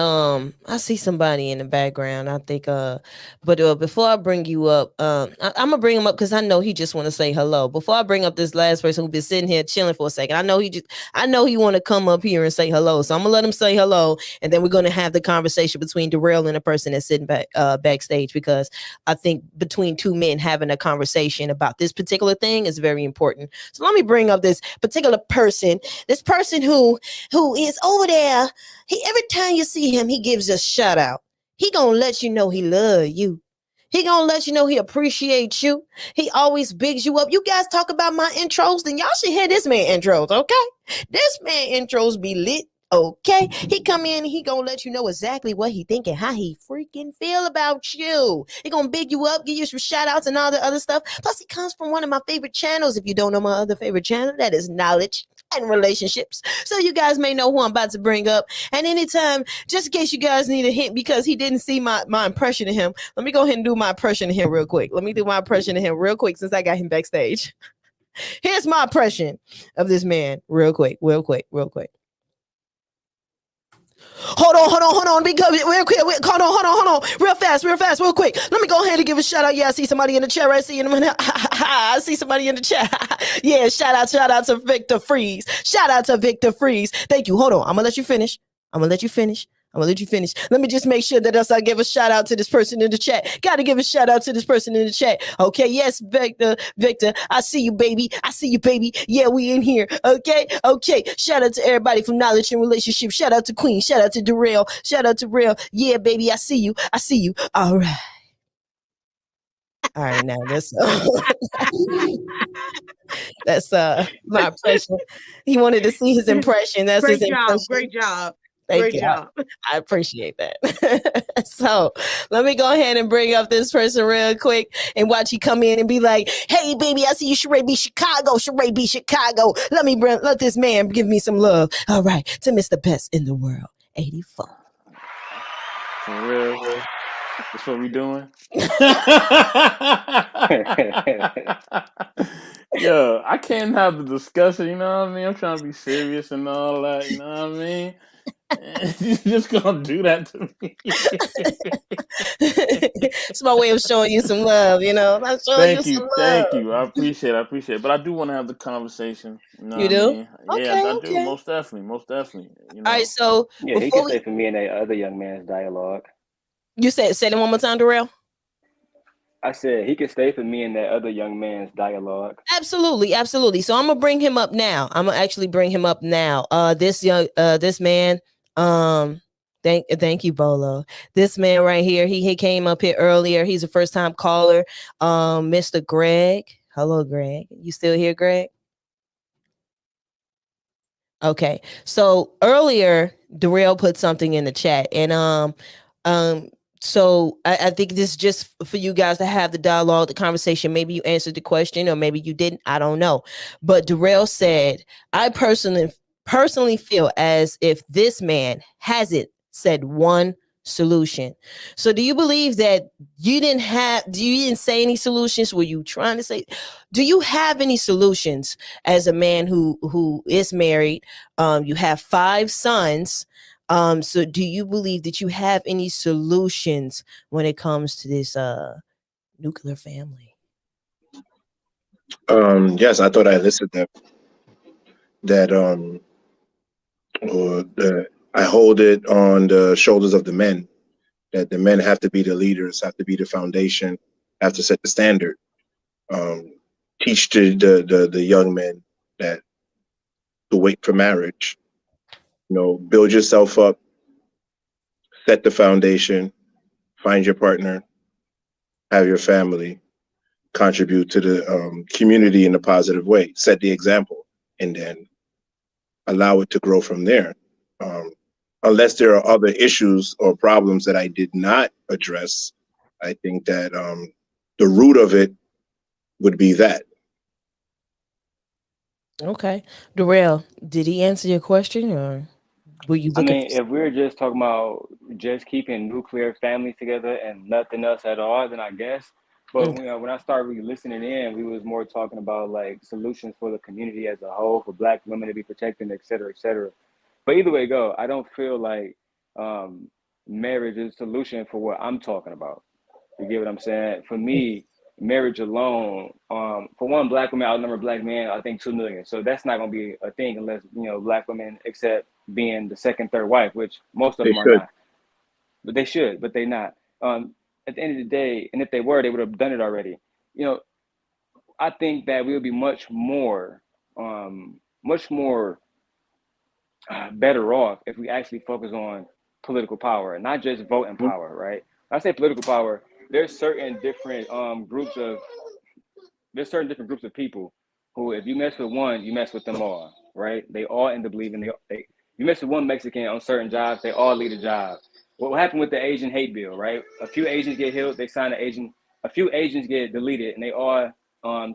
I see somebody in the background. I think but before I bring you up, I'm gonna bring him up because I know he just want to say hello. Before I bring up this last person who's been sitting here chilling for a second, I know he want to come up here and say hello. So I'm gonna let him say hello, and then we're gonna have the conversation between Darrell and the person that's sitting backstage, because I think between two men having a conversation about this particular thing is very important. So let me bring up this particular person, who is over there. He, every time you see him, he gives a shout out. He gonna let you know he love you. He gonna let you know he appreciates you. He always bigs you up. You guys talk about my intros, then y'all should hear this man intros, okay? This man intros be lit. Okay, he come in, he gonna let you know exactly what he thinking, how he freaking feel about you. He gonna big you up, give you some shout outs and all the other stuff. Plus, he comes from one of my favorite channels. If you don't know my other favorite channel, that is Knowledge and relationships. So you guys may know who I'm about to bring up. And anytime, just in case you guys need a hint, because he didn't see my impression of him, let me go ahead and do my impression of him real quick. Let me do my impression of him real quick since I got him backstage. Here's my impression of this man real quick, real quick, real quick. Hold on. Because real quick, hold on. Real fast, real quick. Let me go ahead and give a shout out. Yeah, I see somebody in the chat. I see him. I see somebody in the chat. Yeah, shout out to Victor Freeze. Shout out to Victor Freeze. Thank you. Hold on. I'm gonna let you finish. Let me just make sure that else I give a shout out to this person in the chat. Got to give a shout out to this person in the chat. Okay, yes, Victor, I see you, baby. Yeah, we in here. Okay. Shout out to everybody from Knowledge and Relationship. Shout out to Queen. Shout out to Darrell. Shout out to Rail. Yeah, baby, I see you. All right. All right, now that's my impression. He wanted to see his impression. That's his impression. Great job. Thank you. I appreciate that. So let me go ahead and bring up this person real quick and watch you come in and be like, hey, baby, I see you, CharaeBChicago. Let this man give me some love. All right. To Mr. Best in the World, 84. For real? That's what we doing? Yo, I can't have the discussion, you know what I mean? I'm trying to be serious and all that, you know what I mean? You just gonna do that to me. It's my way of showing you some love, you know. I'm showing you some love. Thank you. I appreciate it. But I do want to have the conversation. You know You what do? I mean? Yeah, I do. Most definitely. You know. All right, so yeah, he can stay for me and that other young man's dialogue. You say it one more time, Darrell? I said he can stay for me and that other young man's dialogue. Absolutely. So I'm gonna bring him up now. This man, thank you, Bolo. This man right here, he came up here earlier. He's a first time caller. Mr. Greg. Hello, Greg. You still here, Greg? Okay. So earlier, Darrell put something in the chat, and so I think this is just for you guys to have the dialogue, the conversation. Maybe you answered the question, or maybe you didn't. I don't know. But Darrell said, "I personally feel as if this man hasn't said one solution." So, do you believe that you didn't say any solutions? Were you trying to say? Do you have any solutions as a man who is married? You have 5 sons. So do you believe that you have any solutions when it comes to this nuclear family? Yes, I thought I listed that I hold it on the shoulders of the men, that the men have to be the leaders, have to be the foundation, have to set the standard. Teach the young men that to wait for marriage. Build yourself up, set the foundation, find your partner, have your family, contribute to the community in a positive way, set the example, and then allow it to grow from there. Unless there are other issues or problems that I did not address, I think that the root of it would be that. Okay. Darrell, did he answer your question, or were you I looking mean, if we're just talking about just keeping nuclear families together and nothing else at all, then I guess. But when I started really listening in, we was more talking about like solutions for the community as a whole, for Black women to be protected, et cetera, et cetera. But either way go, I don't feel like marriage is a solution for what I'm talking about. You get what I'm saying? For me, marriage alone, for one, Black women outnumber Black men, I think 2 million. So that's not going to be a thing unless, Black women accept being the second, third wife, which most of They them are should. not. But they should, but they're not. At the end of the day, and if they were, they would have done it already. I think that we would be much more better off if we actually focus on political power, not just voting power, right? When I say political power, there's certain different groups of people who, if you mess with one, you mess with them all, right? They all end up leaving. You mess with one Mexican on certain jobs, they all leave a job. What happened with the Asian hate bill, right? A few Asians get killed, they sign a few Asians get deleted, and they all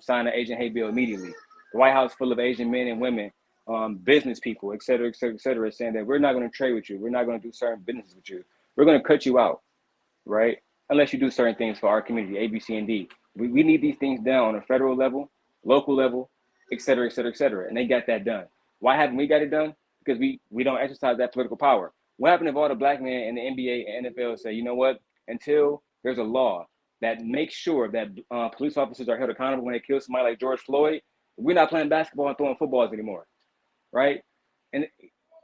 sign an Asian hate bill immediately. The White House full of Asian men and women business people, et cetera, et cetera, et cetera, saying that we're not going to trade with you, we're not going to do certain businesses with you, we're going to cut you out, right? Unless you do certain things for our community, A, B, C, and D. We need these things done on a federal level, local level, et cetera, et cetera, et cetera. And they got that done. Why haven't we got it done? Because we don't exercise that political power. What happened if all the black men in the NBA and NFL say, you know what, until there's a law that makes sure that police officers are held accountable when they kill somebody like George Floyd, we're not playing basketball and throwing footballs anymore, right? And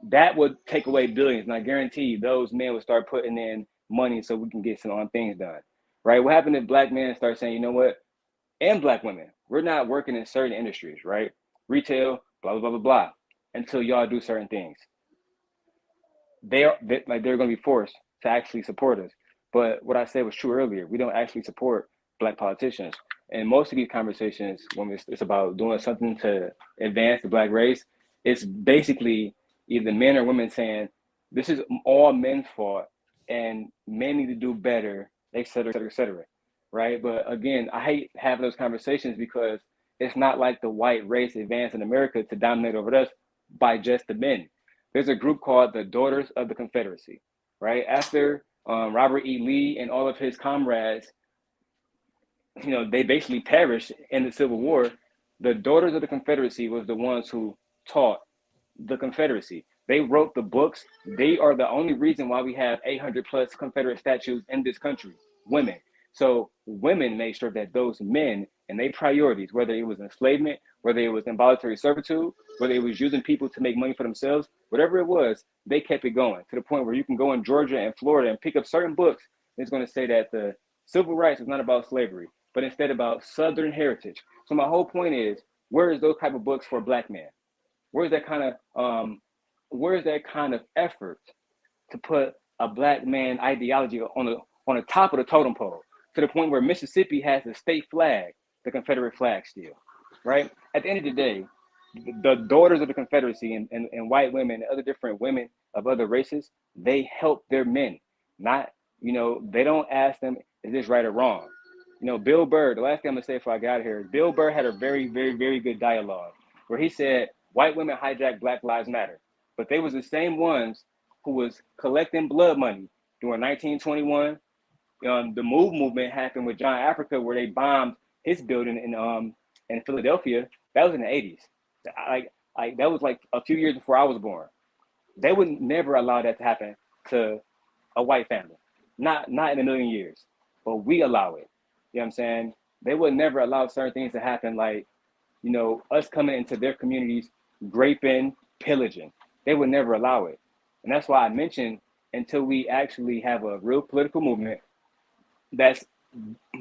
that would take away billions. And I guarantee those men would start putting in money so we can get some things done, right? What happened if black men start saying, you know what, and black women, we're not working in certain industries, right? Retail, blah, blah, blah, blah, blah, until y'all do certain things. They're going to be forced to actually support us. But what I said was true earlier. We don't actually support black politicians. And most of these conversations, when it's about doing something to advance the black race, it's basically either men or women saying, this is all men's fault and men need to do better, et cetera, et cetera, et cetera. Right? But again, I hate having those conversations because it's not like the white race advanced in America to dominate over us by just the men. There's a group called the Daughters of the Confederacy, right? After Robert E. Lee and all of his comrades, they basically perished in the Civil War. The Daughters of the Confederacy was the ones who taught the Confederacy. They wrote the books. They are the only reason why we have 800 plus Confederate statues in this country, women. So women made sure that those men and their priorities, whether it was enslavement, whether it was involuntary servitude, whether it was using people to make money for themselves, whatever it was, they kept it going to the point where you can go in Georgia and Florida and pick up certain books. It's going to say that the civil rights is not about slavery, but instead about Southern heritage. So my whole point is, where is those type of books for black men? Where's that kind of effort to put a black man ideology on the top of the totem pole, to the point where Mississippi has the state flag, the Confederate flag still, right? At the end of the day, the Daughters of the Confederacy and white women and other different women of other races, they help their men. Not, they don't ask them, is this right or wrong? Bill Burr, the last thing I'm gonna say before I get out of here is Bill Burr had a very, very, very good dialogue where he said, white women hijack Black Lives Matter. But they was the same ones who was collecting blood money during 1921. The MOVE movement happened with John Africa, where they bombed his building in Philadelphia. That was in the 80s. That was like a few years before I was born. They would never allow that to happen to a white family. Not in a million years. But we allow it. You know what I'm saying? They would never allow certain things to happen, like, us coming into their communities, raping, pillaging. They would never allow it. And that's why I mentioned, until we actually have a real political movement that's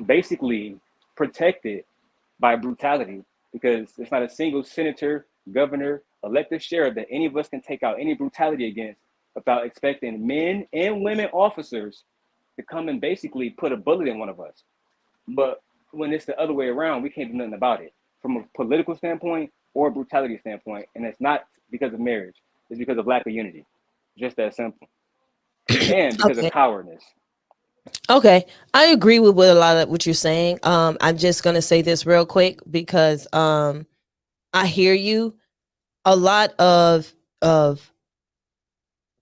basically protected by brutality, because there's not a single senator, governor, elected sheriff that any of us can take out any brutality against without expecting men and women officers to come and basically put a bullet in one of us. But when it's the other way around, we can't do nothing about it from a political standpoint or a brutality standpoint. And it's not because of marriage. It's because of lack of unity. Just that simple. And because of cowardness. Okay, I agree with a lot of what you're saying. I'm just gonna say this real quick because I hear you. A lot of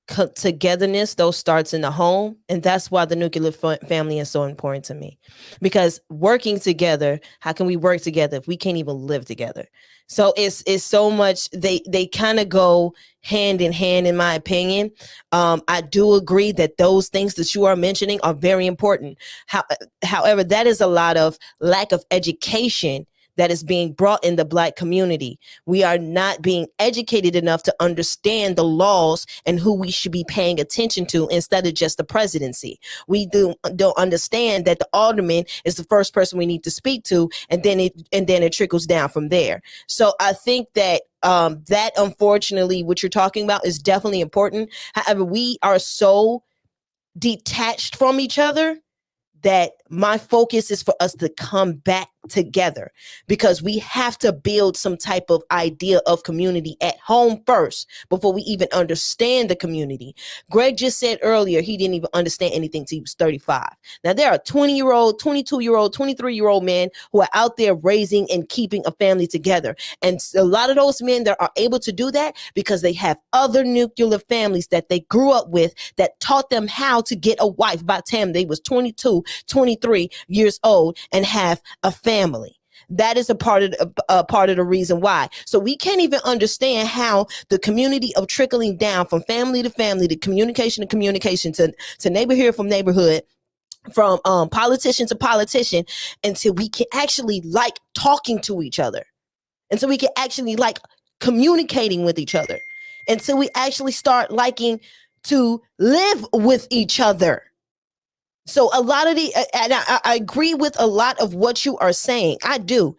togetherness, those starts in the home, and that's why the nuclear family is so important to me, because working together, how can we work together if we can't even live together? So it's so much, they kind of go hand in hand, in my opinion. I do agree that those things that you are mentioning are very important. However, that is a lot of lack of education that is being brought in the Black community. We are not being educated enough to understand the laws and who we should be paying attention to, instead of just the presidency. We don't understand that the alderman is the first person we need to speak to, and then it trickles down from there. So I think that that, unfortunately, what you're talking about is definitely important. However, we are so detached from each other that my focus is for us to come back together, because we have to build some type of idea of community at home first before we even understand the community. Greg just said earlier he didn't even understand anything till he was 35. Now there are 20-year-old, 22-year-old, 23-year-old men who are out there raising and keeping a family together, and a lot of those men that are able to do that because they have other nuclear families that they grew up with that taught them how to get a wife by the time they was 22, 23 years old and have a family. That is a part of the reason why. So we can't even understand how the community of trickling down from family to communication to communication to neighborhood from neighborhood, from politician to politician, until we can actually like talking to each other, until we can actually like communicating with each other, until we actually start liking to live with each other. So a lot of and I agree with a lot of what you are saying. I do.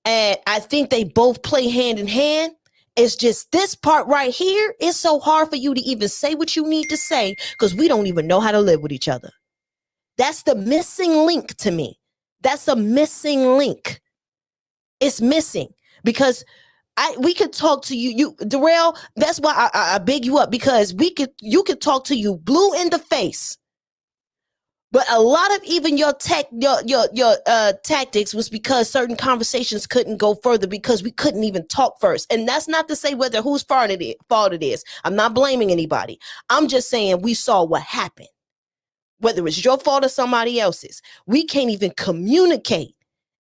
And I think they both play hand in hand. It's just this part right here is so hard for you to even say what you need to say because we don't even know how to live with each other. That's the missing link to me. That's a missing link. It's missing because we could talk to you, Darrell. That's why I big you up, because you could talk to you blue in the face. But a lot of even your tactics was because certain conversations couldn't go further because we couldn't even talk first. And that's not to say whether whose fault it is. I'm not blaming anybody. I'm just saying we saw what happened. Whether it's your fault or somebody else's, we can't even communicate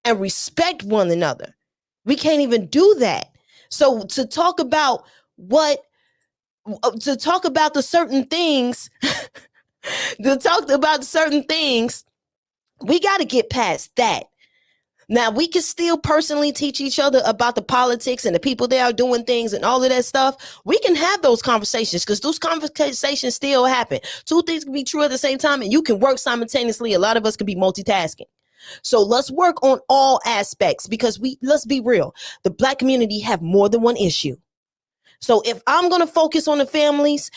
and respect one another. We can't even do that. So to talk about the certain things, we got to get past that. Now, we can still personally teach each other about the politics and the people that are doing things and all of that stuff. We can have those conversations because those conversations still happen. Two things can be true at the same time, and you can work simultaneously. A lot of us can be multitasking. So let's work on all aspects, because let's be real. The Black community have more than one issue. So if I'm going to focus on the families,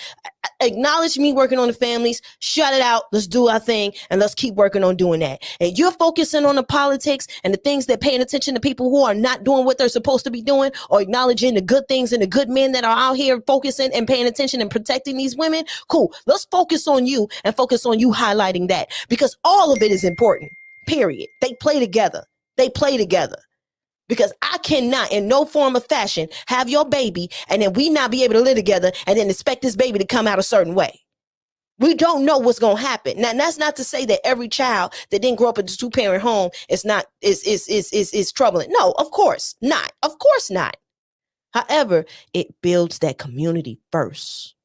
acknowledge me working on the families, shut it out, let's do our thing, and let's keep working on doing that. And you're focusing on the politics and the things that paying attention to people who are not doing what they're supposed to be doing, or acknowledging the good things and the good men that are out here focusing and paying attention and protecting these women. Cool. Let's focus on you and focus on you highlighting that, because all of it is important, period. They play together. Because I cannot in no form of fashion have your baby and then we not be able to live together and then expect this baby to come out a certain way. We don't know what's going to happen. Now, that's not to say that every child that didn't grow up in a 2-parent home is troubling. No, of course not. Of course not. However, it builds that community first.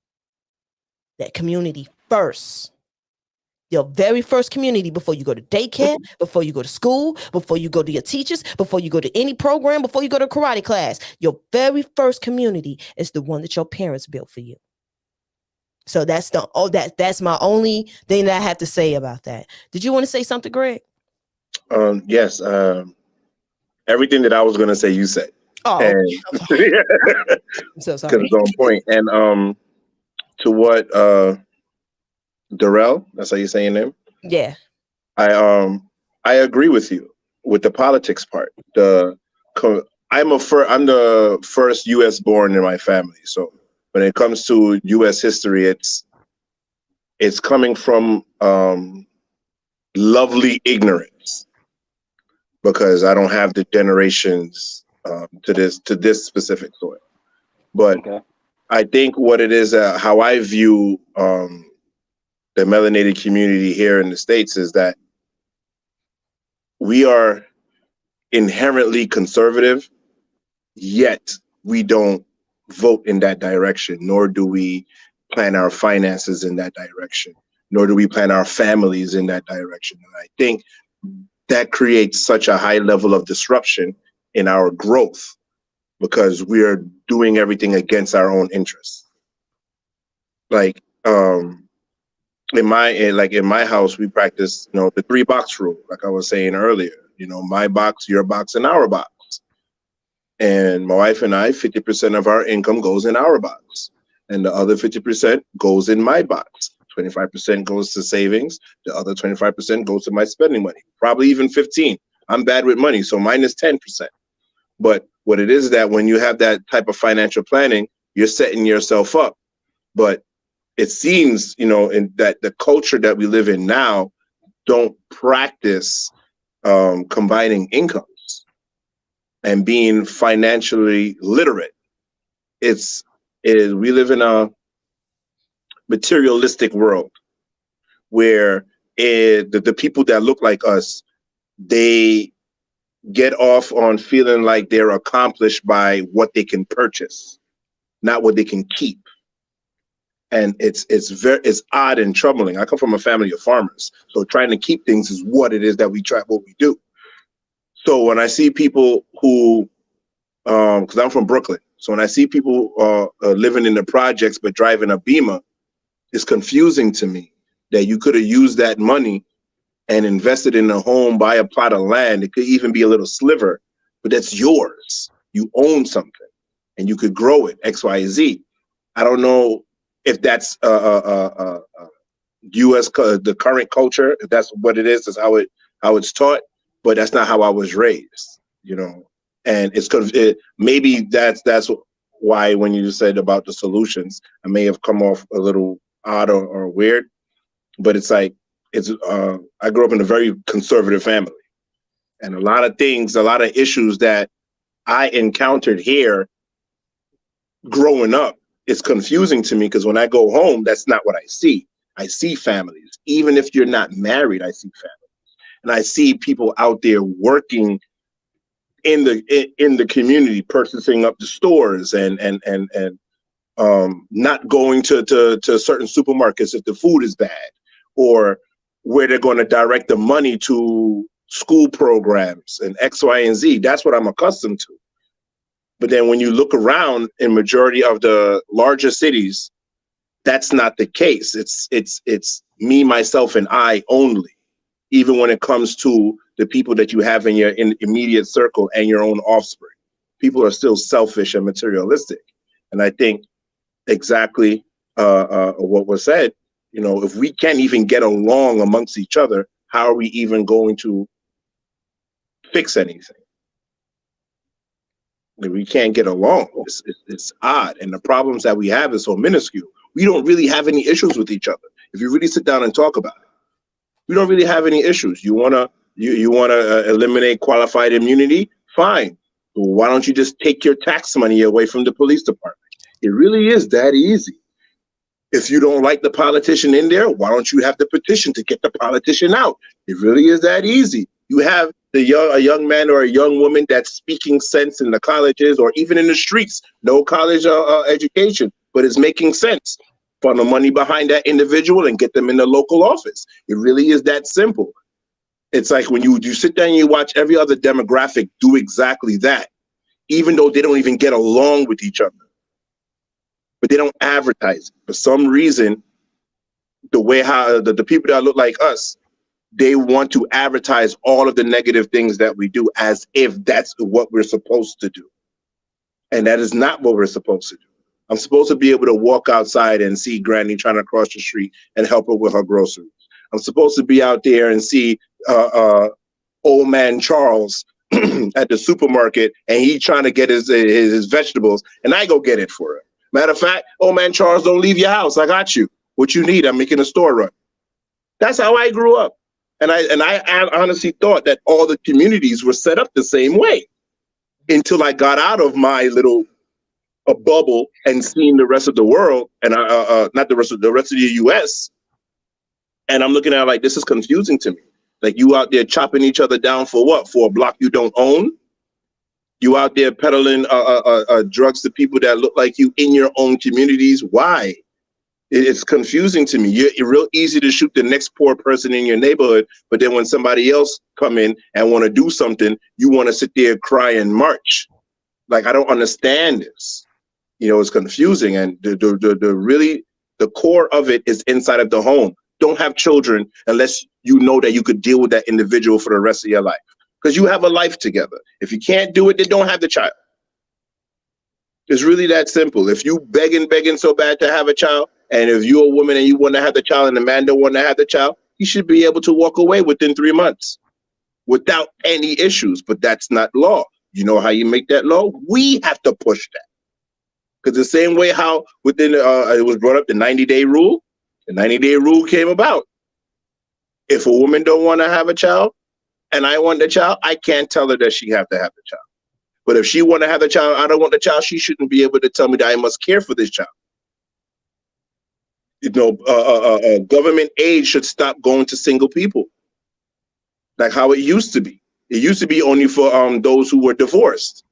Your very first community, before you go to daycare, before you go to school, before you go to your teachers, before you go to any program, before you go to karate class, your very first community is the one that your parents built for you. So that's my only thing that I have to say about that. Did you want to say something, Greg? Yes. Everything that I was going to say, you said. Oh, and, I'm so sorry. Because it's on point. And to what Darrell, that's how you say your name? Yeah. I agree with you with the politics part. I'm the first U.S. born in my family, so when it comes to U.S. history, it's coming from lovely ignorance, because I don't have the generations to this specific soil. But okay. I think what it is, how I view the melanated community here in the States, is that we are inherently conservative, yet we don't vote in that direction, nor do we plan our finances in that direction, nor do we plan our families in that direction. And I think that creates such a high level of disruption in our growth, because we are doing everything against our own interests. Like in my house, we practice, the 3-box rule, like I was saying earlier. My box, your box, and our box. And my wife and I, 50% of our income goes in our box, and the other 50% goes in my box. 25% goes to savings. The other 25% goes to my spending money, probably even 15. I'm bad with money, so mine is 10%. But what it is that when you have that type of financial planning, you're setting yourself up. But it seems, in that the culture that we live in now don't practice combining incomes and being financially literate. We live in a materialistic world where the people that look like us, they get off on feeling like they're accomplished by what they can purchase, not what they can keep. And it's odd and troubling. I come from a family of farmers, so trying to keep things is what it is that what we do. So when I see people who, because I'm from Brooklyn, so when I see people living in the projects but driving a Beamer, it's confusing to me that you could have used that money and invested in a home, buy a plot of land. It could even be a little sliver, but that's yours. You own something, and you could grow it X, Y, Z. I don't know if that's U.S. The current culture. If that's what it is, that's how it's taught. But that's not how I was raised, And maybe that's why when you said about the solutions, I may have come off a little odd or weird. But it's like I grew up in a very conservative family, and a lot of issues that I encountered here growing up, it's confusing to me because when I go home, that's not what I see. I see families. Even if you're not married, I see families. And I see people out there working in the community, purchasing up the stores and not going to certain supermarkets if the food is bad, or where they're going to direct the money to school programs and X, Y, and Z. That's what I'm accustomed to. But then when you look around in majority of the larger cities, that's not the case. It's me, myself, and I only, even when it comes to the people that you have in your immediate circle and your own offspring. People are still selfish and materialistic. And I think exactly what was said, if we can't even get along amongst each other, how are we even going to fix anything? We can't get along. It's odd. And the problems that we have is so minuscule. We don't really have any issues with each other. If you really sit down and talk about it, we don't really have any issues. You wanna eliminate qualified immunity? Fine. Well, why don't you just take your tax money away from the police department? It really is that easy. If you don't like the politician in there, why don't you have the petition to get the politician out? It really is that easy. You have a young man or a young woman that's speaking sense in the colleges or even in the streets, no college education, but is making sense. Funnel the money behind that individual and get them in the local office. It really is that simple. It's like when you sit there and you watch every other demographic do exactly that, even though they don't even get along with each other. But they don't advertise it. For some reason, the way how the people that look like us, they want to advertise all of the negative things that we do as if that's what we're supposed to do. And that is not what we're supposed to do. I'm supposed to be able to walk outside and see Granny trying to cross the street and help her with her groceries. I'm supposed to be out there and see old man Charles at the supermarket and he trying to get his vegetables and I go get it for him. Matter of fact, old man Charles, don't leave your house. I got you. What you need, I'm making a store run. That's how I grew up. And I honestly thought that all the communities were set up the same way until I got out of my little bubble and seen the rest of the world and not the rest of the U.S. And I'm looking at it like, this is confusing to me. Like you out there chopping each other down for what? For a block you don't own? You out there peddling drugs to people that look like you in your own communities? Why? It's confusing to me. It's real easy to shoot the next poor person in your neighborhood, but then when somebody else come in and want to do something, you want to sit there, cry, and march. Like, I don't understand this. It's confusing, and the core of it is inside of the home. Don't have children unless you know that you could deal with that individual for the rest of your life, because you have a life together. If you can't do it, then don't have the child. It's really that simple. If you begging so bad to have a child, and if you're a woman and you want to have the child and the man don't want to have the child, you should be able to walk away within 3 months. without any issues. But that's not law. You know how you make that law? We have to push that. Because the same way how within it was brought up, the 90-day rule, the 90-day rule came about. If a woman don't want to have a child and I want the child, I can't tell her that she have to have the child. But if she want to have the child, I don't want the child, she shouldn't be able to tell me that I must care for this child. You know, government aid should stop going to single people, like how it used to be. It used to be only for those who were divorced.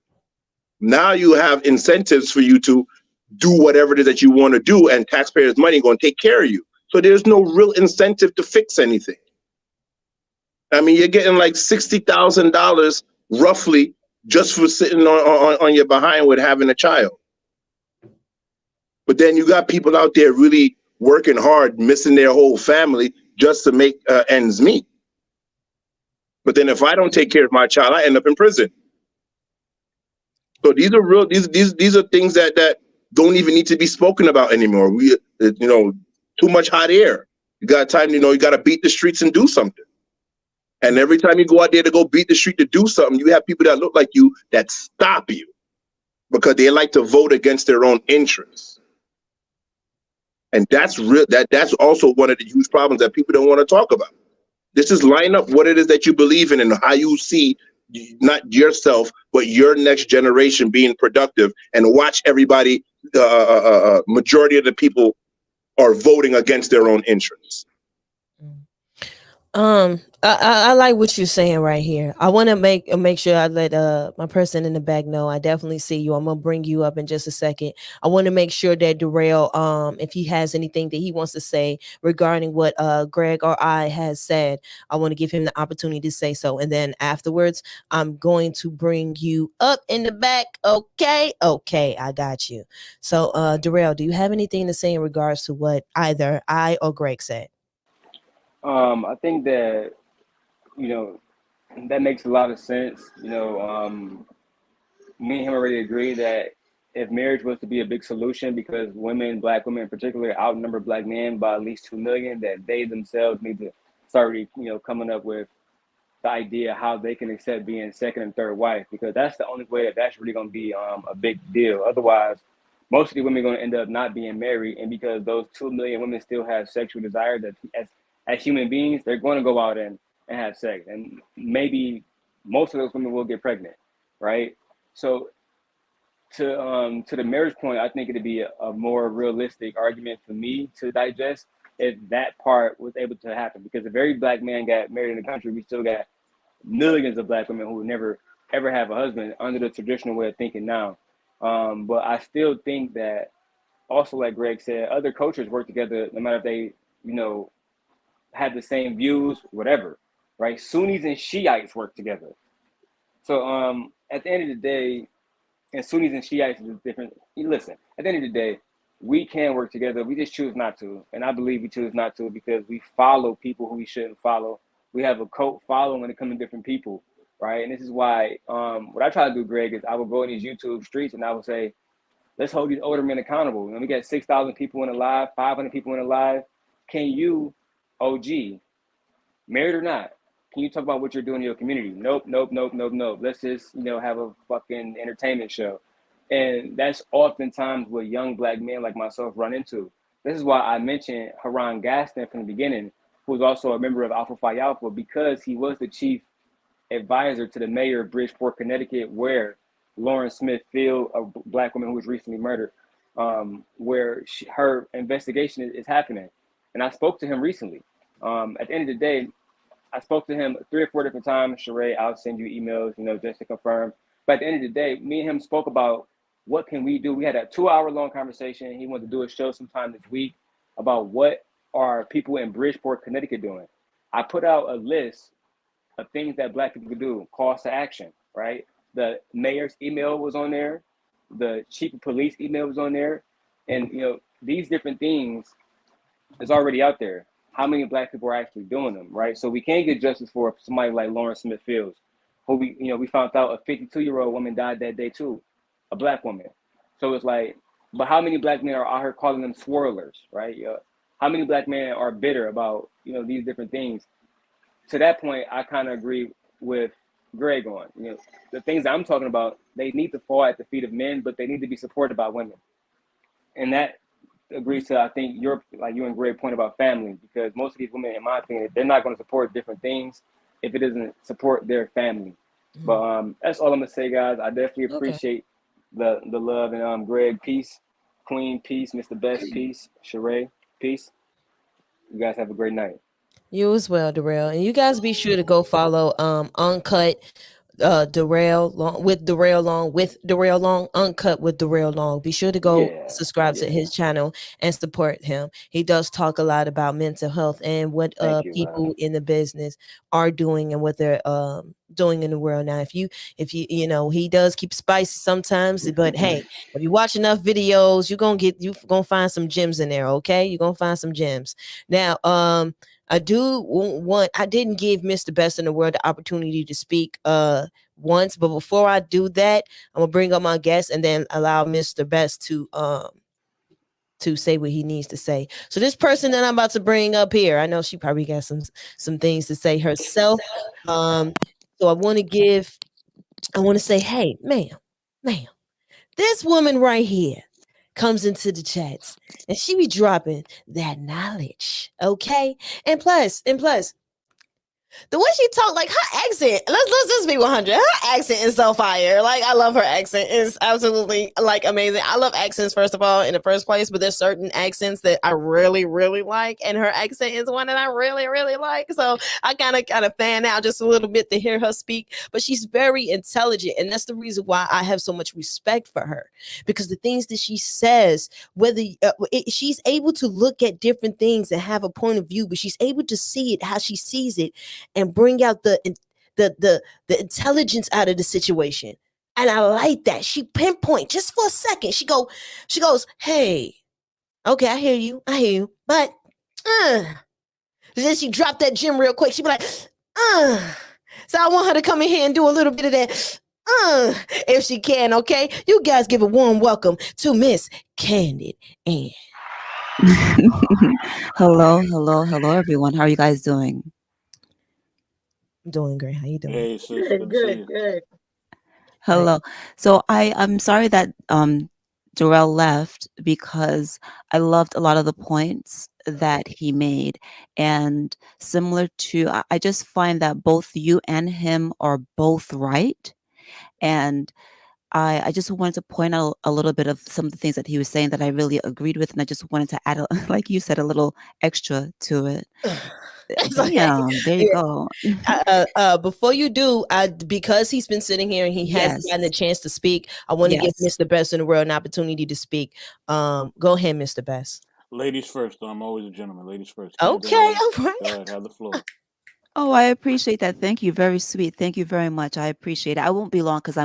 Now you have incentives for you to do whatever it is that you want to do, and taxpayers' money going to take care of you. So there's no real incentive to fix anything. I mean, you're getting like $60,000 roughly just for sitting on your behind with having a child. But then you got people out there really working hard, missing their whole family just to make ends meet. But then if I don't take care of my child, I end up in prison. So these are real. These are things that don't even need to be spoken about anymore. We, too much hot air. You got time. You got to beat the streets and do something. And every time you go out there to go beat the street to do something, you have people that look like you that stop you because they like to vote against their own interests. And that's real. That's also one of the huge problems that people don't want to talk about. This is line up what it is that you believe in and how you see not yourself, but your next generation being productive, and watch everybody, majority of the people are voting against their own interests. I like what you're saying right here. I want to make sure I let my person in the back know. I definitely see you. I'm gonna bring you up in just a second. I want to make sure that Darrell, if he has anything that he wants to say regarding what Greg or I has said, I want to give him the opportunity to say so. And then afterwards, I'm going to bring you up in the back. Okay, I got you. So, Darrell, do you have anything to say in regards to what either I or Greg said? I think that you know that makes a lot of sense. Me and him already agree that if marriage was to be a big solution, because women, black women in particular, outnumber black men by at least 2 million, that they themselves need to start, coming up with the idea how they can accept being second and third wife, because that's the only way that that's really going to be a big deal. Otherwise, most of the women are going to end up not being married, and because those 2 million women still have sexual desire, that as human beings, they're going to go out and have sex, and maybe most of those women will get pregnant, right? So to the marriage point, I think it'd be a more realistic argument for me to digest if that part was able to happen. Because if every black man got married in the country, we still got millions of black women who would never ever have a husband under the traditional way of thinking now. But I still think that also, like Greg said, other cultures work together no matter if they, have the same views, whatever, right? Sunnis and Shiites work together. So at the end of the day, and Sunnis and Shiites is different. Listen, at the end of the day, we can work together. We just choose not to. And I believe we choose not to because we follow people who we shouldn't follow. We have a cult following when it comes to different people, right? And this is why what I try to do, Greg, is I will go in these YouTube streets and I will say, let's hold these older men accountable. We got 6,000 people in the live, 500 people in the live. Can you, OG, married or not, can you talk about what you're doing in your community? Nope, nope, nope, nope, nope. Let's just, have a fucking entertainment show. And that's oftentimes what young black men like myself run into. This is why I mentioned Haran Gaston from the beginning, who's also a member of Alpha Phi Alpha, because he was the chief advisor to the mayor of Bridgeport, Connecticut, where Lauren Smith Field, a black woman who was recently murdered, where her investigation is happening. And I spoke to him recently. At the end of the day, I spoke to him 3 or 4 different times. Charae, I'll send you emails, just to confirm. But at the end of the day, me and him spoke about what can we do. We had a 2-hour long conversation. He wanted to do a show sometime this week about what are people in Bridgeport, Connecticut doing. I put out a list of things that black people could do, calls to action, right? The mayor's email was on there. The chief of police email was on there. And, these different things is already out there. How many black people are actually doing them, right? So we can't get justice for somebody like Lauren Smith Fields, who we found out a 52-year-old woman died that day too, a black woman. So it's like, but how many black men are out here calling them swirlers, right? How many black men are bitter about these different things? To that point, I kind of agree with Greg on. The things that I'm talking about, they need to fall at the feet of men, but they need to be supported by women. And that agrees to, I think, you and Greg point about family, because most of these women, in my opinion, they're not going to support different things if it doesn't support their family. But that's all I'm gonna say, guys. I definitely Okay. appreciate the love, and Greg, peace, Queen, peace, Mr. Best, peace, Charae, peace. You guys have a great night. You as well, Darrell. And you guys be sure to go follow Uncut Darrell Long, Uncut with Darrell Long. Be sure to go Yeah, subscribe to yeah. his channel and support him. He does talk a lot about mental health and what Thank you, man. people in the business are doing and what they're doing in the world now. If you he does keep spicy sometimes, but hey, if you watch enough videos, you gonna find some gems in there, okay? You're gonna find some gems. Now, I didn't give Mr. Best in the World the opportunity to speak once, but before I do that, I'm gonna bring up my guest and then allow Mr. Best to say what he needs to say. So this person that I'm about to bring up here, I know she probably got some things to say herself. Um so I want to say, hey, ma'am, this woman right here comes into the chats and she be dropping that knowledge, okay? And plus, the way she talk, like her accent. Let's just be 100. Her accent is so fire. Like I love her accent. It's absolutely like amazing. I love accents first of all in the first place, but there's certain accents that I really really like, and her accent is one that I really really like. So I kind of fan out just a little bit to hear her speak. But she's very intelligent, and that's the reason why I have so much respect for her, because the things that she says, whether she's able to look at different things and have a point of view, but she's able to see it how she sees it and bring out the intelligence out of the situation. And I like that. She pinpoint just for a second. She goes, hey, okay, I hear you. But then she dropped that gym real quick. She be like, so I want her to come in here and do a little bit of that. If she can, okay? You guys give a warm welcome to Miss Candid Ann. Hello, everyone. How are you guys doing? I'm doing great. How you doing? Hey, sis, Good, good to see good, you. good. Right. Hello. So I'm sorry that Darrell left because I loved a lot of the points that he made. And similar to, I just find that both you and him are both right. And I just wanted to point out a little bit of some of the things that he was saying that I really agreed with. And I just wanted to add, like you said, a little extra to it. It's okay. Bam, there you Yeah. go. Before you do, because he's been sitting here and he hasn't gotten a Yes, chance to speak, I want to give yes. Mr. Best in the World an opportunity to speak. Go ahead, Mr. Best. Ladies first, though. I'm always a gentleman. Ladies first. Okay, Candid, all go right. ahead, have the floor. Oh, I appreciate that. Thank you. Very sweet. Thank you very much. I appreciate it. I won't be long because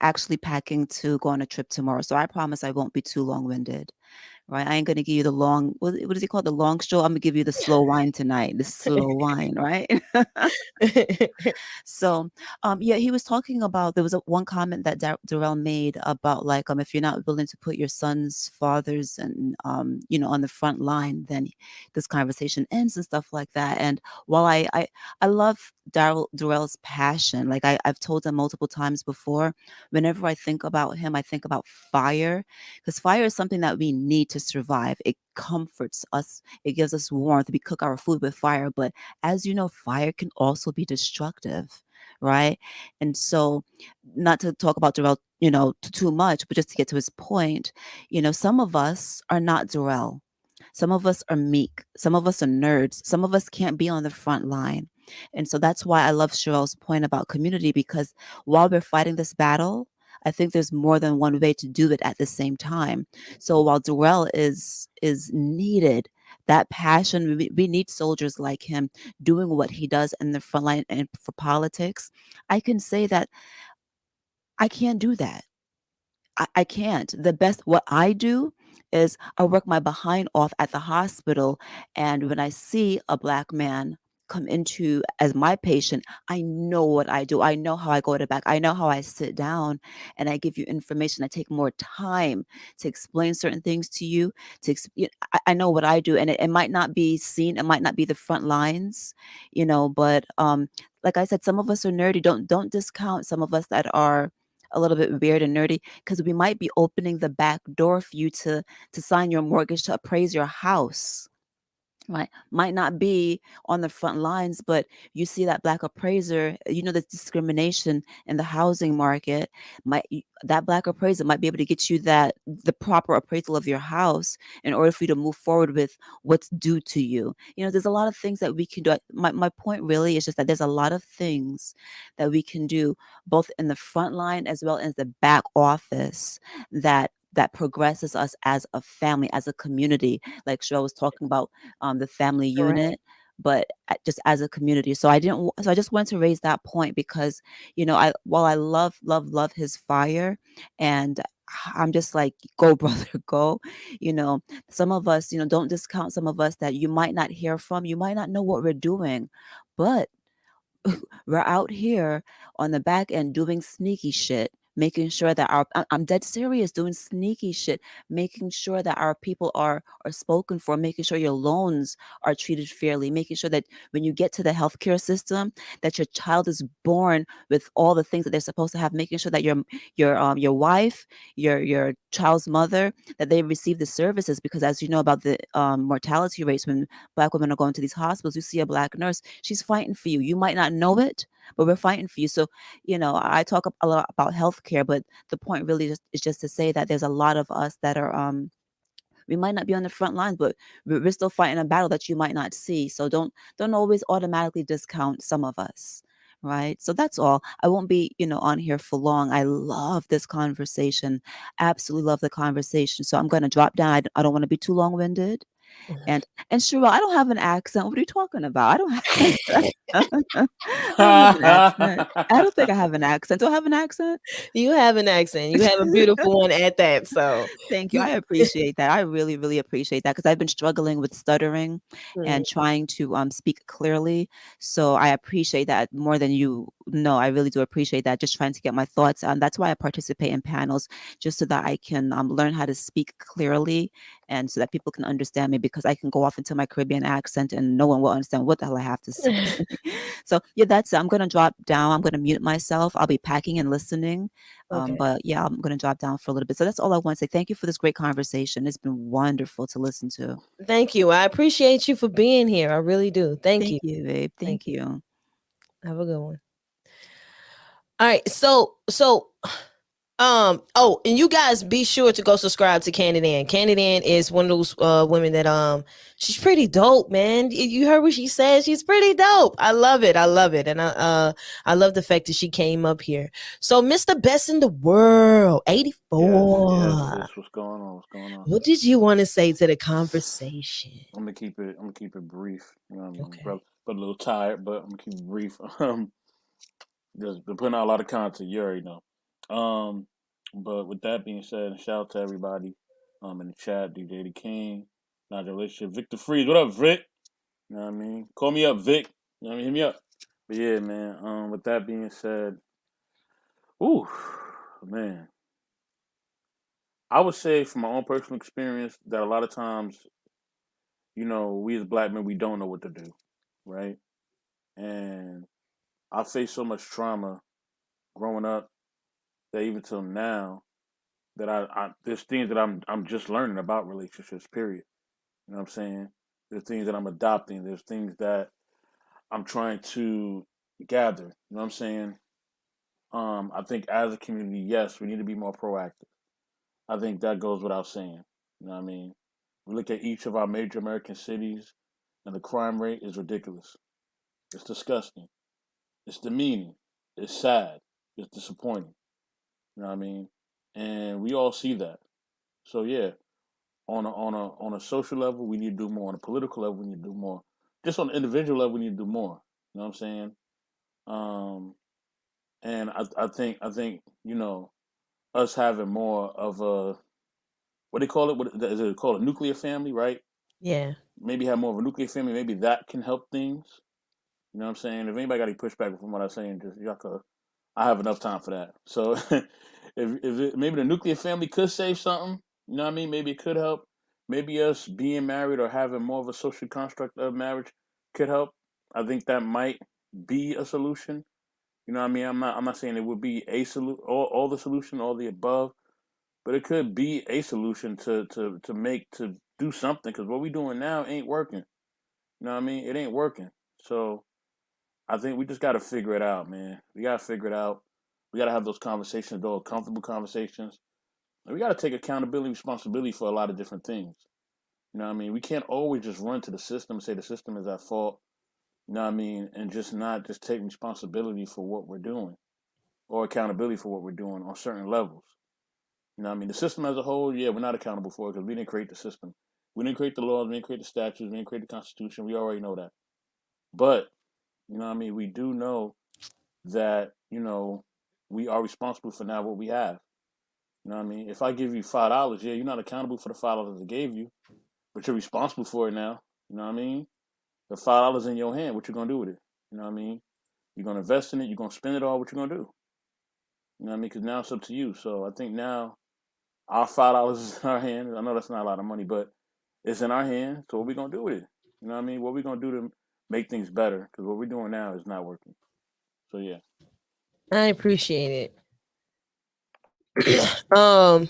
actually packing to go on a trip tomorrow. So I promise I won't be too long-winded. Right? I ain't gonna give you the long, what is it called? The long stroll. I'm gonna give you the slow wine tonight. The slow wine, right? So, yeah, he was talking about there was one comment that Darrell made about like if you're not willing to put your son's fathers and on the front line, then this conversation ends and stuff like that. And while I love Darrell's passion, like I've told him multiple times before, whenever I think about him, I think about fire, because fire is something that we need to survive. It comforts us. It gives us warmth. We cook our food with fire, but as you know, fire can also be destructive, right? And so, not to talk about Darrell, too much, but just to get to his point, some of us are not Darrell. Some of us are meek. Some of us are nerds. Some of us can't be on the front line. And so that's why I love Cheryl's point about community, because while we're fighting this battle, I think there's more than one way to do it at the same time. So while Darrell is needed, that passion, we need soldiers like him doing what he does in the front line and for politics. I can say that I can't do that. I can't. What I do is I work my behind off at the hospital. And when I see a Black man come into as my patient, I know what I do. I know how I go to back. I know how I sit down and I give you information. I take more time to explain certain things to you. I know what I do, and it might not be seen. It might not be the front lines, but like I said, some of us are nerdy. Don't discount some of us that are a little bit weird and nerdy, because we might be opening the back door for you to sign your mortgage, to appraise your house. Right, might not be on the front lines, but you see that black appraiser, the discrimination in the housing market. That black appraiser might be able to get you the proper appraisal of your house in order for you to move forward with what's due to you. There's a lot of things that we can do. My point really is just that there's a lot of things that we can do, both in the front line as well as the back office, that progresses us as a family, as a community, like Cheryl was talking about, the family Correct. unit, but just as a community. So I just wanted to raise that point because, while I love his fire, and I'm just like, go brother, go. You know, some of us, don't discount some of us that you might not hear from. You might not know what we're doing, but we're out here on the back end doing sneaky shit, making sure that I'm dead serious, doing sneaky shit, making sure that our people are spoken for, making sure your loans are treated fairly, making sure that when you get to the healthcare system, that your child is born with all the things that they're supposed to have, making sure that your wife, your child's mother, that they receive the services. Because as you know about the mortality rates when Black women are going to these hospitals, you see a Black nurse, she's fighting for you. You might not know it, but we're fighting for you. So, I talk a lot about healthcare, but the point really is just to say that there's a lot of us that are we might not be on the front lines, but we're still fighting a battle that you might not see. So don't always automatically discount some of us. Right. So that's all. I won't be, on here for long. I love this conversation. Absolutely love the conversation. So I'm going to drop down. I don't want to be too long winded. And Cheryl, I don't have an accent. What are you talking about? I don't have I don't have an accent. I don't think I have an accent. Do I have an accent? You have an accent. You have a beautiful one at that. So Thank you. I you appreciate that. I really, really appreciate that, because I've been struggling with stuttering Mm. and trying to speak clearly. So I appreciate that more than you know. I really do appreciate that. Just trying to get my thoughts on. That's why I participate in panels, just so that I can learn how to speak clearly, and so that people can understand me, because I can go off into my Caribbean accent and no one will understand what the hell I have to say. So yeah, that's it. I'm gonna drop down. I'm gonna mute myself. I'll be packing and listening. Okay. But yeah, I'm gonna drop down for a little bit. So that's all I want to say. Thank you for this great conversation. It's been wonderful to listen to. Thank you. I appreciate you for being here. I really do. Thank Thank you. you, babe. Thank Thank you. you. Have a good one. All right. So oh, and you guys be sure to go subscribe to Candid Ann. Candid Ann is one of those women that she's pretty dope, man. You heard what she said? She's pretty dope. I love it. I love it. And I love the fact that she came up here. So Mr. Best in the World, Yes, 84. what's going on? What's going on? What did you want to say to the conversation? I'm gonna keep it brief. You know what I mean? Okay. But a little tired, but I'm gonna keep it brief. Just been putting out a lot of content, you already know. Um, but with that being said, shout out to everybody in the chat, DJ the King, not your relationship, Victor Freeze. What up, Vic? You know what I mean? Call me up, Vic. You know what I mean? Hit me up. But yeah, man. With that being said, ooh, man, I would say from my own personal experience that a lot of times, we as black men, we don't know what to do, right? And I faced so much trauma growing up that even till now, that I there's things that I'm just learning about relationships. Period. You know what I'm saying? There's things that I'm adopting. There's things that I'm trying to gather. You know what I'm saying? I think as a community, yes, we need to be more proactive. I think that goes without saying. You know what I mean? We look at each of our major American cities, and the crime rate is ridiculous. It's disgusting. It's demeaning. It's sad. It's disappointing. You know what I mean? And we all see that. So yeah, on a social level, we need to do more. On a political level, we need to do more. Just on an individual level, we need to do more. You know what I'm saying? Um, and I think us having more of a, what do they call it? What is it called? A nuclear family, right? Yeah. Maybe have more of a nuclear family. Maybe that can help things. You know what I'm saying? If anybody got any pushback from what I'm saying, just y'all could. I have enough time for that. So maybe the nuclear family could save something. You know what I mean? Maybe it could help. Maybe us being married or having more of a social construct of marriage could help. I think that might be a solution. You know what I mean? I'm not saying it would be a solution, all the solution, all the above, but it could be a solution to do something, because what we doing now ain't working. You know what I mean? It ain't working. So I think we just got to figure it out, man. We got to figure it out. We got to have those conversations, those comfortable conversations. And we got to take accountability, responsibility for a lot of different things. You know what I mean? We can't always just run to the system and say the system is at fault. You know what I mean? And just not just take responsibility for what we're doing or accountability for what we're doing on certain levels. You know what I mean? The system as a whole, yeah, we're not accountable for it because we didn't create the system. We didn't create the laws. We didn't create the statutes. We didn't create the Constitution. We already know that. But, you know what I mean? We do know that, we are responsible for now what we have. You know what I mean? If I give you $5, yeah, you're not accountable for the $5 I gave you, but you're responsible for it now. You know what I mean? The $5 in your hand, what you gonna do with it? You know what I mean? You're gonna invest in it. You're gonna spend it all. What you gonna do? You know what I mean? Because now it's up to you. So I think now our $5 is in our hand. I know that's not a lot of money, but it's in our hand. So what we gonna do with it? You know what I mean? What we gonna do to make things better? Because what we're doing now is not working. So yeah. I appreciate it. um,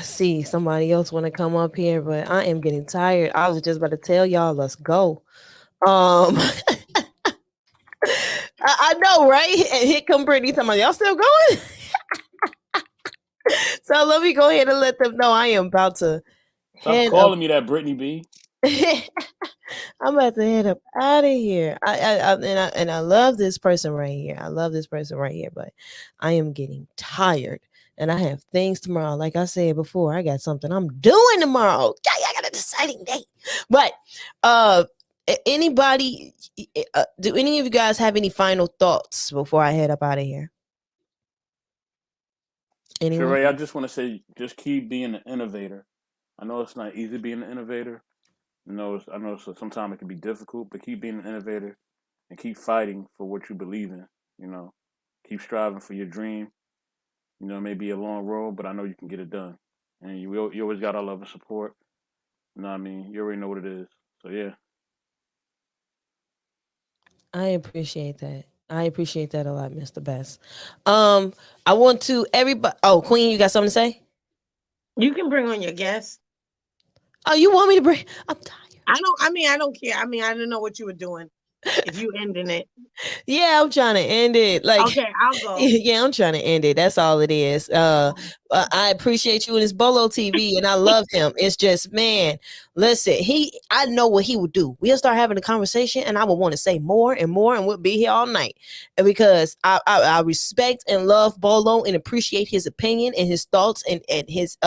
see, somebody else want to come up here, but I am getting tired. I was just about to tell y'all, let's go. I know, right? And here come Brittany talking about, y'all still going? So let me go ahead and let them know I am about to Stop head up. calling me that, Brittany B. I'm about to head up out of here. I love this person right here. I love this person right here, but I am getting tired. And I have things tomorrow. Like I said before, I got something I'm doing tomorrow. Yeah, I got a deciding date. But anybody, do any of you guys have any final thoughts before I head up out of here? Anyone? Charae, I just want to say, just keep being an innovator. I know it's not easy being an innovator. I know sometimes it can be difficult, but keep being an innovator and keep fighting for what you believe in. You know, keep striving for your dream. It may be a long road, but I know you can get it done. And you always got our love and support. You know what I mean? You already know what it is. So yeah. I appreciate that. I appreciate that a lot, Mr. Best. I want to everybody. Oh, Queen, you got something to say? You can bring on your guest. Oh, you want me to bring? I'm tired. I don't care. I don't know what you were doing. If you ending it. Yeah, I'm trying to end it. Like, okay, I'll go. Yeah, I'm trying to end it. That's all it is. I appreciate you and his Bolo TV, and I love him. It's just, man, listen, I know what he would do. We'll start having a conversation, and I would want to say more and more, and we'll be here all night. And because I respect and love Bolo and appreciate his opinion and his thoughts and his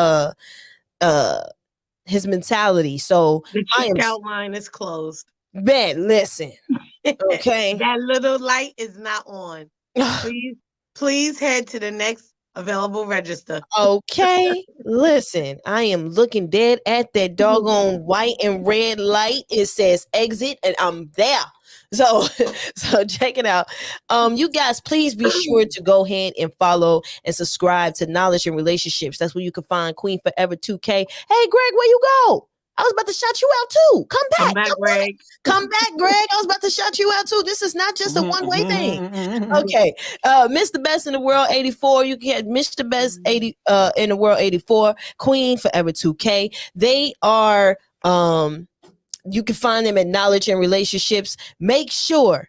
mentality. So the checkout line is closed. Man, listen. Okay. That little light is not on. Please head to the next available register. Okay. Listen, I am looking dead at that doggone white and red light. It says exit, and I'm there. So check it out. You guys, please be sure to go ahead and follow and subscribe to Knowledge and Relationships. That's where you can find Queen Forever 2K. Hey, Greg, where you go? I was about to shout you out too. Come back, Greg. Come back, Greg. I was about to shout you out too. This is not just a one-way thing. Okay. Mr. Best in the World 84. You can Mr. Best 80 in the World 84. Queen Forever 2K. They are you can find them at Knowledge and Relationships. Make sure.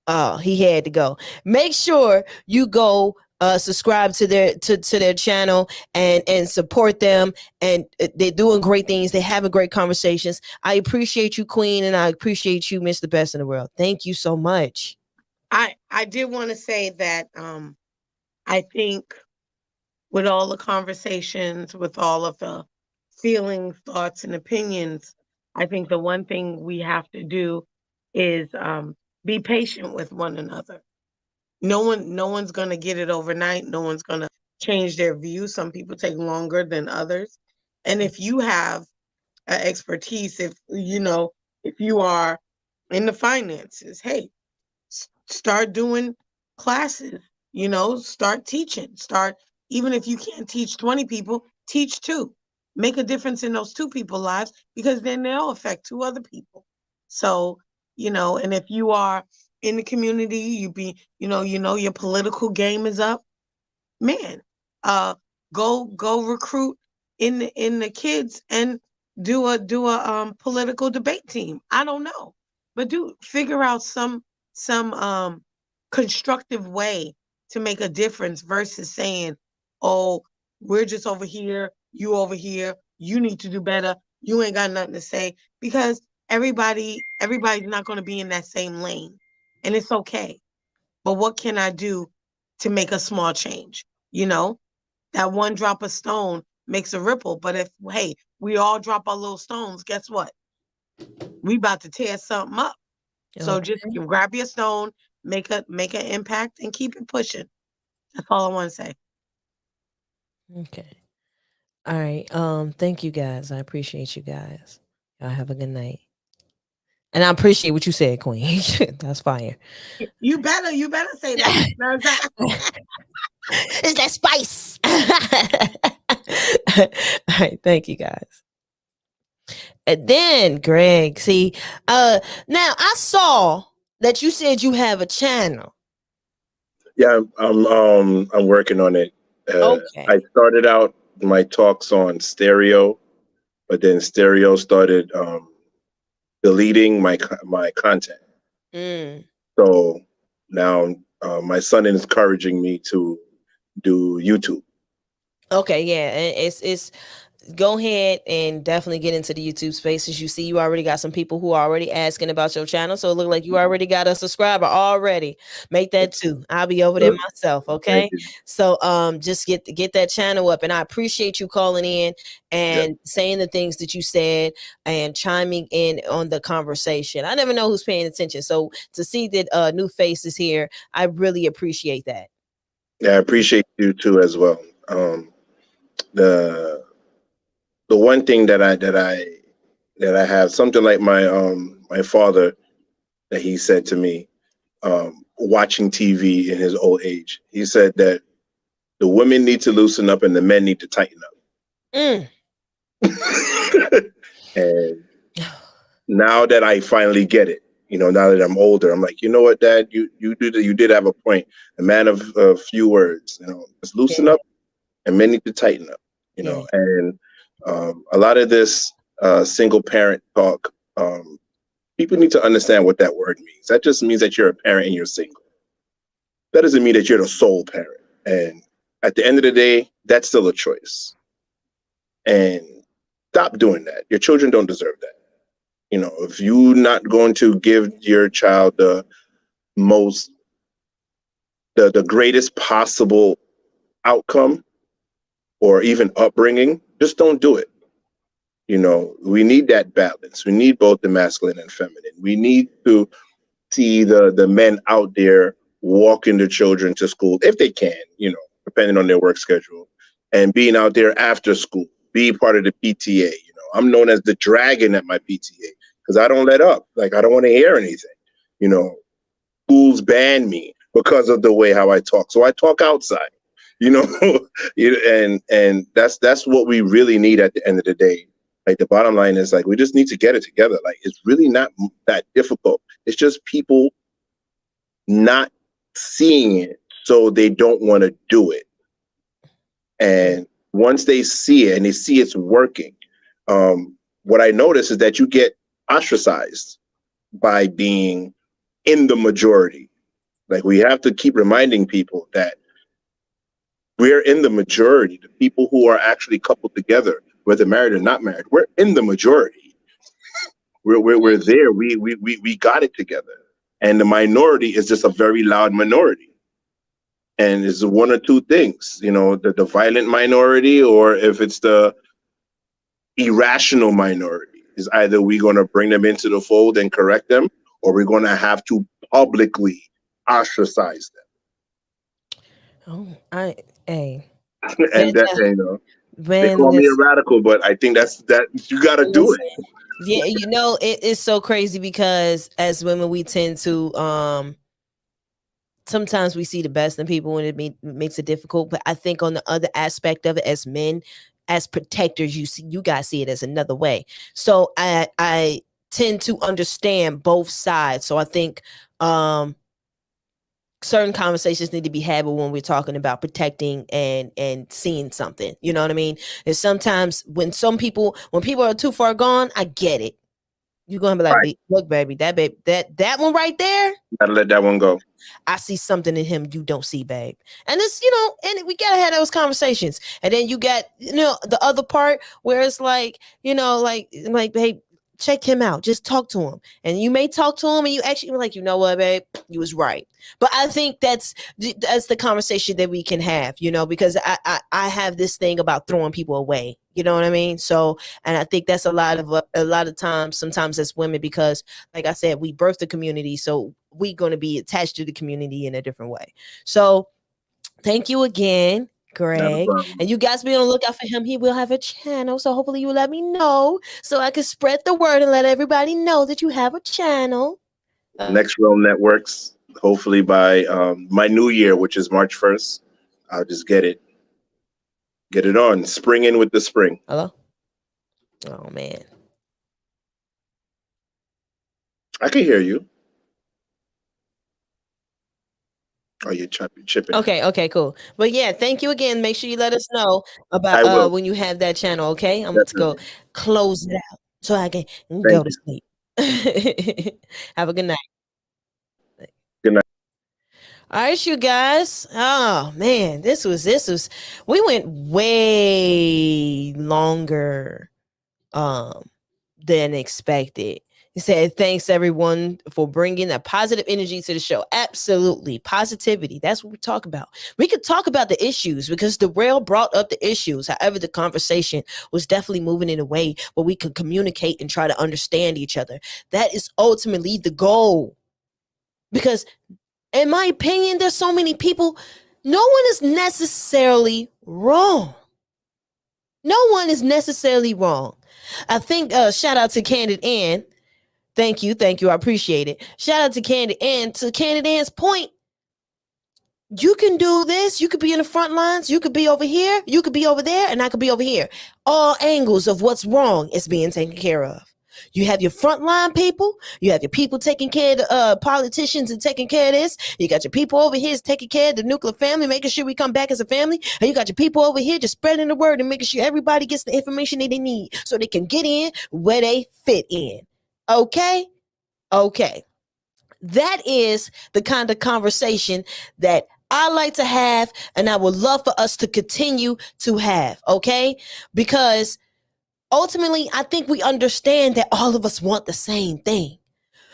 Oh, he had to go. Make sure you go subscribe to their channel and support them, and they're doing great things. They're having great conversations. I appreciate you, Queen, and I appreciate you, Mr. Best in the World. Thank you so much. I did want to say that I think with all the conversations, with all of the feelings, thoughts, and opinions, I think the one thing we have to do is be patient with one another. No one's gonna get it overnight. No one's gonna change their view. Some people take longer than others. And if you have expertise, if you are in the finances. Hey, start doing classes, start teaching. Start, even if you can't teach 20 people, teach two. Make a difference in those two people's lives, because then they'll affect two other people. So, and if you are in the community, your political game is up, man, uh go recruit in the kids and do a political debate team. I don't know, but do figure out some constructive way to make a difference versus saying, oh, we're just over here, you over here, you need to do better, you ain't got nothing to say, because everybody's not going to be in that same lane, and it's okay. But what can I do to make a small change? That one drop of stone makes a ripple. But if, hey, we all drop our little stones, guess what? We about to tear something up. So just Okay. grab your stone, make an impact, and keep it pushing. That's all I want to say. Okay. All right. Thank you guys. I appreciate you guys. Y'all have a good night. And I appreciate what you said, Queen. That's fire. You better say that. It's that spice. All right. Thank you guys. And then, Greg, see, now I saw that you said you have a channel. Yeah, I'm working on it. I Okay. started out my talks on stereo, but then stereo started deleting my content. Mm. So now my son is encouraging me to do YouTube. Okay, yeah. It's go ahead and definitely get into the YouTube spaces. You see, you already got some people who are already asking about your channel. So it look like you already got a subscriber already. Make that too. I'll be over there Good. myself. Thank Okay. you. So just get that channel up. And I appreciate you calling in Yeah, and saying the things that you said and chiming in on the conversation. I never know who's paying attention. So to see that new faces here, I really appreciate that. yeah, I appreciate you too as well. The the one thing that I have something like my father that he said to me, watching TV in his old age. He said that the women need to loosen up and the men need to tighten Mm. up. And now that I finally get it, now that I'm older, I'm like, you know what, Dad, you did have a point. A man of a few words, just loosen Yeah. up, and men need to tighten up. Yeah. And a lot of this single parent talk, people need to understand what that word means. That just means that you're a parent and you're single. That doesn't mean that you're the sole parent. And at the end of the day, that's still a choice. And stop doing that. Your children don't deserve that. If you're not going to give your child most the greatest possible outcome or even upbringing, just don't do it. We need that balance. We need both the masculine and feminine. We need to see the men out there walking the children to school if they can, depending on their work schedule, and being out there after school, be part of the PTA. I'm known as the dragon at my PTA because I don't let up. Like, I don't want to hear anything. You know, Schools ban me because of the way how I talk. So I talk outside. You know, and that's what we really need at the end of the day. Like, the bottom line is, like, we just need to get it together. Like, it's really not that difficult. It's just people not seeing it, so they don't want to do it. And once they see it and they see it's working, what I notice is that you get ostracized by being in the majority. Like, we have to keep reminding people that we're in the majority. The people who are actually coupled together, whether married or not married, we're in the majority. We're there. We got it together. And the minority is just a very loud minority. And it's one or two things, the violent minority, or if it's the irrational minority, is either we're going to bring them into the fold and correct them, or we're going to have to publicly ostracize Oh, I hey. them. That, And that, that they man, call me a listen, radical, but I think that you got to do listen. it. Yeah, it is so crazy because as women we tend to sometimes we see the best in people and makes it difficult. But I think on the other aspect of it, as men, as protectors, you guys see it as another way. So I tend to understand both sides. So I think certain conversations need to be had when we're talking about protecting and seeing something. You know what I mean? And sometimes when people are too far gone, I get it. You're gonna be Right. like, look, baby, that one right there, Gotta let that one go. I see something in him you don't see, babe. And it's, and we gotta have those conversations. And then you got, the other part where it's like, babe, check him out. Just talk to him. And you may talk to him and you actually be like, you know what, babe, you was right. But I think that's the conversation that we can have, because I have this thing about throwing people away. You know what I mean? So, and I think that's a lot of times, sometimes as women, because like I said, we birth the community, so we're going to be attached to the community in a different way. So, thank you again, Not a Greg. problem. And you guys be on the lookout for him. He will have a channel. So hopefully you let me know so I can spread the word and let everybody know that you have a channel. Next Realm Networks. Hopefully by my new year, which is March 1st, I'll just get it on. Spring in with the spring. Hello? Oh, man. I can hear you. Oh, you're chipping. Okay, cool. But yeah, thank you again. Make sure you let us know about I will, when you have that channel, okay? I'm going to go definitely. close it out so I can go Thank to you. sleep. Have a good night. Good night. All right, you guys. Oh man, this was we went way longer um than expected. He said, thanks everyone for bringing that positive energy to the show. Absolutely. Positivity. That's what we talk about. We could talk about the issues because the rail brought up the issues. However, the conversation was definitely moving in a way where we could communicate and try to understand each other. That is ultimately the goal. Because in my opinion, there's so many people, no one is necessarily wrong. No one is necessarily wrong. I think shout out to Candid Ann. Thank you. I appreciate it. Shout out to Candid Ann. To Candid Ann's point, you can do this. You could be in the front lines. You could be over here. You could be over there, and I could be over here. All angles of what's wrong is being taken care of. You have your frontline people. You have your people taking care of the politicians and taking care of this. You got your people over here taking care of the nuclear family, making sure we come back as a family. And you got your people over here just spreading the word and making sure everybody gets the information that they need so they can get in where they fit in. Okay? Okay. That is the kind of conversation that I like to have, and I would love for us to continue to have. Okay? Because ultimately, I think we understand that all of us want the same thing.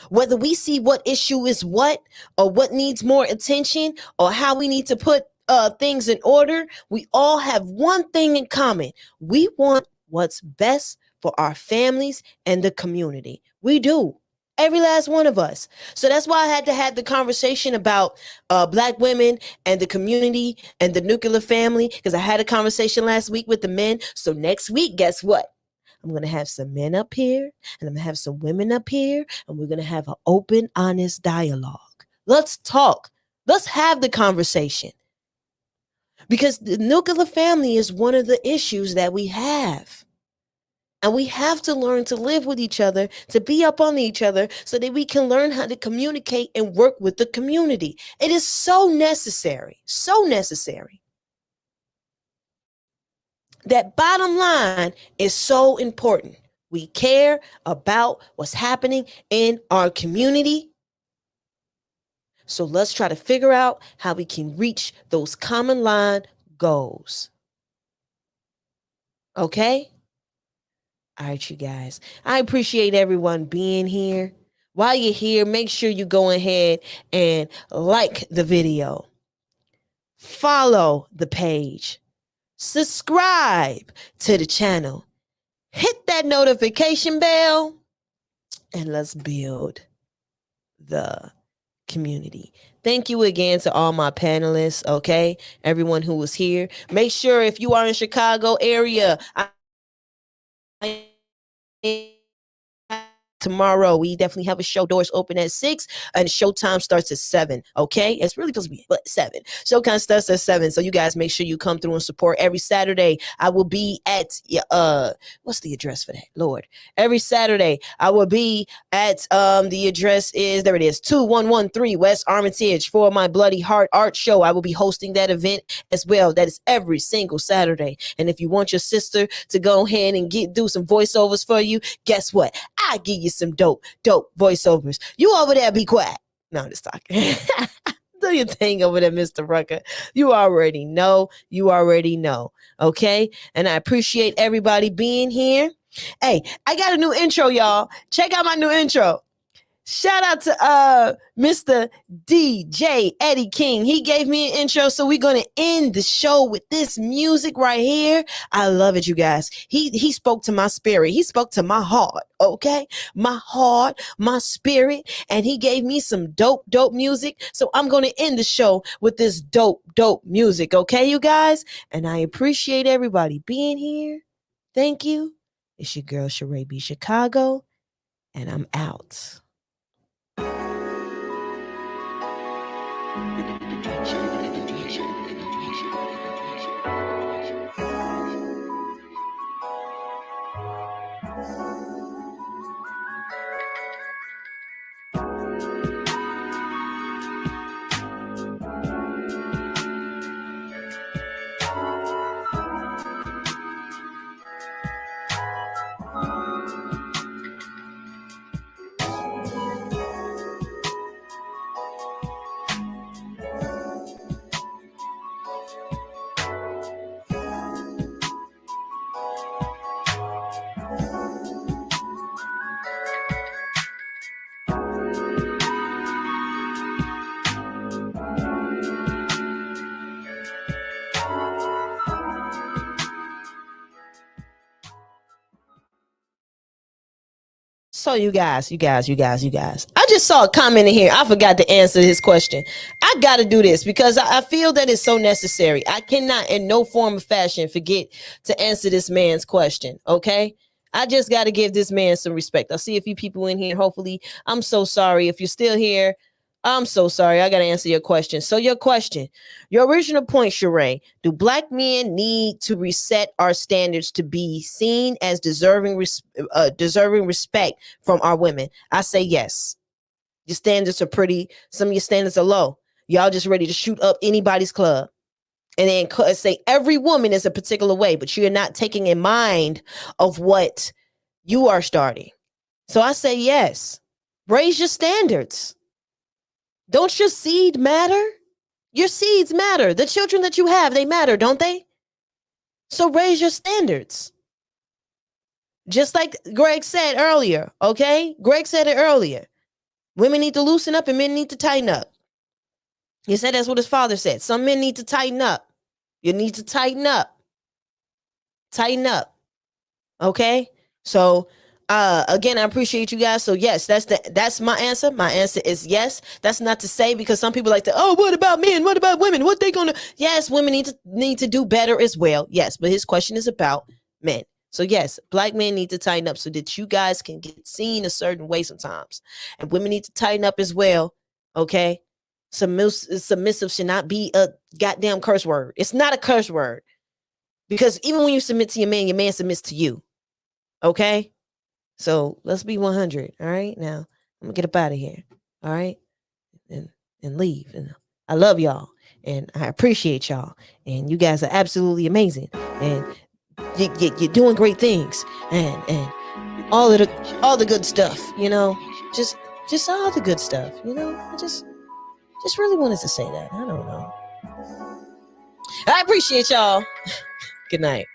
Whether we see what issue is what, or what needs more attention, or how we need to put things in order, we all have one thing in common. We want what's best for our families and the community. We do. Every last one of us. So that's why I had to have the conversation about Black women and the community and the nuclear family, because I had a conversation last week with the men. So next week, guess what? I'm going to have some men up here and I'm going to have some women up here, and we're going to have an open, honest dialogue. Let's talk. Let's have the conversation, because the nuclear family is one of the issues that we have. And we have to learn to live with each other, to be up on each other, so that we can learn how to communicate and work with the community. It is so necessary, so necessary. That bottom line is so important. We care about what's happening in our community. So let's try to figure out how we can reach those common line goals. Okay? All right, you guys. I appreciate everyone being here. While you're here, make sure you go ahead and like the video, follow the page, subscribe to the channel, hit that notification bell, and let's build the community. Thank you again to all my panelists, okay? Everyone who was here. Make sure if you are in Chicago area, I tomorrow. We definitely have a show. Doors open at 6 and showtime starts at 7. Okay, it's really supposed to be 7. Showtime starts at 7, so you guys make sure you come through and support. Every Saturday I will be at what's the address for that, Lord? Every Saturday I will be at the address is, there it is, 2113 West Armitage for my Bloody Heart art show. I will be hosting that event as well. That is every single Saturday. And if you want your sister to go ahead and do some voiceovers for you, guess what? I give you some dope voiceovers. You over there, be quiet. No, I'm just talking. Do your thing over there, Mr. Rucker. You already know. Okay? And I appreciate everybody being here. Hey, I got a new intro, y'all. Check out my new intro. Shout out to Mr. DJ Eddie King. He gave me an intro, so we're gonna end the show with this music right here. I love it, you guys. He spoke to my spirit. He spoke to my heart. Okay, my heart, my spirit, and he gave me some dope music. So I'm gonna end the show with this dope music. Okay, you guys, and I appreciate everybody being here. Thank you. It's your girl CharaeBChicago, and I'm out. So you guys. I just saw a comment in here. I forgot to answer his question. I got to do this because I feel that it's so necessary. I cannot in no form of fashion forget to answer this man's question. Okay. I just got to give this man some respect. I see a few people in here. Hopefully, I'm so sorry. If you're still here, I'm so sorry. I got to answer your question. So your question, your original point, Charae, do Black men need to reset our standards to be seen as deserving respect from our women? I say yes. Your standards are pretty. Some of your standards are low. Y'all just ready to shoot up anybody's club. And then say every woman is a particular way, but you're not taking in mind of what you are starting. So I say yes. Raise your standards. Don't your seed matter? Your seeds matter. The children that you have, they matter, don't they? So raise your standards. Just like Greg said earlier, okay? Greg said it earlier. Women need to loosen up and men need to tighten up. He said that's what his father said. Some men need to tighten up. You need to tighten up. Tighten up. Okay? So again, I appreciate you guys. So yes, that's my answer. My answer is yes. That's not to say, because some people like to, oh, what about men? What about women? What they gonna? Yes, women need to do better as well. Yes, but his question is about men. So yes, Black men need to tighten up so that you guys can get seen a certain way sometimes, and women need to tighten up as well. Okay, submissive should not be a goddamn curse word. It's not a curse word, because even when you submit to your man submits to you. Okay. So let's be 100. All right. Now I'm gonna get up out of here. All right. And leave. And I love y'all. And I appreciate y'all. And you guys are absolutely amazing. And you're doing great things. And all the good stuff, just all the good stuff, I just really wanted to say that. I don't know. I appreciate y'all. Good night.